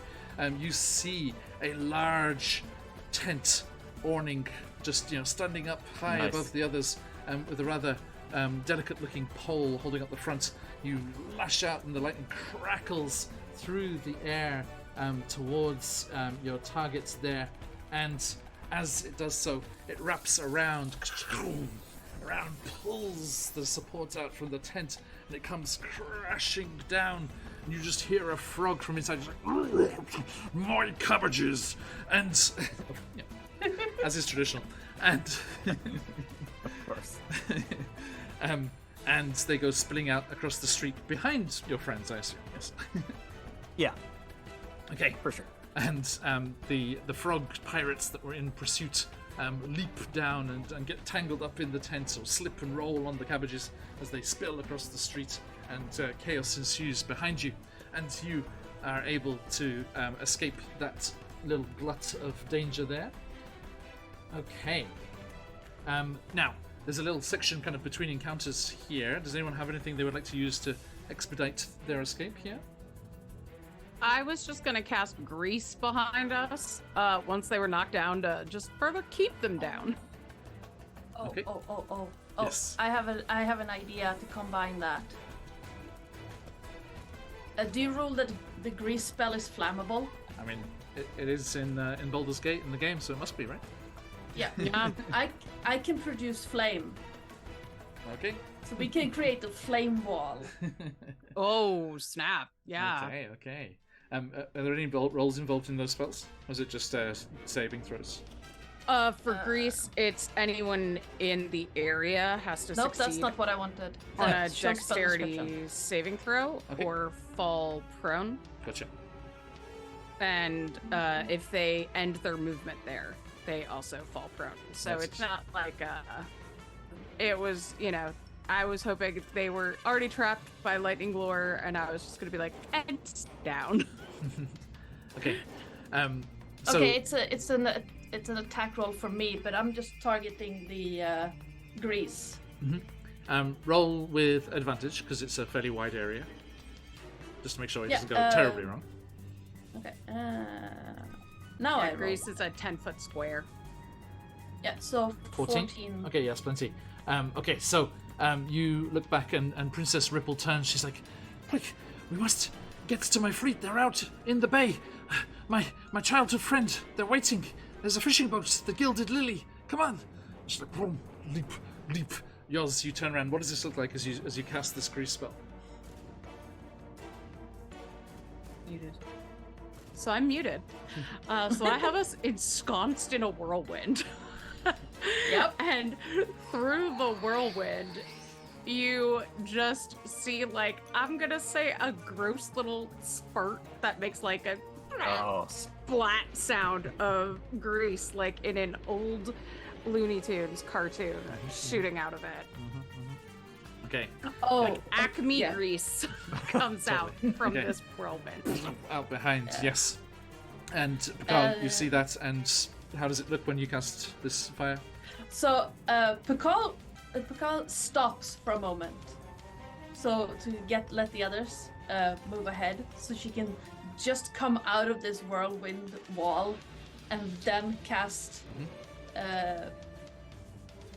You see a large tent awning just standing up high Nice. above the others, with a rather delicate-looking pole holding up the front. You lash out and the lightning crackles through the air towards your targets there, and as it does so, it wraps around, pulls the support out from the tent, and it comes crashing down. And you just hear a frog from inside, just like, My cabbages! and yeah, as is traditional, and Of course. and they go spilling out across the street behind your friends, I assume. Yes. Yeah, Okay. for sure. And the frog pirates that were in pursuit leap down and get tangled up in the tent or slip and roll on the cabbages as they spill across the street, and chaos ensues behind you, and you are able to escape that little glut of danger there. Okay. Now, there's a little section kind of between encounters here. Does anyone have anything they would like to use to expedite their escape here? I was just gonna cast grease behind us once they were knocked down to just further keep them down. Oh, Okay. oh. Yes. I have an idea to combine that. Do you rule that the grease spell is flammable? I mean, it is in Baldur's Gate in the game, so it must be, right? Yeah. Yeah. I can produce flame, Okay. so we can create a flame wall. Oh, snap. Yeah. Okay. Are there any rolls involved in those spells? Or is it just saving throws? For grease, it's anyone in the area has to Nope, succeed that's not what I wanted. on a That shows spell dexterity description. saving throw Okay. or fall prone. Gotcha. And if they end their movement there, they also fall prone. So That's- it's not like it was, I was hoping they were already trapped by lightning lore, and I was just gonna be like, and down. Okay. So, Okay, it's an attack roll for me, but I'm just targeting the grease. roll with advantage because it's a fairly wide area. Just to make sure it Yeah, doesn't go terribly wrong. Okay. Now I roll. Greece is a 10-foot square. Yeah, so 14. Okay, yes, plenty. Okay, so you look back and Princess Ripple turns. She's like, quick, we must get to my fleet. They're out in the bay. My childhood friend, they're waiting. There's a fishing boat, the Gilded Lily. Come on. She's like, boom, leap, leap. Yoz, you turn around. What does this look like as you cast this grease spell? Muted. So I'm muted. So I have us ensconced in a whirlwind. Yep. And through the whirlwind, you just see, like, I'm gonna say a gross little spurt that makes like a splat sound of grease, like in an old Looney Tunes cartoon shooting out of it. Okay. Oh, Like Acme yeah. grease comes out from this whirlwind. Out behind, yes. And Pakal, you see that, and how does it look when you cast this fire? So Pakal stops for a moment, so to let the others move ahead, so she can just come out of this whirlwind wall, and then cast.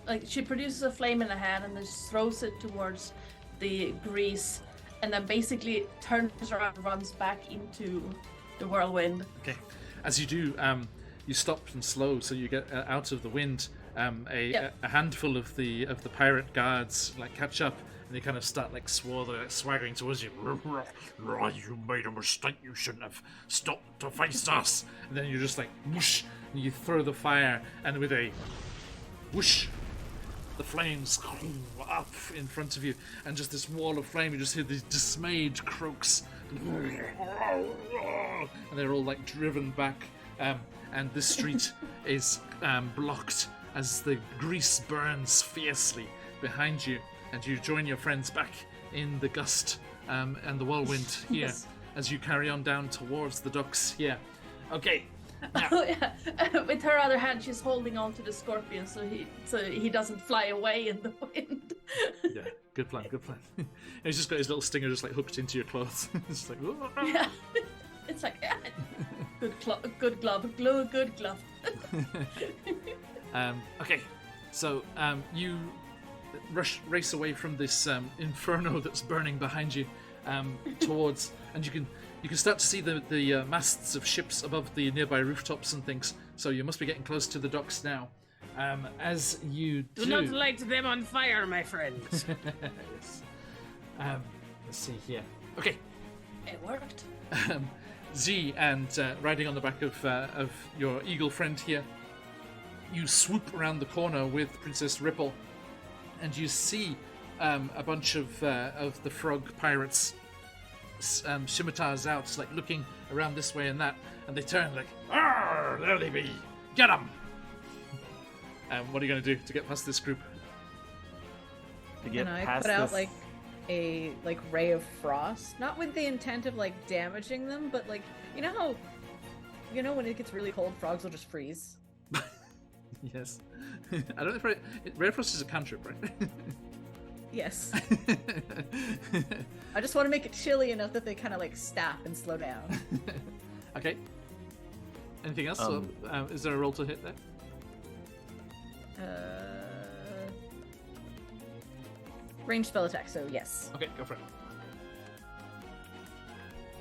Like she produces a flame in her hand and then just throws it towards the grease, and then basically turns around and runs back into the whirlwind. Okay. As you do, you stop and slow, so you get out of the wind. A handful of the pirate guards like catch up, and they kind of start like swaggering towards you. You made a mistake. You shouldn't have stopped to face us. And then you're just like whoosh, and you throw the fire, and with a whoosh, the flames up in front of you, and just this wall of flame. You just hear these dismayed croaks, and they're all like driven back. And this street is blocked as the grease burns fiercely behind you, and you join your friends back in the gust and the whirlwind here as you carry on down towards the docks here. Okay. Now, Oh yeah. With her other hand, she's holding on to the scorpion so he doesn't fly away in the wind. yeah, good plan, good plan. And he's just got his little stinger just like hooked into your clothes. It's like, Yeah. It's like good glove. Okay, so you race away from this inferno that's burning behind you towards, and you can start to see the masts of ships above the nearby rooftops and things. So you must be getting close to the docks now. As you do not light them on fire, my friends. Yes. Let's see here. Okay. It worked. Z and riding on the back of your eagle friend here, you swoop around the corner with Princess Ripple, and you see a bunch of the frog pirates, scimitars out, like looking around this way and that, and they turn like, Ah, there they be. Get them. What are you going to do to get past this group? To get Can I past put out this, like a ray of frost, not with the intent of like damaging them, but like you know when it gets really cold, frogs will just freeze. Yes. I don't know if Ray Frost is a cantrip, right? Yes. I just want to make it chilly enough that they kind of like stop and slow down. Okay. Anything else? Is there a roll to hit there? Range spell attack, so yes. Okay, go for it.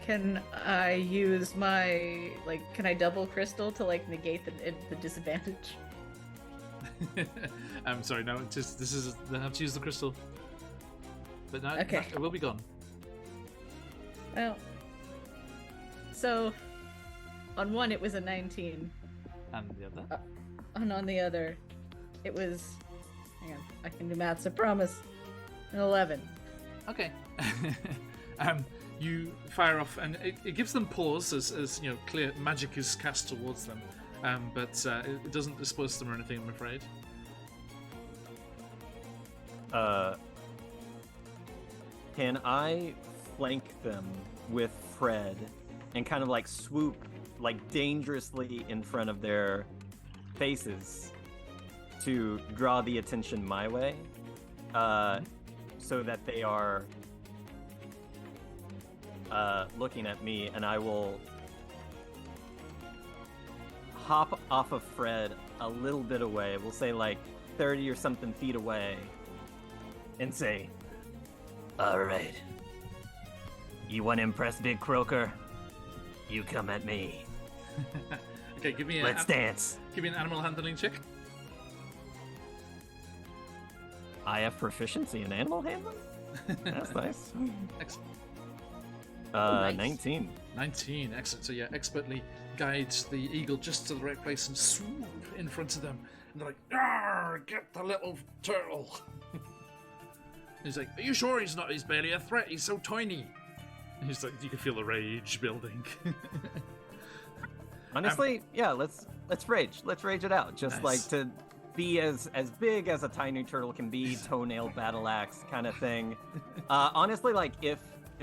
Can I use my can I double crystal to like negate the disadvantage? I'm sorry, no, they have to use the crystal. But no, Okay. it will be gone. Well, so on one it was a 19, And the other? and on the other it was, hang on, I can do maths, I promise, an 11. Okay. You fire off, and it gives them pause as you know, clear magic is cast towards them. But it doesn't disperse them or anything, I'm afraid. Can I flank them with Fred and kind of like swoop like dangerously in front of their faces to draw the attention my way, so that they are looking at me, and I will hop off of Fred a little bit away. We'll say like 30 or something feet away, and say, "All right, you want to impress Big Croaker? You come at me. Okay, give me Let's dance." Give me an animal handling check. I have proficiency in animal handling? That's nice. Excellent. Nice. 19. 19, excellent. So yeah, expertly guides the eagle just to the right place and swoop in front of them. And they're like, "Arr, get the little turtle." He's like, "Are you sure he's barely a threat? He's so tiny." And he's like, you can feel the rage building. Honestly, yeah, let's rage. Let's rage it out. Just Nice. like to be as big as a tiny turtle can be, toenail battle axe kind of thing. Honestly, like if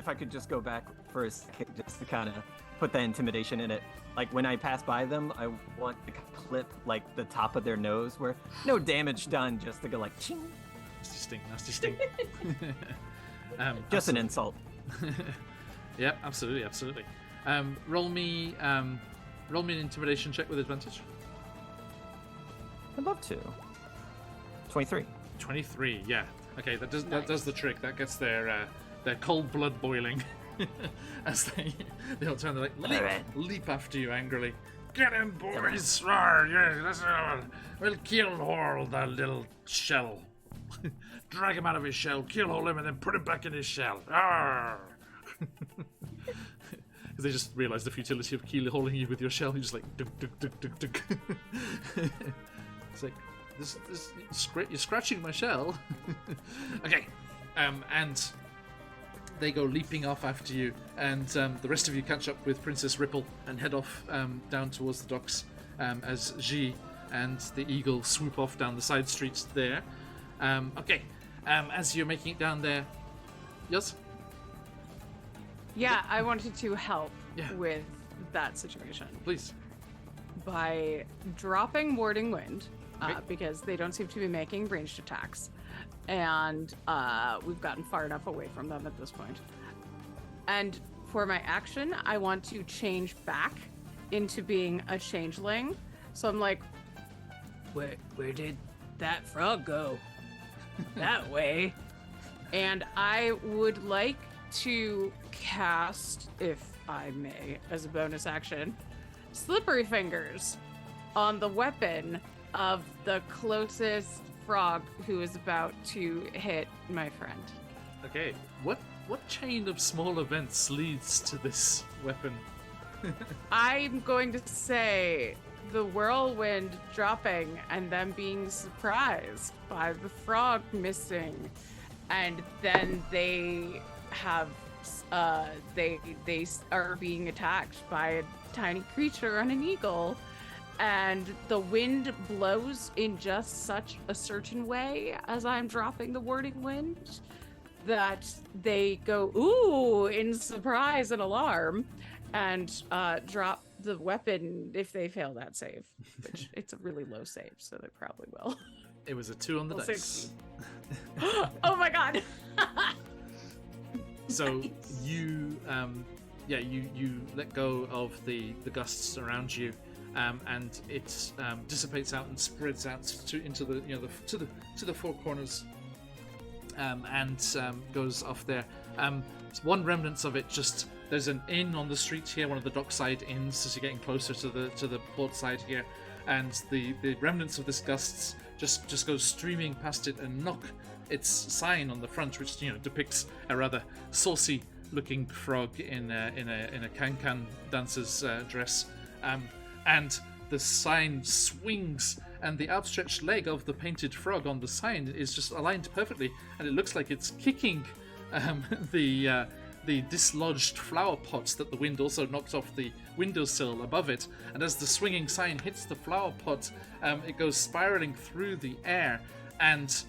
I could just go back for a second just to kind of put the intimidation in it. Like when I pass by them, I want to clip like the top of their nose where no damage done, just to go like ching. Nasty sting. Just an insult. Yeah, absolutely. Roll me an intimidation check with advantage. I'd love to. 23. 23, yeah. Okay, that does the trick. That gets their cold blood boiling as they all turn. They're like leap after you angrily. Get him, boys! Roar, yeah, we'll kill all that little shell. Drag him out of his shell, kill all him, and then put him back in his shell. Arr! Because they just realize the futility of keyholing you with your shell. You're just like dunk, dunk, dunk, dunk, dunk. It's like you're scratching my shell. Okay, and they go leaping off after you, and the rest of you catch up with Princess Ripple and head off down towards the docks as Ji and the eagle swoop off down the side streets there. Okay, as you're making it down there, yes? Yeah, I wanted to help Yeah. with that situation Please. by dropping Warding Wind, Okay. because they don't seem to be making ranged attacks. And we've gotten far enough away from them at this point. And for my action, I want to change back into being a changeling. So I'm like, where did that frog go? That way. And I would like to cast, if I may, as a bonus action, Slippery Fingers on the weapon of the closest frog who is about to hit my friend. Okay, what chain of small events leads to this weapon? I'm going to say the whirlwind dropping and them being surprised by the frog missing, and then they have they are being attacked by a tiny creature on an eagle, and the wind blows in just such a certain way as I'm dropping the warding wind that they go ooh in surprise and alarm and drop the weapon if they fail that save, which it's a really low save, so they probably will. It was a 2 on the Well, dice. Oh my god. So you let go of the gusts around you, and it dissipates out and spreads out into the four corners, and goes off there. One remnants of it just there's an inn on the street here, one of the dockside inns, as you're getting closer to the port side here, and the remnants of this gusts just goes streaming past it and knock its sign on the front, which depicts a rather saucy looking frog in a can-can dancer's dress, and the sign swings, and the outstretched leg of the painted frog on the sign is just aligned perfectly, and it looks like it's kicking the dislodged flower pots that the wind also knocked off the windowsill above it. And as the swinging sign hits the flower pot, it goes spiraling through the air, and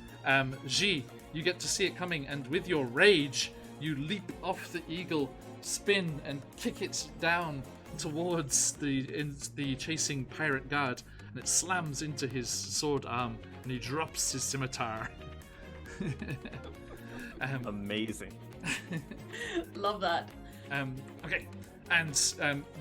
Ji, you get to see it coming, and with your rage, you leap off the eagle, spin, and kick it down towards the chasing pirate guard, and it slams into his sword arm, and he drops his scimitar. Amazing. Love that. Okay, and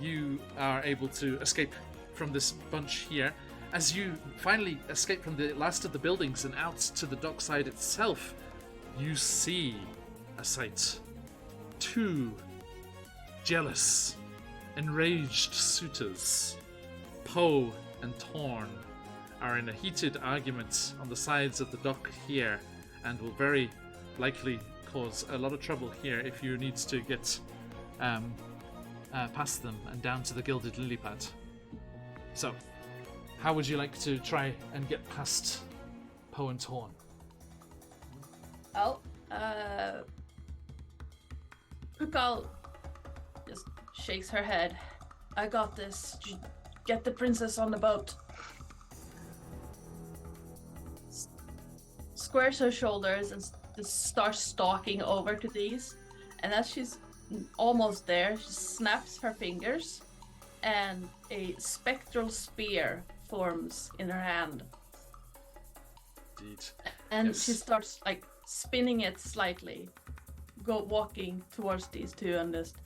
you are able to escape from this bunch here. As you finally escape from the last of the buildings and out to the dockside itself, you see a sight. 2 jealous, enraged suitors, Poe and Torn, are in a heated argument on the sides of the dock here, and will very likely cause a lot of trouble here if you need to get past them and down to the Gilded Lily Pad. So, how would you like to try and get past Poe and Torn? Oh, Pukal just shakes her head. I got this. Get the princess on the boat. Squares her shoulders and just starts stalking over to these. And as she's almost there, she snaps her fingers and a spectral spear forms in her hand. Indeed. And Yes. she starts like spinning it slightly, walking towards these two and just,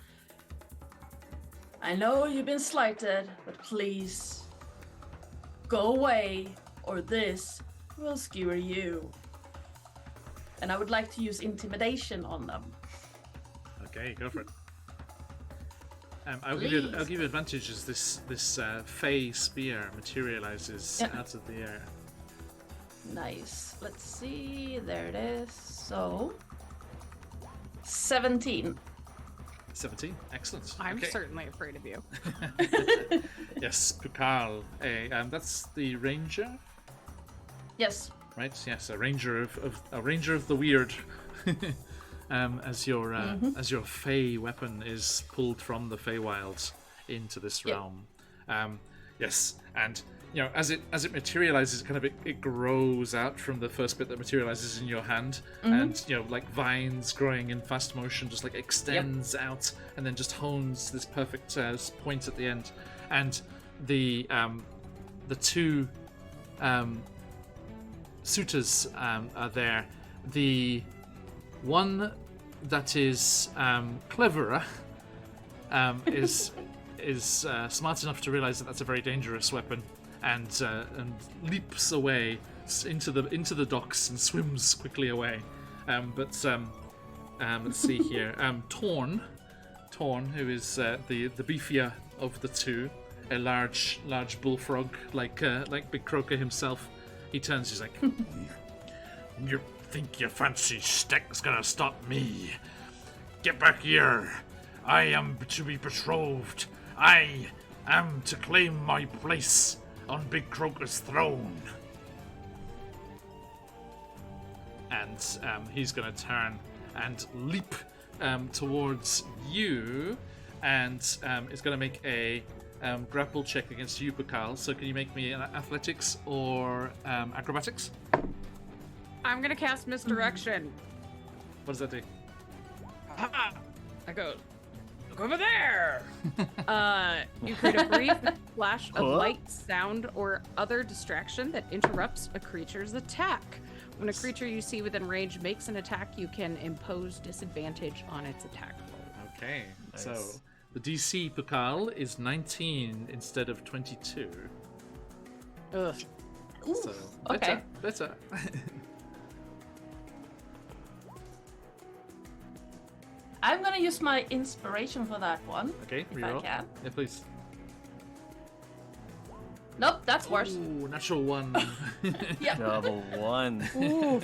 I know you've been slighted, but please go away or this will skewer you. And I would like to use intimidation on them. Okay, go for it. I'll give you advantage as this Fey spear materializes out of the air. Nice. Let's see. There it is. So 17. 17, excellent. I'm Okay. certainly afraid of you. Yes, Pukal. That's the ranger, Yes. right? Yes, a ranger of the weird. As your Fey weapon is pulled from the Feywilds into this Yep. realm. Yes, and as it materializes, it grows out from the first bit that materializes in your hand, and like vines growing in fast motion, just like extends out, and then just hones this perfect point at the end. And the 2 suitors are there. The one that is cleverer is smart enough to realize that that's a very dangerous weapon, and leaps away into the docks and swims quickly away. But let's see here. Torn, who is the beefier of the 2, a large bullfrog like Big Croaker himself. He turns. He's like, You think your fancy stick's gonna stop me? Get back here. I am to be betrothed. I am to claim my place on Big Croaker's throne. and he's going to turn and leap towards you, and is going to make a grapple check against you, Pakal. So can you make me an athletics or acrobatics? I'm gonna cast misdirection. What does that do? I go, look over there! You create a brief flash of light, sound, or other distraction that interrupts a creature's attack. When a creature you see within range makes an attack, you can impose disadvantage on its attack roll. Okay, Nice. so the DC, Pakal, is 19 instead of 22. Ugh. Ooh, So okay. better. I'm gonna use my inspiration for that one. Okay, If I reroll. can. Yeah, please. Nope, that's worse. Ooh, natural 1. Yep. Double one. Ooh.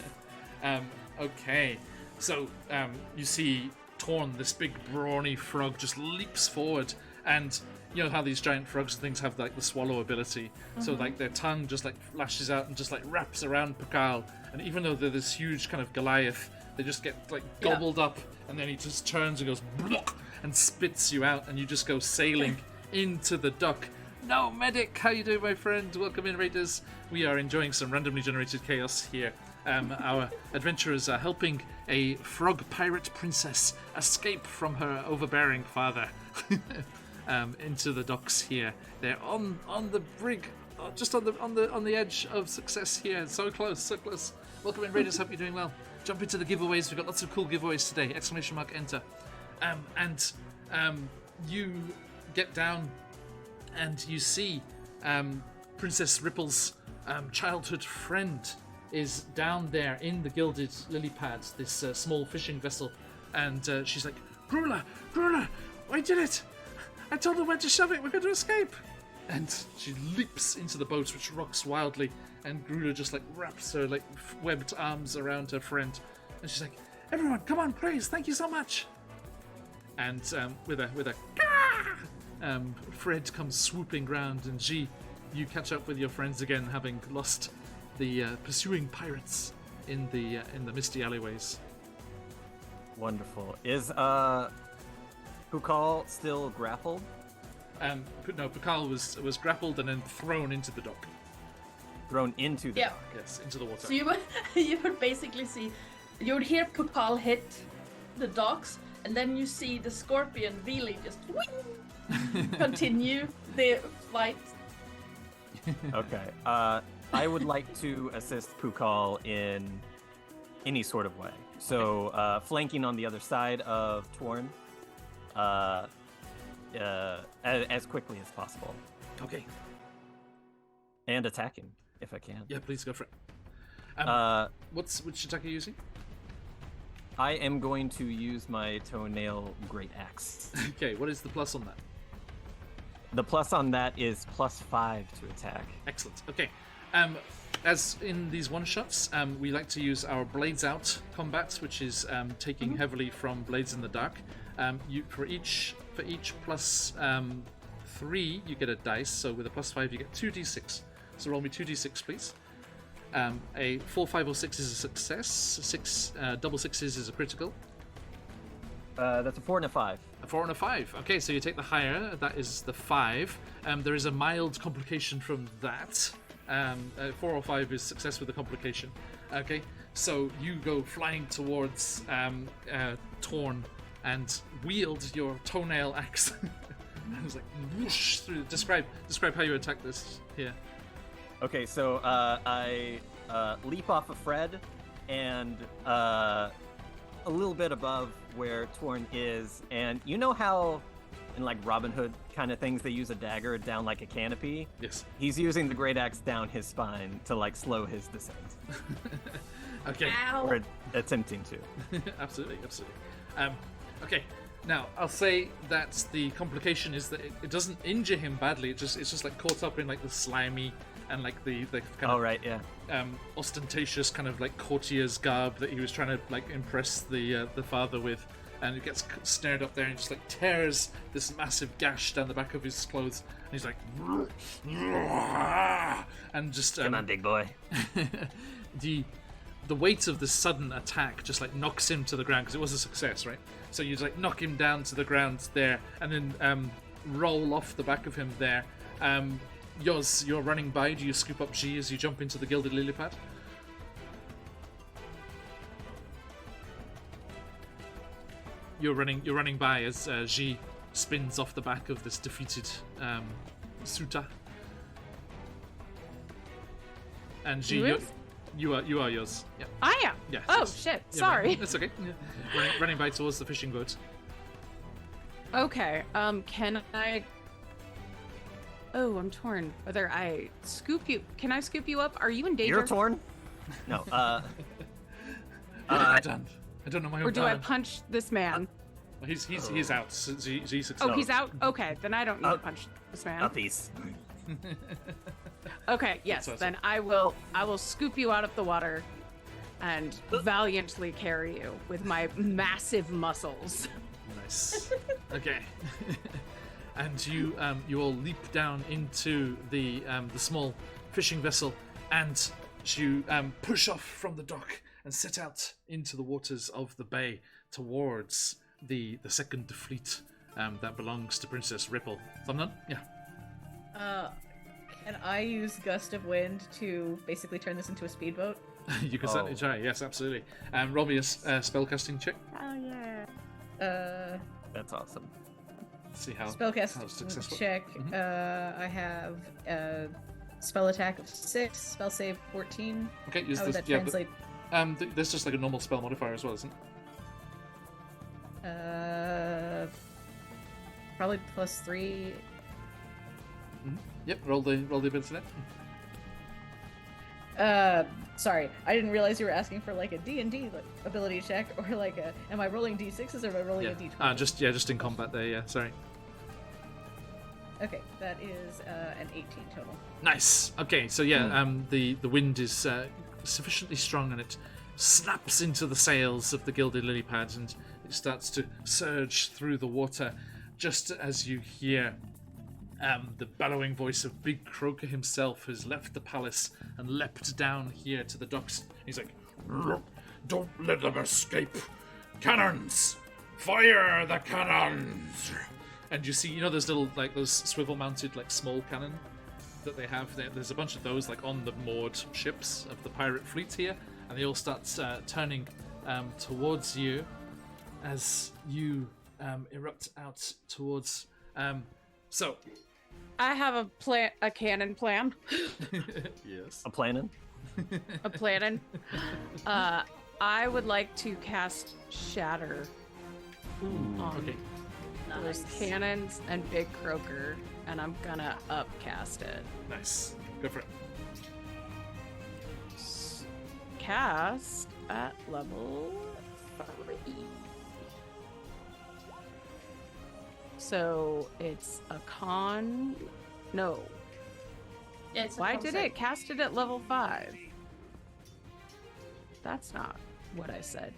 Okay, so you see Torn, this big brawny frog, just leaps forward, and you know how these giant frogs and things have like the swallow ability. So like their tongue just like lashes out and just like wraps around Pakal, and even though they're this huge kind of Goliath, they just get like gobbled up, and then he just turns and goes block and spits you out, and you just go sailing into the dock. No, medic, how you doing, my friend? Welcome in, Raiders. We are enjoying some randomly generated chaos here. Our adventurers are helping a frog pirate princess escape from her overbearing father into the docks here. They're on the brig, just on the edge of success here. So close, so close. Welcome in, Raiders. Hope you're doing well. Jump into the giveaways. We've got lots of cool giveaways today. ! Enter. And you get down, and you see Princess Ripple's childhood friend is down there in the gilded lily pad, this small fishing vessel, and she's like, Grula, I did it! I told her when to shove it, we're going to escape! And she leaps into the boat, which rocks wildly, and Grula just like wraps her like webbed arms around her friend, and she's like, everyone, come on, praise, thank you so much! And with a Fred comes swooping round, and G, you catch up with your friends again, having lost the pursuing pirates in the misty alleyways. Wonderful. Is Pukal still grappled? No, Pukal was grappled and then thrown into the dock. Thrown into the dock? Yes, into the water. So you would basically see, you would hear Pukal hit the docks, and then you see the scorpion really just continue the flight. Okay. I would like to assist Pukal in any sort of way. So, flanking on the other side of Torn, as quickly as possible. Okay. And attacking, if I can. Yeah, please go for it. Which attack are you using? I am going to use my toenail great axe. Okay, what is the plus on that? The plus on that is +5 to attack. Excellent. Okay. As in these one-shots, we like to use our Blades Out combat, which is taking heavily from Blades in the Dark. For each +3, you get a dice. So with a +5, you get 2d6. So roll me 2d6, please. A 4, 5, or 6 is a success. Double sixes is a critical. That's a 4 and a 5. A 4 and a 5. Okay, so you take the higher. That is the 5. There is a mild complication from that. 4 or 5 is success with a complication. Okay, so you go flying towards Torn and wield your toenail axe. It was like whoosh through. Describe how you attack this here. Okay, so I leap off of Fred and a little bit above where Torn is, and you know how in like Robin Hood kind of things they use a dagger down like a canopy? Yes. He's using the great axe down his spine to like slow his descent. Okay. Ow. Or attempting to. Absolutely. Okay. Now I'll say that the complication is that it doesn't injure him badly. It's just like caught up in like the slimy and like the kind of right, yeah. Ostentatious kind of like courtier's garb that he was trying to like impress the father with, and it gets snared up there and just like tears this massive gash down the back of his clothes, and he's like and just Come on, big boy. the weight of the sudden attack just like knocks him to the ground, because it was a success, right? So you just like knock him down to the ground there, and then roll off the back of him there. Yoz, you're running by. Do you scoop up G as you jump into the gilded lily pad? You're running by as G spins off the back of this defeated Suta. And G, you are yours. Yeah. I am. Yeah. Oh yes. shit! Yeah, Sorry. That's okay. Yeah. Running by towards the fishing boat. Okay. Can I? Oh, I'm torn. Whether I scoop you? Can I scoop you up? Are you in danger? You're torn? No. I don't know my own Or do I talent. punch this man? He's out. G succeeds. Oh, he's out. Okay, then I don't need to punch this man. A piece. Okay, yes. That's Then I will scoop you out of the water and valiantly carry you with my massive muscles. Nice. Okay. And you all leap down into the small fishing vessel, and you push off from the dock and set out into the waters of the bay towards the second fleet that belongs to Princess Ripple. Thumnun? Yeah. Can I use Gust of Wind to basically turn this into a speedboat? You can certainly try. Yes, absolutely. Roll me a spellcasting check. Oh yeah. That's awesome. See how Spellcasting successful. check. I have a spell attack of 6, spell save 14. Okay, use How would this. that Yeah, translate? there's just like a normal spell modifier as well, isn't it? Probably +3. Yep, roll the ability net. Sorry, I didn't realize you were asking for like a D&D like, ability check or like a. Am I rolling D6s or am I rolling a D20? Just in combat there. Yeah, sorry. Okay, that is an 18 total. Nice. Okay, so yeah, the wind is sufficiently strong and it snaps into the sails of the gilded lily pad and it starts to surge through the water, just as you hear the bellowing voice of Big Croaker himself has left the palace and leapt down here to the docks. He's like, Don't let them escape. Cannons! Fire the cannons! and you see, those little, like, those swivel-mounted, like, small cannon that they have. There's a bunch of those, like, on the moored ships of the pirate fleet here, and they all start turning towards you as you erupt out towards. So, I have a cannon plan. yes, A planning? A planning. I would like to cast Shatter on okay, those cannons and Big Croaker, and I'm gonna upcast it. nice, go for it. Cast at level 3. So it's a con. No. It's a Why con did save. it cast it at level 5? That's not what I said.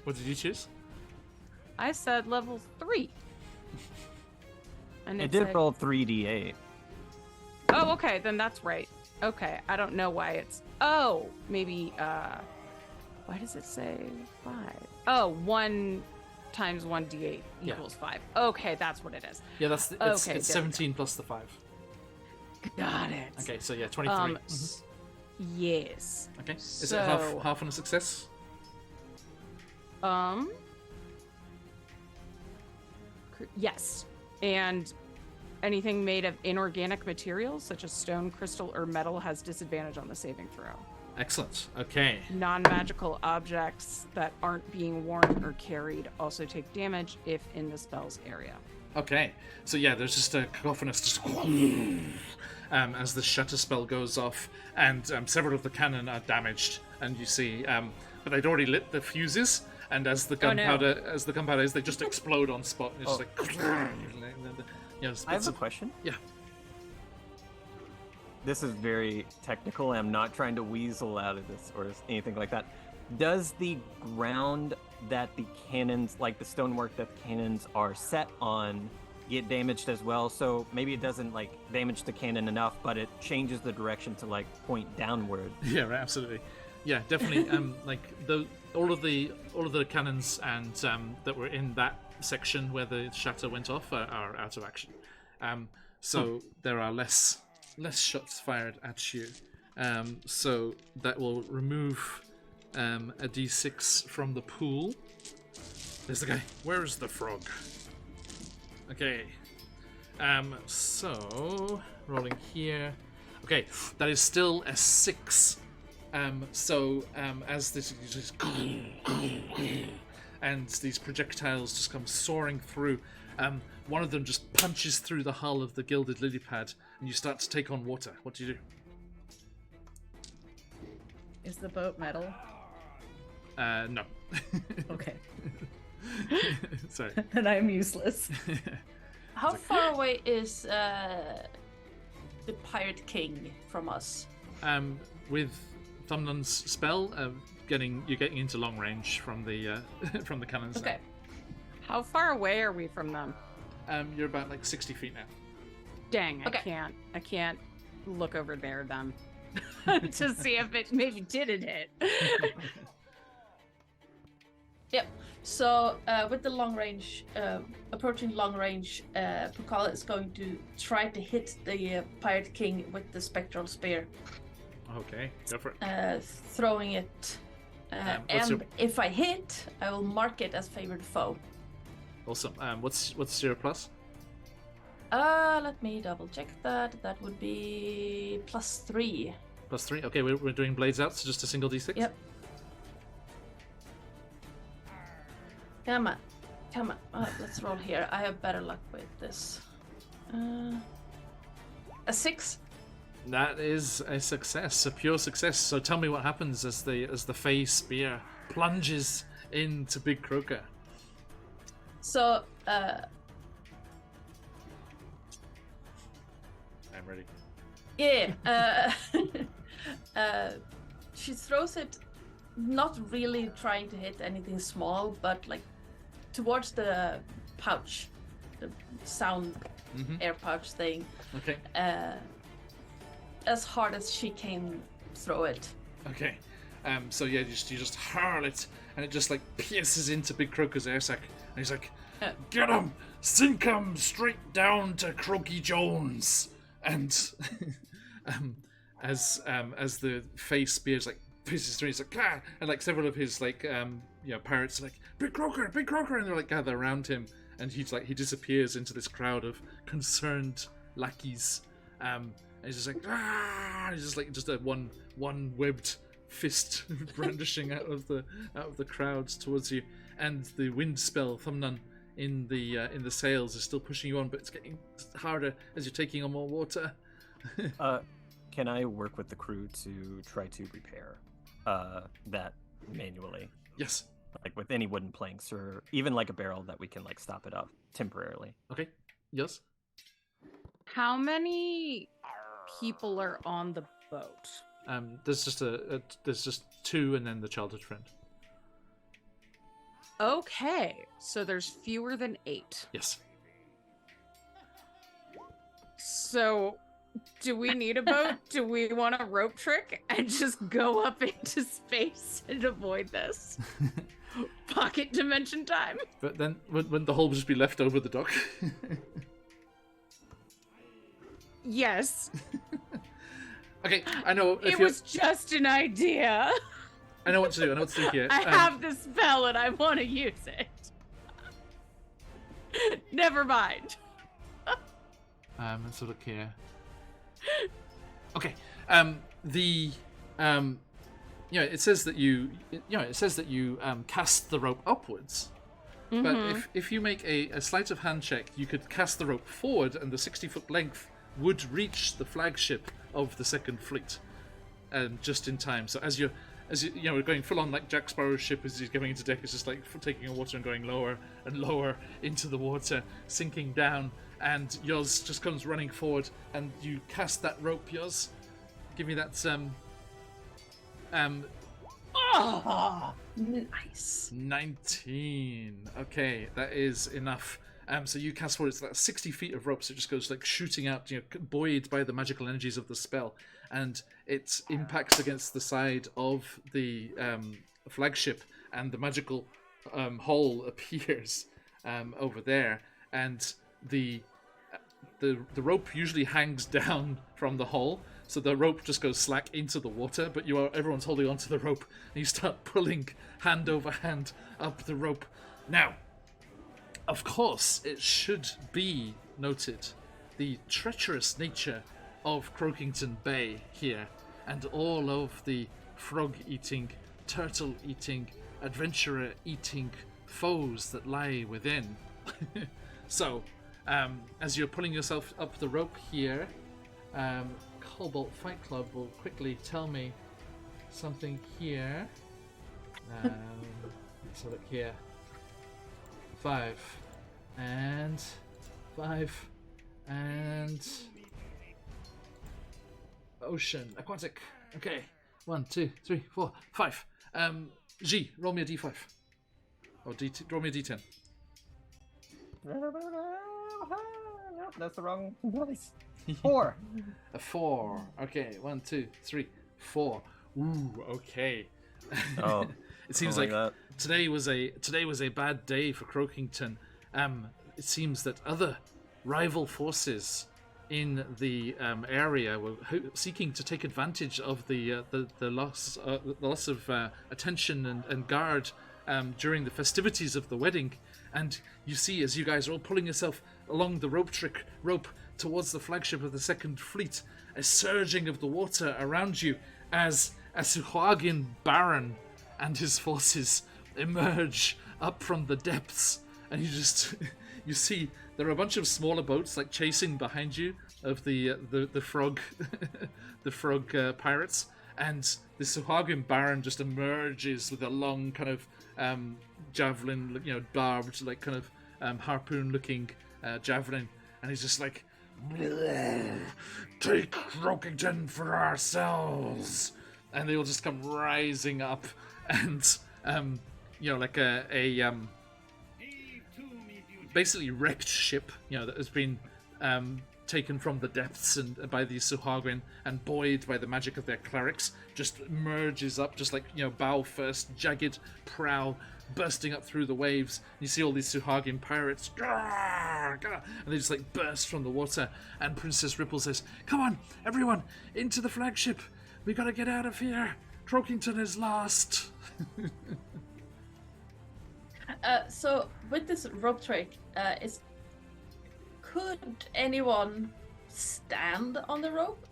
What did you choose? I said level 3. And It it did said, roll 3d8. oh, okay, then that's right. Okay, I don't know why it's. Oh, maybe. Why does it say 5? Oh, 1 times 1d8 Yeah. equals 5. Okay, that's what it is. Yeah, it's Okay, there we go. 17 plus the 5. Got it. Okay, so yeah, 23. Yes. Okay, is so, it half on a success? Yes. And anything made of inorganic materials, such as stone, crystal, or metal, has disadvantage on the saving throw. Excellent. Okay. Non-magical objects that aren't being worn or carried also take damage if in the spell's area. Okay. So yeah, there's just a cacophonous just as the shutter spell goes off, and several of the cannon are damaged, and you see, but they'd already lit the fuses, and as the gunpowder is, they just explode on spot. It's just like, I have a question. Yeah. This is very technical, and I'm not trying to weasel out of this or anything like that. Does the ground that the cannons, like the stonework that the cannons are set on, get damaged as well? So maybe it doesn't like damage the cannon enough, but it changes the direction to like point downward. Yeah, right, absolutely. Yeah, definitely. All of the cannons and that were in that section where the shatter went off are out of action. So there are less shots fired at you. So that will remove a d6 from the pool. There's the guy. Where's the frog? Okay. So rolling here. Okay, that is still a 6. As this just and these projectiles just come soaring through, one of them just punches through the hull of the gilded lily pad, and you start to take on water. What do you do? Is the boat metal? No. Okay. Sorry. Then I'm useless. How far away is the Pirate King from us? With Thumnun's spell, you're getting into long range from the from the cannons. Okay. How far away are we from them? You're about like 60 feet now. Dang, Okay. I can't look over there then to see if it maybe didn't hit. Yep. So with the long range, approaching long range, Pokal is going to try to hit the Pirate King with the spectral spear, Okay, go for it. throwing it. what's And your- if I hit, I will mark it as favored foe. Awesome. What's your plus? Let me double check that. That would be +3. +3. Okay, we're doing blades out, so just a single d6. Yep. Come on. Oh, let's roll here. I have better luck with this. A 6. That is a success, a pure success. So tell me what happens as the Fey spear plunges into Big Croaker. So, I'm ready. yeah, she throws it, not really trying to hit anything small, but like towards the pouch, the sound air pouch thing. Okay. As hard as she can throw it. Okay. So yeah, you just hurl it, and it just like pierces into Big Croaker's air sac, and he's like, Get him! Sink him straight down to Croaky Jones! and as the face spears like pierces through, he's like, ah! And like several of his like pirates are like, Big Croaker, and they're like gather around him, and he disappears into this crowd of concerned lackeys. And he's just like, ah! And he's just a one webbed fist brandishing out of the crowds towards you, and the wind spell Thumnun in the sails is still pushing you on, but it's getting harder as you're taking on more water. Can I work with the crew to try to repair that manually? Yes. Like with any wooden planks or even like a barrel that we can like stop it up temporarily. Okay. Yes. How many people are on the boat? There's just 2 and then the childhood friend. Okay, so there's fewer than 8. Yes. So, do we need a boat? Do we want a rope trick and just go up into space and avoid this? Pocket dimension time. But then wouldn't the hull just be left over the dock? Yes. Okay, I know. It was just an idea. I know what to do. Here. I have the spell and I want to use it. Never mind. Let's have a look here. Okay. It says that you cast the rope upwards. Mm-hmm. But if you make a sleight of hand check, you could cast the rope forward, and the 60-foot length would reach the flagship of the Second Fleet, just in time. So as you're going full on like Jack Sparrow's ship as he's going into deck, it's just like taking on water and going lower and lower into the water, sinking down. And Yoz just comes running forward, and you cast that rope, Yoz. Give me that Nice. 19. Okay, that is enough. So you cast forward. It's like 60 feet of rope, so it just goes like shooting out, buoyed by the magical energies of the spell, and it impacts against the side of the flagship, and the magical hole appears over there, and the rope usually hangs down from the hull, so the rope just goes slack into the water, but everyone's holding onto the rope, and you start pulling hand over hand up the rope. Now, of course, it should be noted the treacherous nature of Croakington Bay here, and all of the frog-eating, turtle-eating, adventurer-eating foes that lie within. So, as you're pulling yourself up the rope here, Cobalt Fight Club will quickly tell me something here. Let's have a look here. 5 and 5 and ocean, aquatic. Okay, 1, 2, 3, 4, 5. G, roll me a d5 or d2. Roll me a d10. No, that's the wrong place. 4. A 4. Okay, 1, 2, 3, 4. Ooh, okay. Oh, it seems like today was a bad day for Croakington. It seems that other rival forces in the area were seeking to take advantage of the loss of attention and guard during the festivities of the wedding. And you see, as you guys are all pulling yourself along the rope towards the flagship of the Second Fleet, a surging of the water around you as Huagin Baron and his forces emerge up from the depths, and you see there are a bunch of smaller boats like chasing behind you of the frog the frog pirates, and the Suhagan Baron just emerges with a long kind of javelin, barbed, like kind of harpoon looking javelin, and he's just like, Take Croakington for ourselves. and they all just come rising up, and like a basically wrecked ship, that has been taken from the depths and by the Suhagwin and buoyed by the magic of their clerics, just merges up, just like bow first, jagged prow bursting up through the waves. You see all these Suhagin pirates, and they just like burst from the water. And Princess Ripple says, "Come on, everyone, into the flagship. We gotta get out of here. Croakington is lost." So with this rope trick, could anyone stand on the rope?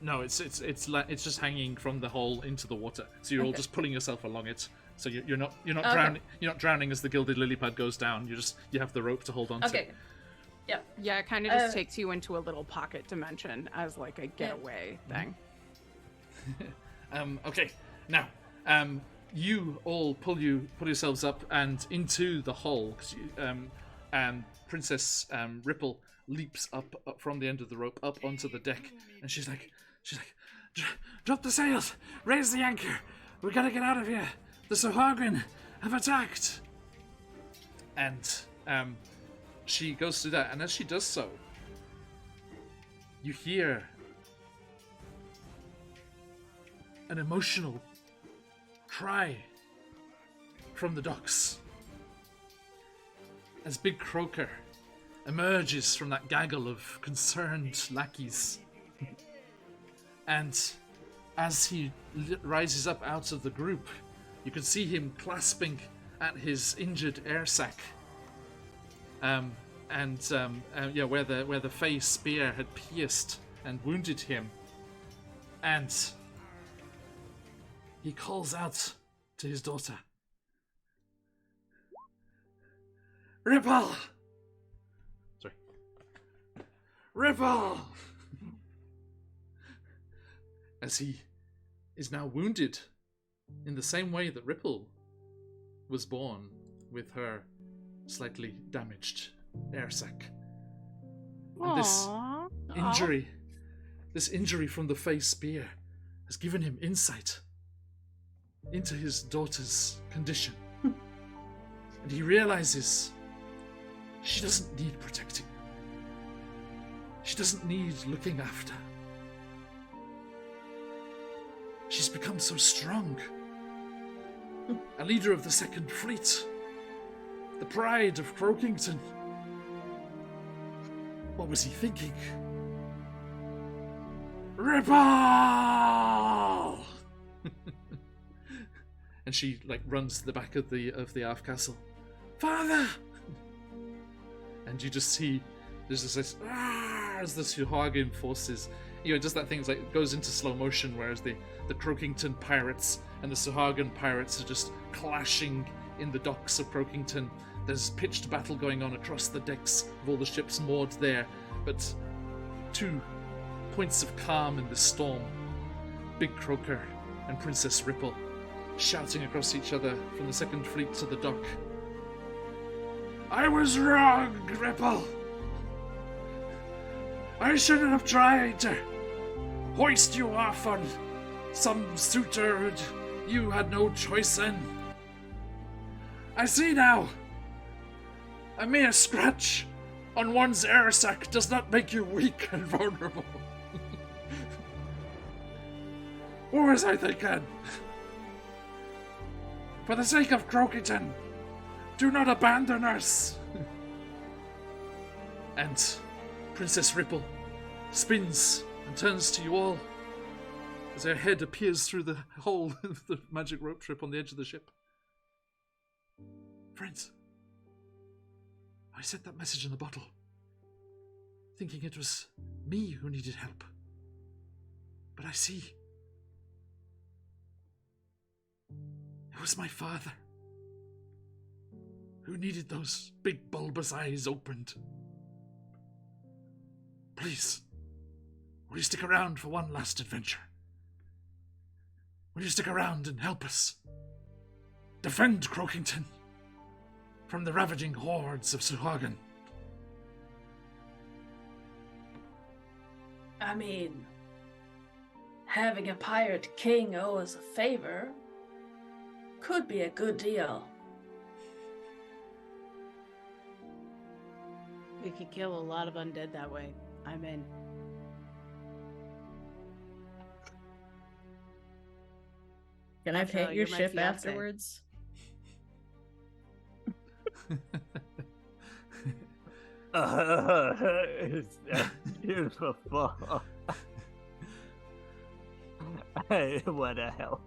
No, it's just hanging from the hole into the water. So you're all just pulling yourself along it. So you're not drowning. You're not drowning as the gilded lily pad goes down. You have the rope to hold on to. Okay. Yeah. Yeah, it kind of just takes you into a little pocket dimension as like a getaway thing. Okay. Now, you all pull yourselves up and into the hole, and Princess Ripple leaps up from the end of the rope up onto the deck, and she's like, drop the sails, raise the anchor. We gotta get out of here. The Suhagwin have attacked. And she goes to that, and as she does so, you hear an emotional cry from the docks as Big Croaker emerges from that gaggle of concerned lackeys. And as he rises up out of the group, you can see him clasping at his injured air sac, where the Fey spear had pierced and wounded him, and he calls out to his daughter, "Ripple! Sorry. Ripple!" As he is now wounded in the same way that Ripple was born, with her slightly damaged air sac. And this injury from the Fey spear has given him insight into his daughter's condition. And he realizes she doesn't need protecting. She doesn't need looking after. She's become so strong. A leader of the Second Fleet. The pride of Croakington. What was he thinking? Ripple! And she runs to the back of the Arf Castle. "Father!" And you just see there's this as the Suhagin forces, just that thing goes into slow motion, whereas the Croakington pirates and the Suhagin pirates are just clashing in the docks of Croakington. There's pitched battle going on across the decks of all the ships moored there, but 2 points of calm in the storm. Big Croaker and Princess Ripple shouting across each other from the Second Fleet to the dock. "I was wrong, Ripple. I shouldn't have tried to hoist you off on some suitor you had no choice in. I see now. A mere scratch on one's air sac does not make you weak and vulnerable. What was I thinking? For the sake of Croakington, do not abandon us." And Princess Ripple spins and turns to you all as her head appears through the hole of the magic rope trip on the edge of the ship. "Friends, I sent that message in the bottle, thinking it was me who needed help. But I see. It was my father, who needed those big bulbous eyes opened. Please, will you stick around for one last adventure? Will you stick around and help us defend Croakington from the ravaging hordes of Suhagan? I mean, having a pirate king owe us a favor could be a good deal. We could kill a lot of undead that way. I'm in. Can I After all, paint your you're my ship fiancé. afterwards? It's beautiful. What a hell.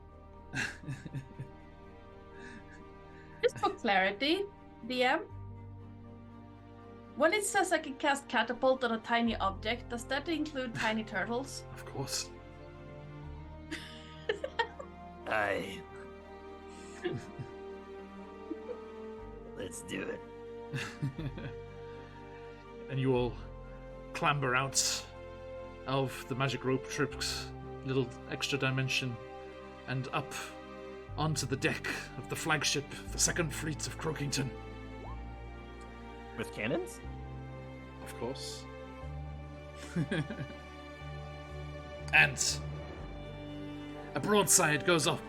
Just for clarity, DM, when it says I can cast catapult on a tiny object, does that include tiny turtles? Of course. Aye. Let's do it. And you all clamber out of the magic rope tripped little extra dimension and up onto the deck of the flagship, the Second Fleet of Croakington. With cannons? Of course. And a broadside goes off,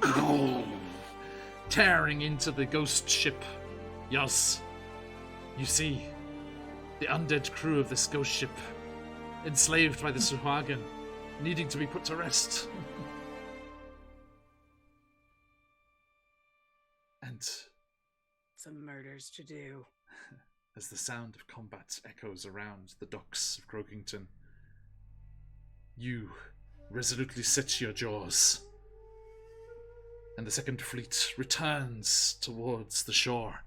tearing into the ghost ship. Yes, you see the undead crew of this ghost ship, enslaved by the Suhagan, needing to be put to rest. And Some murders to do. as the sound of combat echoes around the docks of Croakington, you resolutely set your jaws, and the Second Fleet returns towards the shore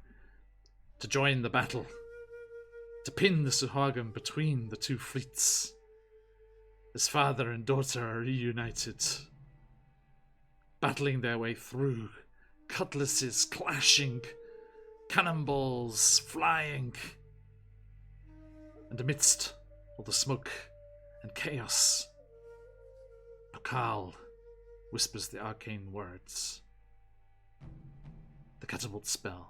to join the battle, to pin the Suhagan between the two fleets, as father and daughter are reunited, battling their way through, cutlasses clashing, cannonballs flying, and amidst all the smoke and chaos, Pakal whispers the arcane words. The catapult spell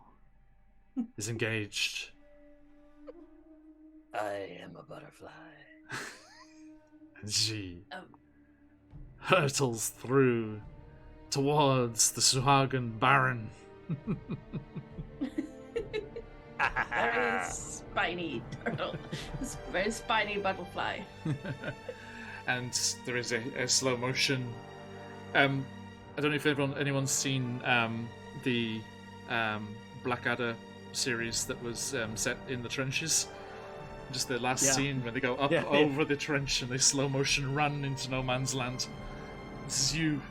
is engaged. I am a butterfly. And she hurtles through towards the Suhagan Baron. Very spiny turtle. It's a very spiny butterfly. And there is a slow motion. I don't know if anyone's seen the Blackadder series that was set in the trenches. Just the last scene when they go up over the trench and they slow motion run into no man's land. This is you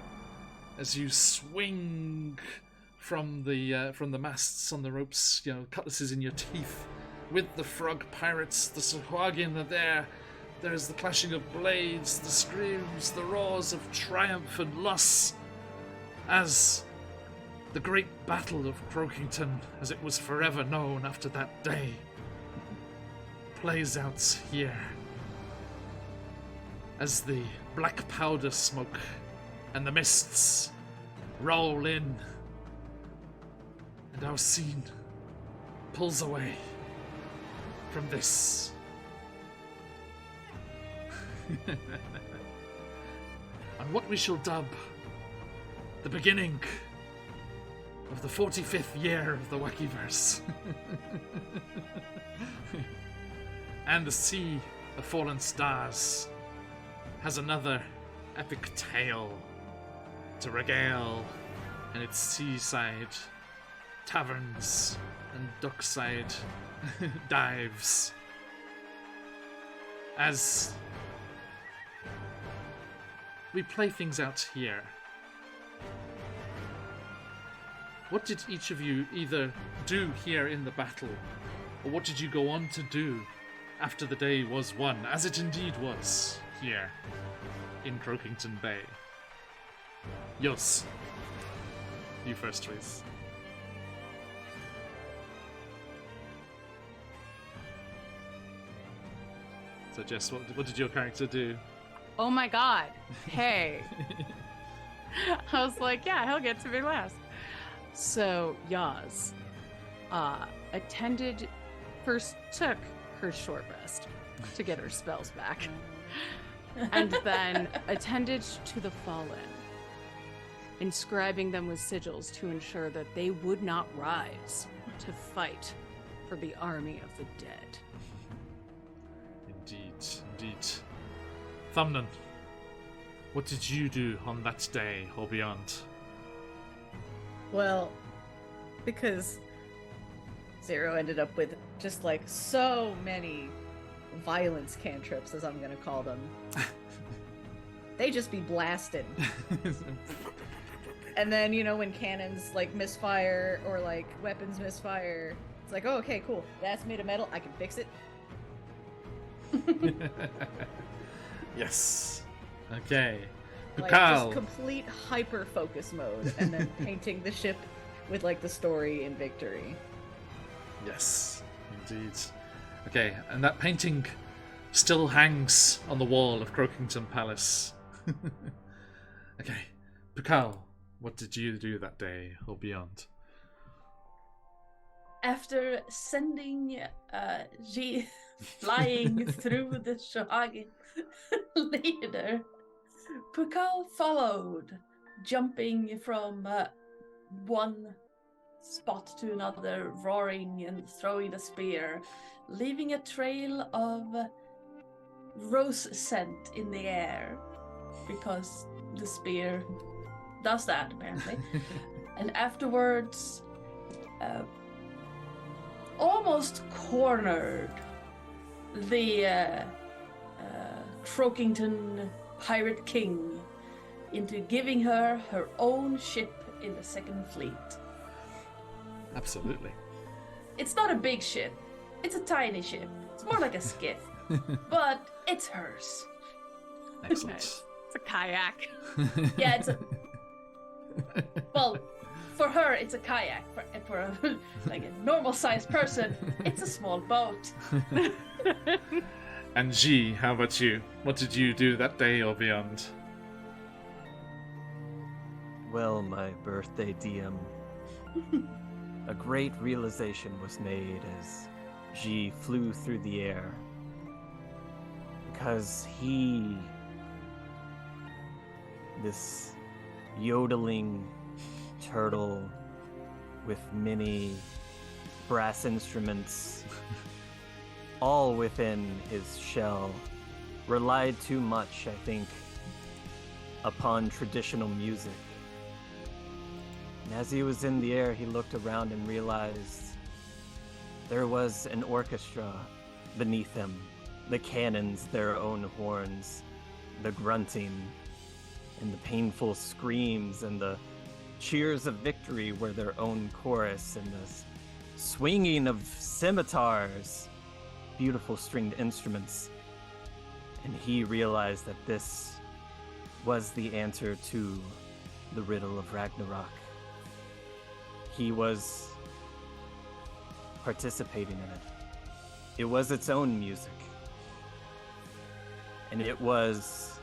as you swing from the masts on the ropes, cutlasses in your teeth, with the frog pirates. The Suhagan are there. There's the clashing of blades, the screams, the roars of triumph and loss, as the great battle of Croakington, as it was forever known after that day, plays out here. As the black powder smoke and the mists roll in, and our scene pulls away from this. On what we shall dub the beginning of the 45th year of the Wackyverse. And the Sea of Fallen Stars has another epic tale to regale in its seaside taverns and dockside dives. As we play things out here, what did each of you either do here in the battle, or what did you go on to do after the day was won, as it indeed was here in Croakington Bay? Yos, you first, please. So Jess, what did your character do? Oh my god. Hey. I was like, yeah, he'll get to be last. So Yaz first took her short rest to get her spells back, and then attended to the fallen, inscribing them with sigils to ensure that they would not rise to fight for the army of the dead. Indeed. Thumnan, what did you do on that day or beyond? Well, because Zero ended up with just like so many violence cantrips, as I'm gonna call them. They just be blasted. And then, you know, when cannons like misfire or like weapons misfire, it's like, oh, okay, cool. That's made of metal. I can fix it. Yes. Okay. Like Bukal. just complete hyper focus mode, and then painting the ship with like the story in victory. Yes, indeed. Okay, and that painting still hangs on the wall of Croakington Palace. Okay, Bukal, what did you do that day or beyond? After sending G flying through the Shahagi leader, Pukal followed, jumping from one spot to another, roaring and throwing the spear, leaving a trail of rose scent in the air, because the spear does that, apparently. And afterwards, almost cornered the Croakington Pirate King into giving her her own ship in the Second Fleet. Absolutely. It's not a big ship. It's a tiny ship. It's more like a skiff. But it's hers. Excellent. It's a kayak. Yeah, it's a... Well, for her, it's a kayak. For a, like a normal-sized person, it's a small boat. And G, how about you? What did you do that day or beyond? Well, my birthday DM, a great realization was made as G flew through the air. Because this yodeling turtle with many brass instruments all within his shell, relied too much, I think, upon traditional music. And as he was in the air, he looked around and realized there was an orchestra beneath him, the cannons, their own horns, the grunting, and the painful screams, and the cheers of victory were their own chorus, and the swinging of scimitars, beautiful stringed instruments. And he realized that this was the answer to the riddle of Ragnarok. He was participating in it. It was its own music. And it was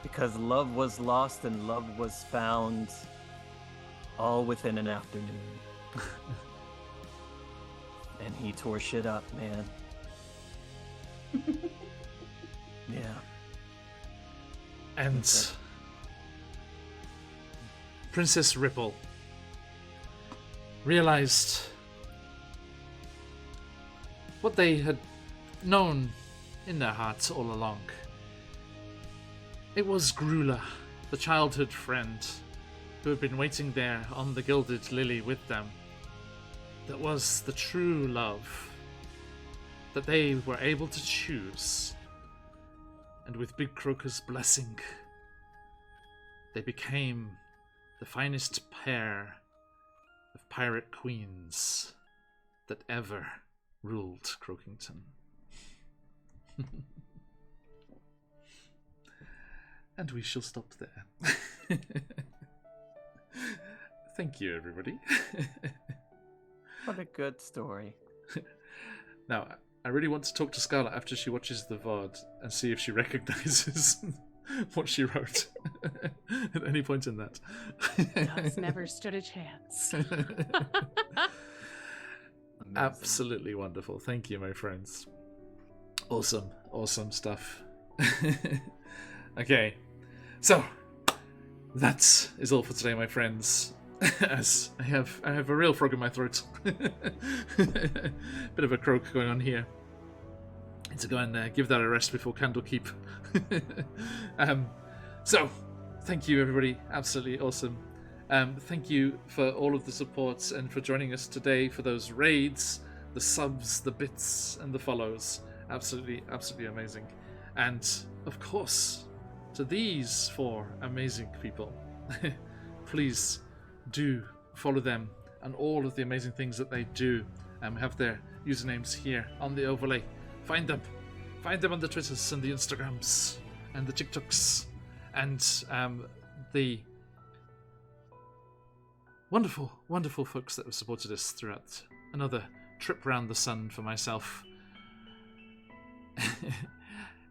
because love was lost and love was found all within an afternoon. And he tore shit up, man. Yeah. And Princess Ripple realized what they had known in their hearts all along. It was Grula, the childhood friend, who had been waiting there on the gilded lily with them, that was the true love that they were able to choose. And with Big Croaker's blessing, they became the finest pair of pirate queens that ever ruled Croakington. And we shall stop there. Thank you, everybody. What a good story. Now, I really want to talk to Scarlet after she watches the VOD and see if she recognizes what she wrote at any point in that. Dogs never stood a chance. Absolutely wonderful. Thank you, my friends. Awesome stuff. Okay, so that is all for today, my friends. As I have a real frog in my throat. Bit of a croak going on here. Need to go and give that a rest before Candlekeep. So, thank you everybody. Absolutely awesome. Thank you for all of the support and for joining us today for those raids, the subs, the bits, and the follows. Absolutely amazing. And of course, to these 4 amazing people, please do follow them and all of the amazing things that they do. Have their usernames here on the overlay. Find them on the Twitters and the Instagrams and the TikToks and the wonderful folks that have supported us throughout another trip round the sun for myself,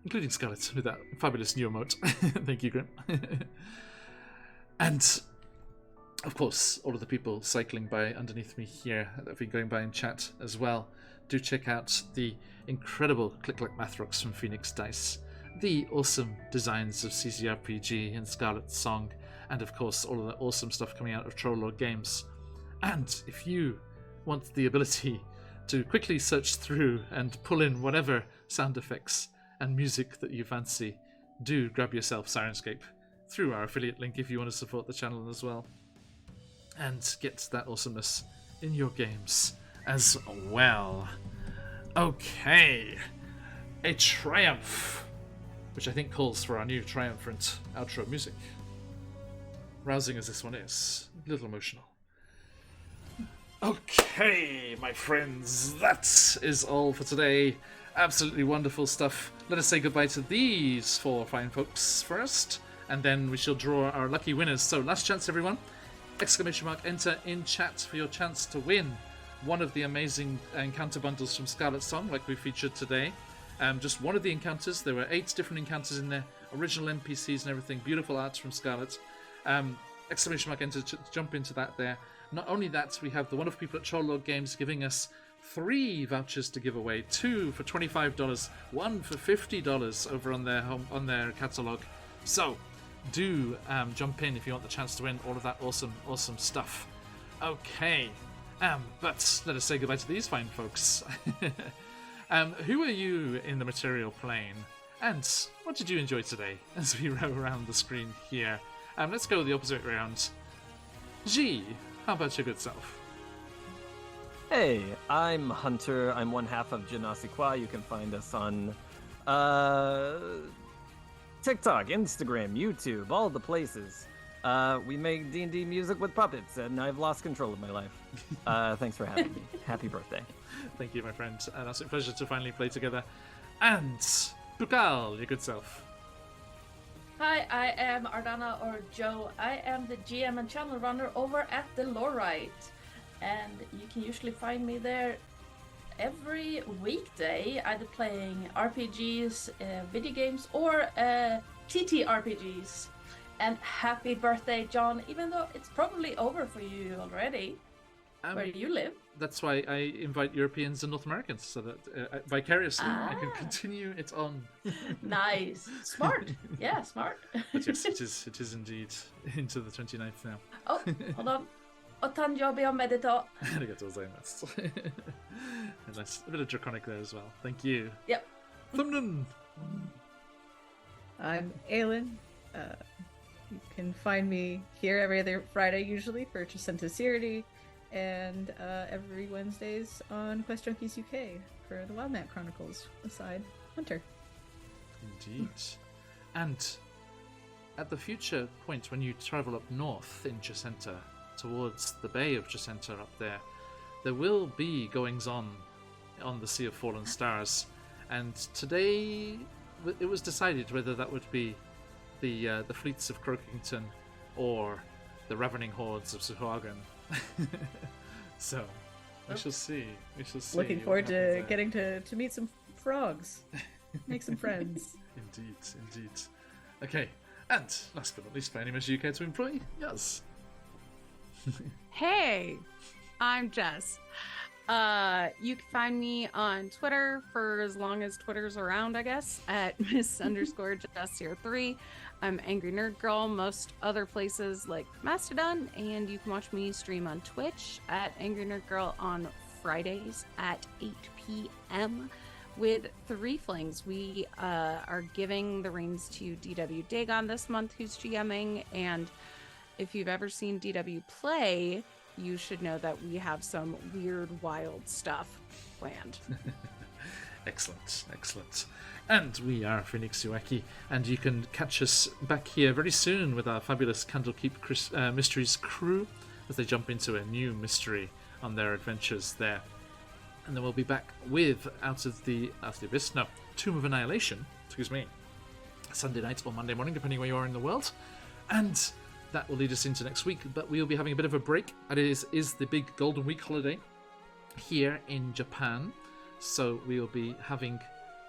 including Scarlet with that fabulous new emote. Thank you, Grim. And of course, all of the people cycling by underneath me here that have been going by in chat as well. Do check out the incredible Click-Clack Mathrocks from Phoenix Dice, the awesome designs of CCRPG and Scarlet's Song, and of course all of the awesome stuff coming out of Troll Games. And if you want the ability to quickly search through and pull in whatever sound effects and music that you fancy, do grab yourself Sirenscape through our affiliate link if you want to support the channel as well. And get that awesomeness in your games as well. Okay. A triumph, which I think calls for our new triumphant outro music. Rousing as this one is, a little emotional. Okay, my friends, that is all for today. Absolutely wonderful stuff. Let us say goodbye to these 4 fine folks first, and then we shall draw our lucky winners. So, last chance, everyone. ! Enter in chat for your chance to win one of the amazing encounter bundles from Scarlet's Song, like we featured today. Just one of the encounters. There were 8 different encounters in there, original NPCs and everything, beautiful arts from Scarlet. ! Enter to jump into that there. Not only that, we have the wonderful people at Troll Games giving us 3 vouchers to give away, 2 for $25, 1 for $50 over on their catalogue. So do jump in if you want the chance to win all of that awesome stuff. Okay, but let us say goodbye to these fine folks. Who are you in the material plane, and what did you enjoy today as we row around the screen here? Let's go the opposite round. G, how about your good self? Hey, I'm Hunter. I'm one half of Genasi. You can find us on TikTok, Instagram, YouTube, all the places. We make D&D music with puppets, and I've lost control of my life. Thanks for having me. Happy birthday. Thank you, my friend. An absolute pleasure to finally play together. And Bukal, your good self. Hi, I am Ardana or Joe. I am the GM and channel runner over at the Lorite. And you can usually find me there every weekday, either playing RPGs, video games, or TTRPGs. And happy birthday, John, even though it's probably over for you already. Where do you live? That's why I invite Europeans and North Americans, so that vicariously I can continue it on. Nice. Smart. Yeah, smart. But yes, it is indeed into the 29th now. Oh, hold on. Otanjobi o medito. Arigatou gozaimasu. And that's a bit of draconic there as well. Thank you. Yep. Thumnun. I'm Aelin. You can find me here every other Friday, usually, for Jacinta Sirity, and every Wednesdays on QuestJunkiesUK for the Wildmap Chronicles, aside Hunter. Indeed. And at the future point when you travel up north in Jacinta, towards the Bay of Jacinta up there will be goings-on the Sea of Fallen Stars. And today it was decided whether that would be the fleets of Croakington or the ravening hordes of Suhagan. So We shall see. We shall see. Looking what forward to happens there. getting to meet some frogs, make some friends. Indeed, indeed. Okay, and last but not least, for any Miss UK to employ, yes. Hey, I'm Jess. You can find me on Twitter for as long as Twitter's around, I guess, at Miss_Jess03. I'm Angry Nerd Girl most other places like Mastodon, and you can watch me stream on Twitch at Angry Nerd Girl on Fridays at 8 p.m. with Three Flings. We are giving the reins to DW Dagon this month, who's GMing, and if you've ever seen DW play, you should know that we have some weird, wild stuff planned. Excellent, excellent. And we are QuestJunkiesUK, and you can catch us back here very soon with our fabulous Candlekeep Mysteries crew as they jump into a new mystery on their adventures there. And then we'll be back with Out of the Abyss, no, Tomb of Annihilation, Sunday night or Monday morning, depending where you are in the world. And that will lead us into next week, but we'll be having a bit of a break. It is the big Golden Week holiday here in Japan, so we'll be having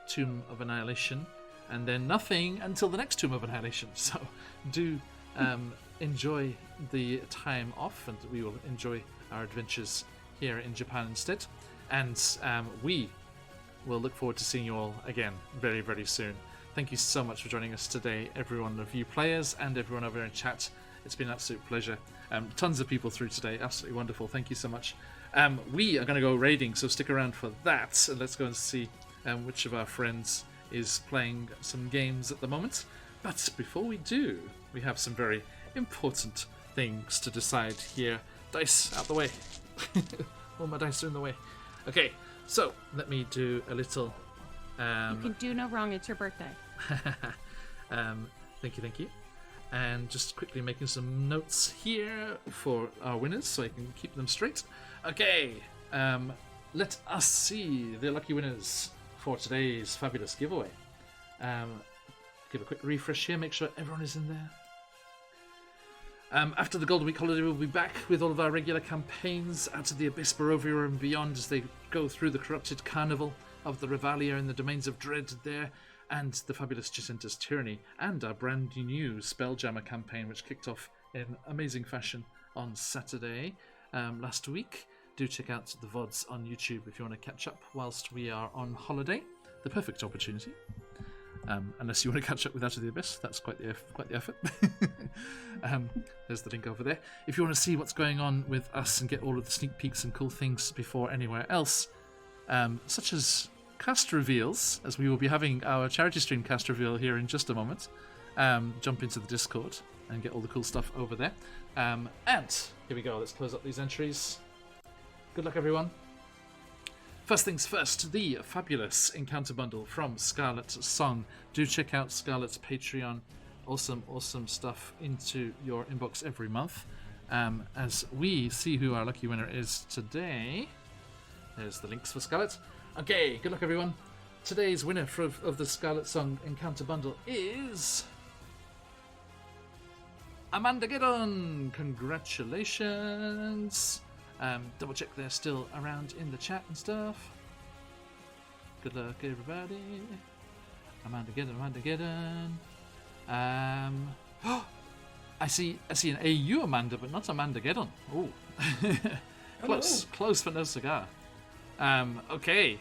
Tomb of Annihilation and then nothing until the next Tomb of Annihilation. So do enjoy the time off, and we will enjoy our adventures here in Japan instead. And we will look forward to seeing you all again very, very soon. Thank you so much for joining us today, every one of you players and everyone over in chat. It's been an absolute pleasure. Tons of people through today. Absolutely wonderful. Thank you so much. We are going to go raiding, so stick around for that. And let's go and see which of our friends is playing some games at the moment. But before we do, we have some very important things to decide here. Dice out the way. All my dice are in the way. Okay, so let me do a little... You can do no wrong, it's your birthday. Thank you. And just quickly making some notes here for our winners so I can keep them straight. Okay, let us see the lucky winners for today's fabulous giveaway. Give a quick refresh here, make sure everyone is in there. After the Golden Week holiday, we'll be back with all of our regular campaigns, Out of the Abyss, Barovia and beyond, as they go through the corrupted carnival of the Revalia and the Domains of Dread there, and the fabulous Jacinta's Tyranny, and our brand new Spelljammer campaign, which kicked off in amazing fashion on Saturday last week. Do check out the VODs on YouTube if you want to catch up whilst we are on holiday. The perfect opportunity. Unless you want to catch up with Out of the Abyss, that's quite the effort. There's the link over there. If you want to see what's going on with us and get all of the sneak peeks and cool things before anywhere else, such as cast reveals, as we will be having our charity stream cast reveal here in just a moment, jump into the Discord and get all the cool stuff over there. And here we go, let's close up these entries. Good luck, everyone. First things first, the fabulous encounter bundle from Scarlet Song. Do check out Scarlet's Patreon. Awesome stuff into your inbox every month. As we see who our lucky winner is today. There's the links for Scarlet. Okay, good luck, everyone. Today's winner of the Scarlet Song encounter bundle is Amanda Giddon. Congratulations. Double check they're still around in the chat and stuff. Good luck, everybody. Amanda Giddon. I see an AU Amanda, but not Amanda Giddon. Oh, close, but no cigar. Okay.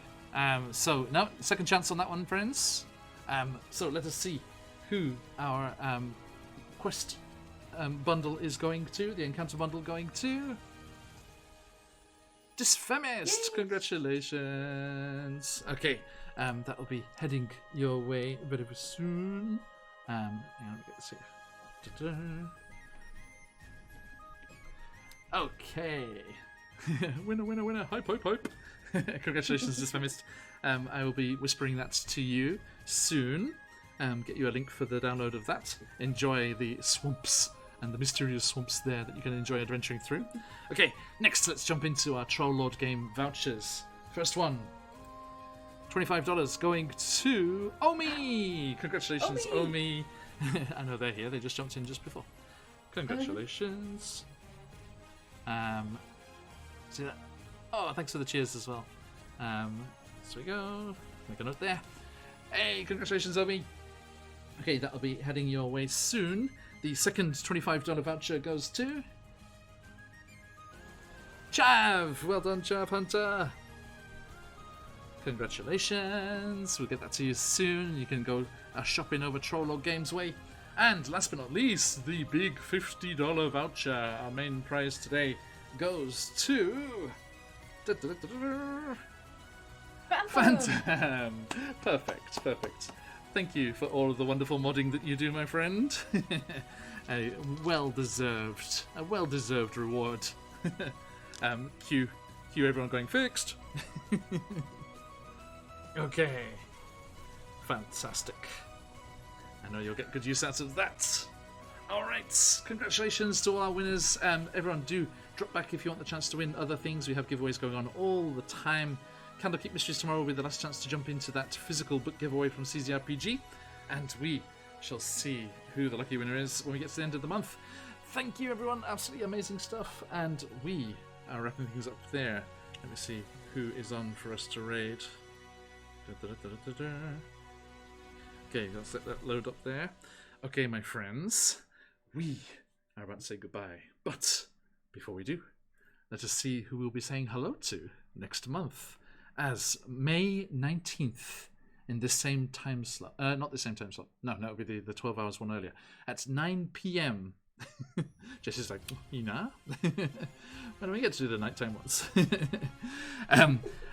So no second chance on that one, friends. So let us see who our quest bundle is going to. The encounter bundle going to. Disfemist! Congratulations! Okay, that will be heading your way very soon. Hang on, let's see. Okay. Winner. Hype. Congratulations, Disfemist. I will be whispering that to you soon. Get you a link for the download of that. Enjoy the swamps and the mysterious swamps there that you can enjoy adventuring through. Okay, next let's jump into our Troll Lord game vouchers. First one, $25 going to Omi! Congratulations, Omi! I know they're here, they just jumped in just before. Congratulations. See that? Oh, thanks for the cheers as well. So we go. Make a note there. Hey, congratulations, Obi. Okay, that'll be heading your way soon. The second $25 voucher goes to Chav. Well done, Chav Hunter. Congratulations. We'll get that to you soon. You can go shopping over Trollog Games Way. And last but not least, the big $50 voucher, our main prize today, goes to Phantom. Perfect. Thank you for all of the wonderful modding that you do, my friend. a well-deserved reward. Cue everyone going fixed. Okay. Fantastic. I know you'll get good use out of that. Alright, congratulations to all our winners. Everyone do drop back if you want the chance to win other things. We have giveaways going on all the time. Candlekeep Mysteries tomorrow will be the last chance to jump into that physical book giveaway from CZRPG. And we shall see who the lucky winner is when we get to the end of the month. Thank you, everyone. Absolutely amazing stuff. And we are wrapping things up there. Let me see who is on for us to raid. Okay, let's let that load up there. Okay, my friends, we are about to say goodbye. But before we do, let us see who we'll be saying hello to next month. As May 19th, in this same time slot. Not the same time slot. No, it'll be the 12 hours one earlier. At 9 p.m. Jesse's like, you know? When do we get to do the nighttime ones?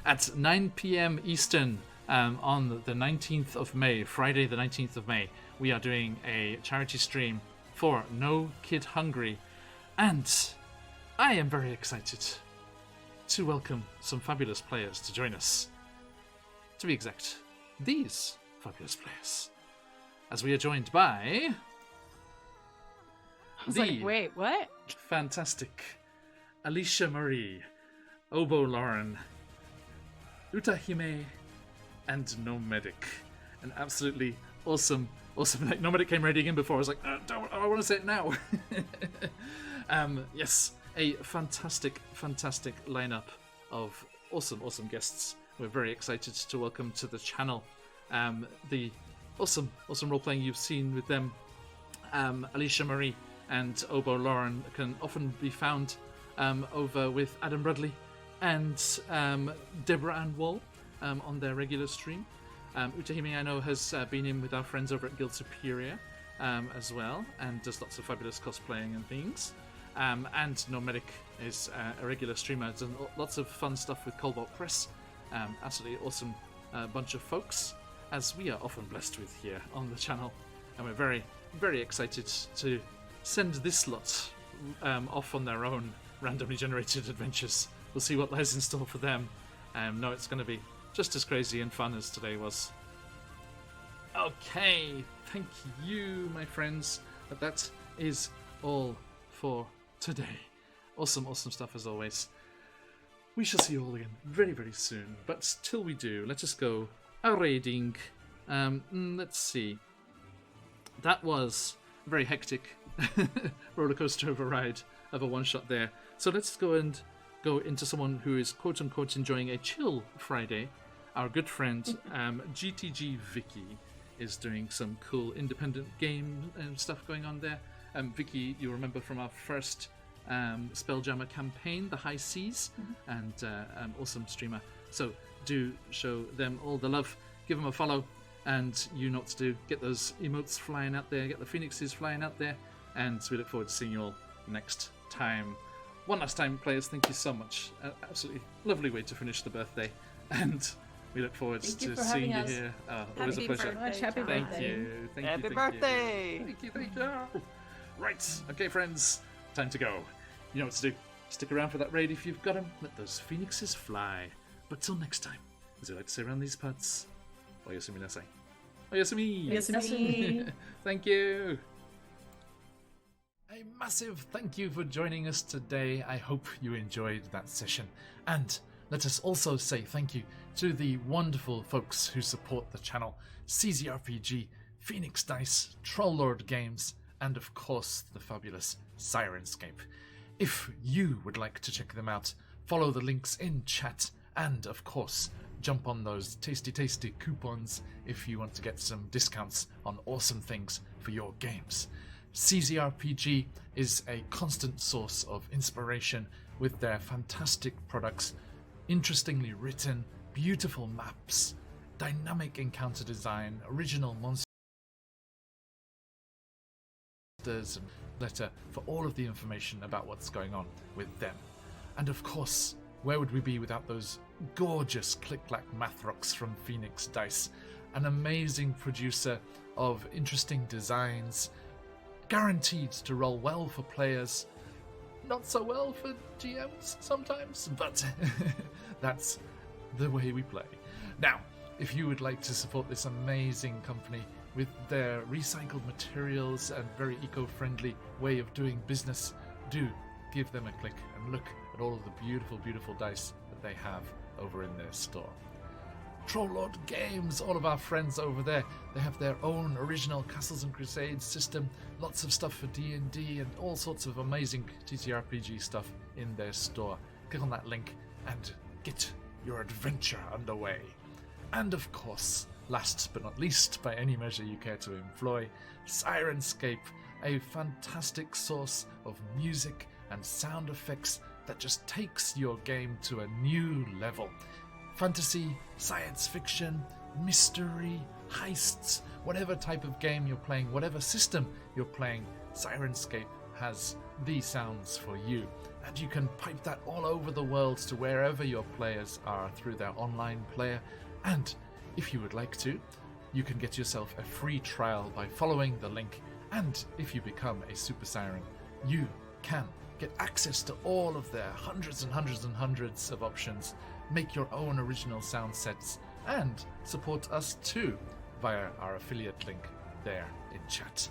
At 9 p.m. Eastern, on the 19th of May, Friday the 19th of May, we are doing a charity stream for No Kid Hungry. And I am very excited to welcome some fabulous players to join us. To be exact, these fabulous players. As we are joined by... I was like, wait, what? Fantastic Alicia Marie, Obo Lauren, Utahime, and Nomedic. An absolutely awesome. Like, Nomedic came ready again before. I was like, I want to say it now. Yes, a fantastic lineup of awesome guests. We're very excited to welcome to the channel the awesome role playing you've seen with them. Alicia Marie and Obo Lauren can often be found over with Adam Bradley and Deborah Ann Wall on their regular stream. Utahime, I know, has been in with our friends over at Guild Superior as well, and does lots of fabulous cosplaying and things. And Nomedic is a regular streamer, does lots of fun stuff with Cobalt Press. Absolutely awesome bunch of folks, as we are often blessed with here on the channel. And we're very excited to send this lot off on their own randomly generated adventures. We'll see what lies in store for them. No, it's going to be just as crazy and fun as today was. Okay, thank you, my friends. But that is all for today. Awesome stuff as always. We shall see you all again very soon. But till we do, let us go raiding. Let's see. That was a very hectic roller coaster of a ride of a one shot there. So let's go into someone who is quote unquote enjoying a chill Friday. Our good friend GTG Vicky is doing some cool independent game and stuff going on there. Vicky, you remember from our first Spelljammer campaign, The High Seas, and awesome streamer. So do show them all the love, give them a follow, and you know what to do. Get those emotes flying out there, get the phoenixes flying out there, and we look forward to seeing you all next time. One last time, players, thank you so much. Absolutely lovely way to finish the birthday, and we look forward to seeing you here. Always a pleasure. Happy Thank birthday. you. Happy birthday! Thank you. Right, okay, friends, time to go. You know what to do. Stick around for that raid if you've got them. Let those phoenixes fly. But till next time, as we like to say around these parts, Oyasumi nasai. Oyasumi! Oyasumi. Thank you! A massive thank you for joining us today. I hope you enjoyed that session. And let us also say thank you to the wonderful folks who support the channel. CZRPG, Phoenix Dice, Trollord Games, and of course the fabulous Sirenscape. If you would like to check them out, follow the links in chat, and of course, jump on those tasty coupons if you want to get some discounts on awesome things for your games. CZRPG is a constant source of inspiration with their fantastic products, interestingly written, beautiful maps, dynamic encounter design, original monsters, and letter for all of the information about what's going on with them. And of course, where would we be without those gorgeous Click-Clack Math Rocks from Phoenix Dice, an amazing producer of interesting designs, guaranteed to roll well for players, not so well for GMs sometimes, but that's the way we play. Now, if you would like to support this amazing company with their recycled materials and very eco-friendly way of doing business, do give them a click and look at all of the beautiful dice that they have over in their store. Trollord Games, all of our friends over there, they have their own original Castles and Crusades system, lots of stuff for D&D and all sorts of amazing TTRPG stuff in their store. Click on that link and get your adventure underway. And of course, last but not least, by any measure you care to employ, Sirenscape, a fantastic source of music and sound effects that just takes your game to a new level. Fantasy, science fiction, mystery, heists, whatever type of game you're playing, whatever system you're playing, Sirenscape has the sounds for you. And you can pipe that all over the world to wherever your players are through their online player. And if you would like to, you can get yourself a free trial by following the link. And if you become a Super Siren, you can get access to all of their hundreds of options, make your own original sound sets, and support us too via our affiliate link there in chat.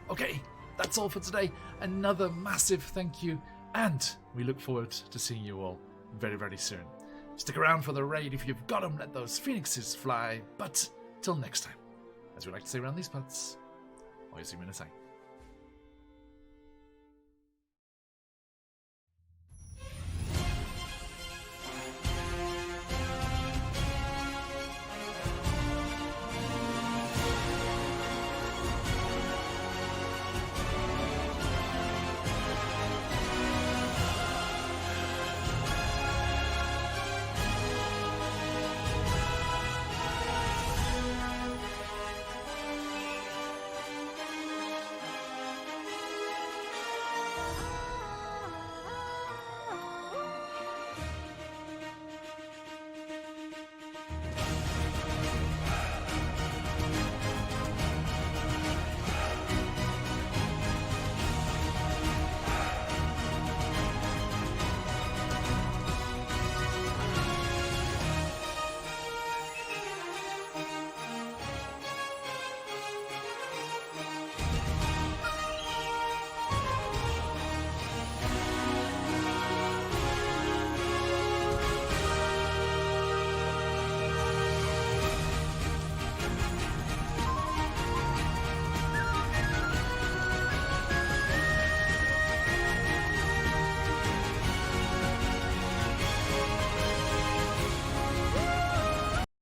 Okay, that's all for today. Another massive thank you, and we look forward to seeing you all very soon. Stick around for the raid. If you've got them, let those phoenixes fly. But till next time, as we like to say around these parts, oyasumi nasai.